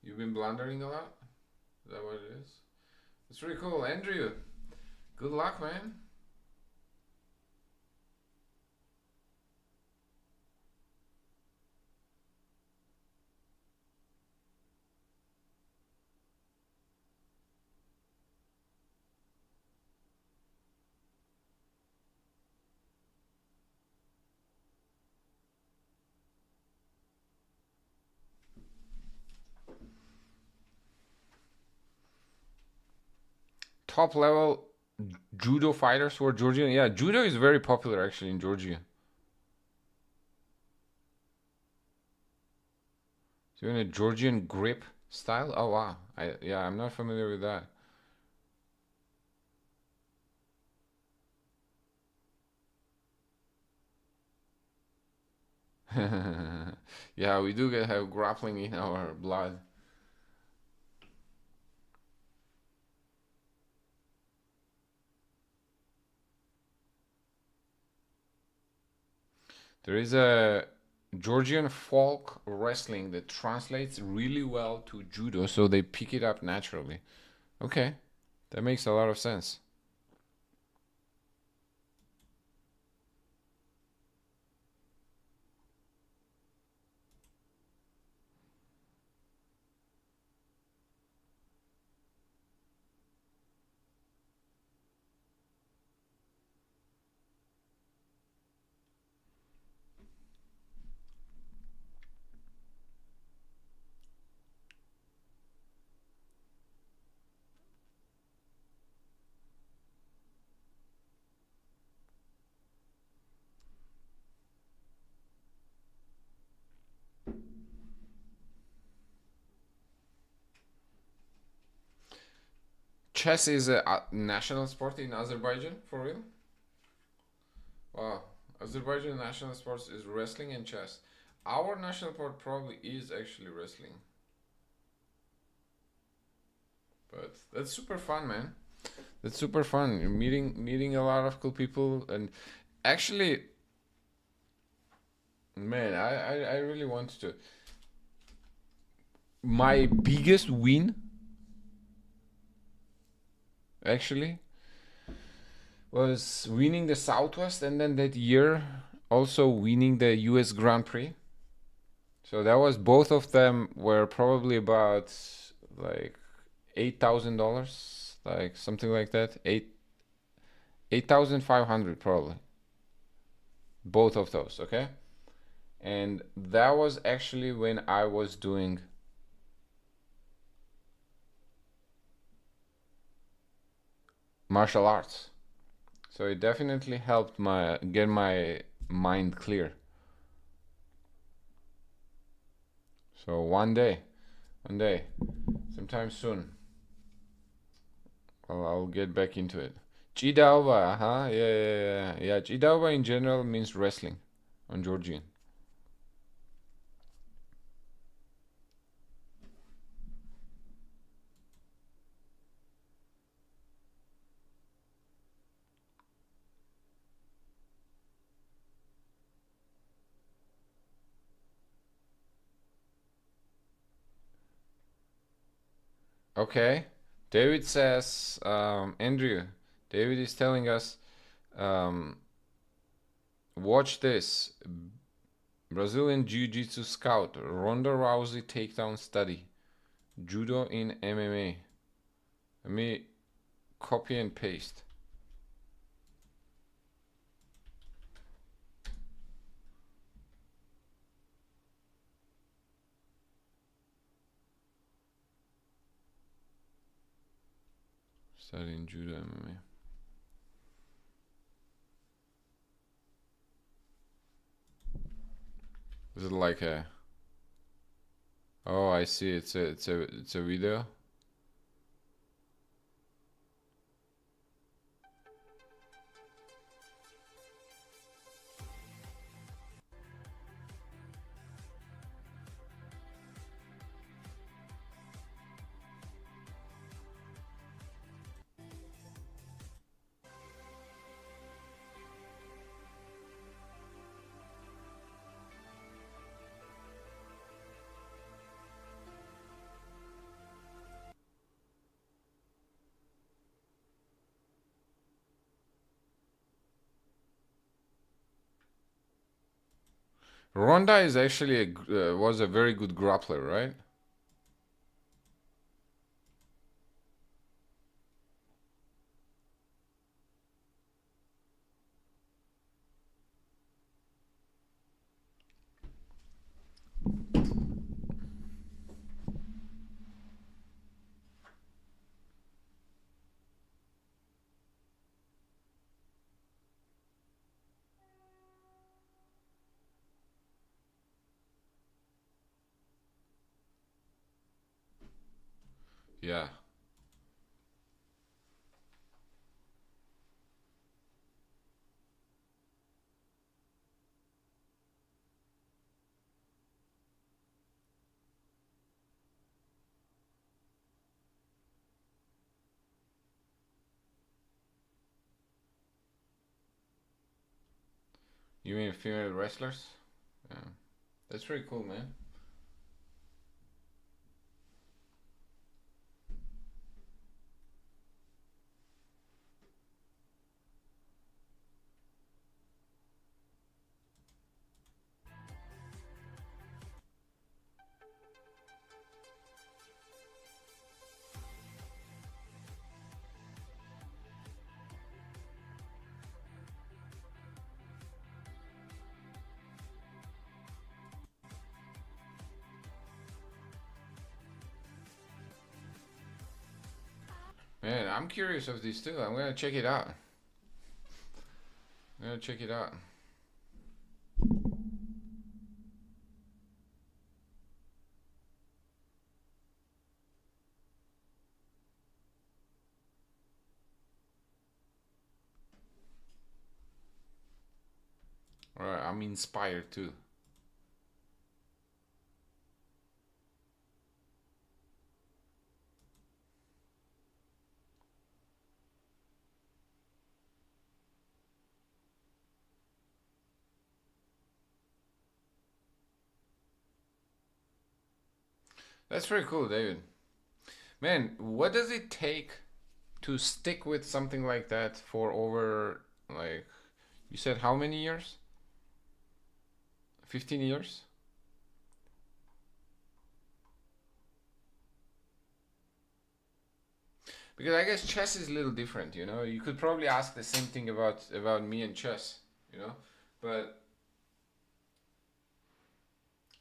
You've been blundering a lot. Is that what it is? It's really cool, Andrew. Good luck, man. Top level judo fighters who are Georgian. Yeah, judo is very popular actually in Georgia. Doing a Georgian grip style. Oh wow. I'm not familiar with that. Yeah, we do have grappling in our blood. There is a Georgian folk wrestling that translates really well to judo, so they pick it up naturally. Okay, that makes a lot of sense. chess is a national sport in Azerbaijan, for real? Wow. Azerbaijan national sports is wrestling and chess. Our national sport probably is actually wrestling. But that's super fun, man. That's super fun. You're meeting a lot of cool people, and actually, man, I really wanted to. My biggest win, actually, was winning the Southwest, and then that year also winning the U.S. Grand Prix. So that was, both of them were probably about like $8,000, like something like that. 8,500 probably. Both of those, okay? And that was actually when I was doing martial arts. So it definitely helped get my mind clear. So one day, sometime soon, I'll get back into it. Chidauba, huh? Yeah. Chidauba in general means wrestling on Georgian. Okay. David says, Andrew, David is telling us, watch this. Brazilian Jiu-Jitsu scout, Ronda Rousey takedown study. Judo in MMA. Let me copy and paste. Studying Judo MMA. Is it like a... Oh, I see. It's a video. Ronda is actually was a very good grappler, right? Yeah. You mean female wrestlers? Yeah. That's pretty cool, man. Man, I'm curious of these too. I'm gonna check it out. I'm gonna check it out. Or I'm inspired too. That's pretty cool, David. Man, what does it take to stick with something like that for over, like, you said how many years? 15 years? Because I guess chess is a little different, you know. You could probably ask the same thing about me and chess, you know. But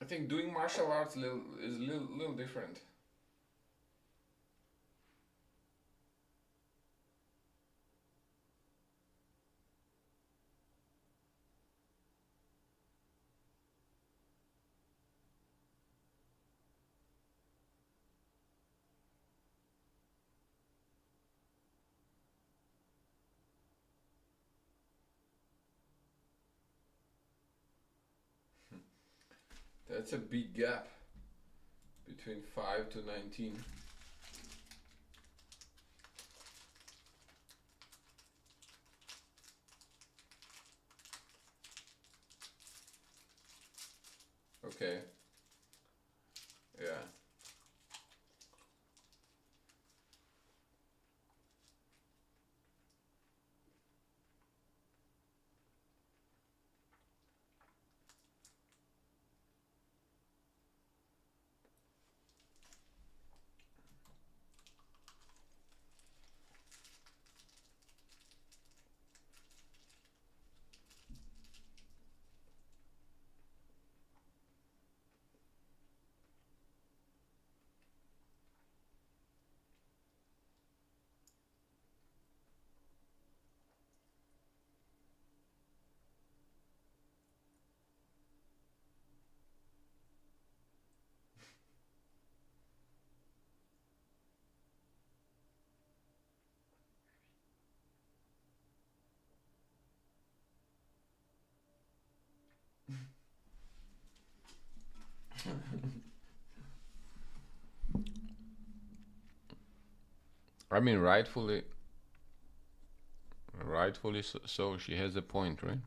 I think doing martial arts is a little different. That's a big gap between 5 to 19. Okay. Yeah. I mean, rightfully so. She has a point, right?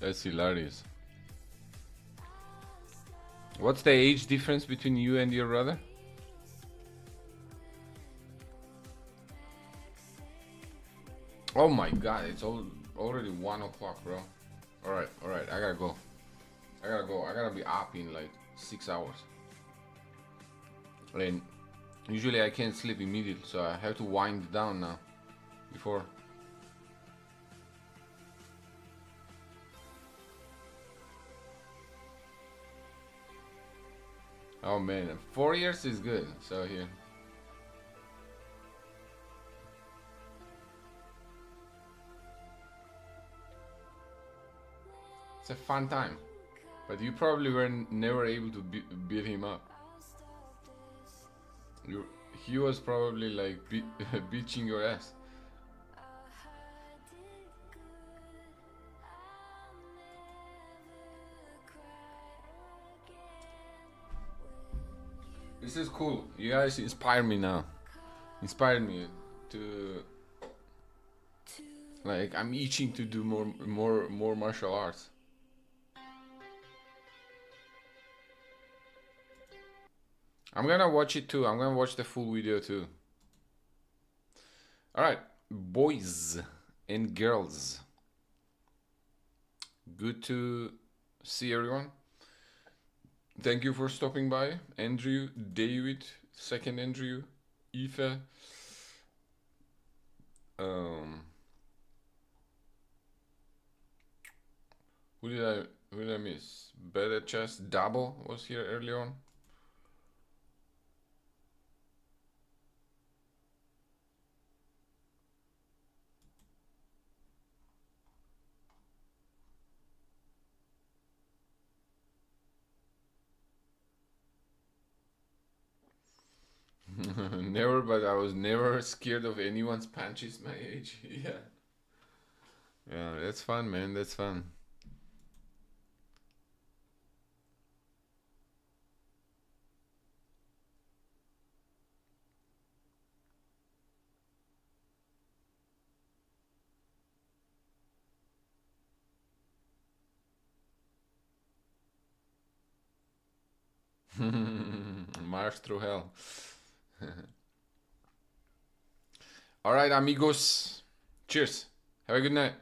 That's hilarious. What's the age difference between you and your brother? Oh my god, it's already 1 o'clock, bro. Alright, I gotta go. I gotta be up in like 6 hours. And usually I can't sleep immediately, so I have to wind down now. Before. Oh man, 4 years is good, so here. It's a fun time. But you probably were never able to beat him up. He was probably like beating your ass. This is cool. You guys inspire me now. Inspired me to, like, I'm itching to do more martial arts. I'm gonna watch it too. I'm gonna watch the full video too. Alright, boys and girls. Good to see everyone. Thank you for stopping by. Andrew, David, second Andrew, Aoife. Who did I miss? Better Chess Double was here early on. Never, but I was never scared of anyone's punches my age. Yeah. Yeah, that's fun, man. That's fun. March through hell. All right, amigos. Cheers. Have a good night.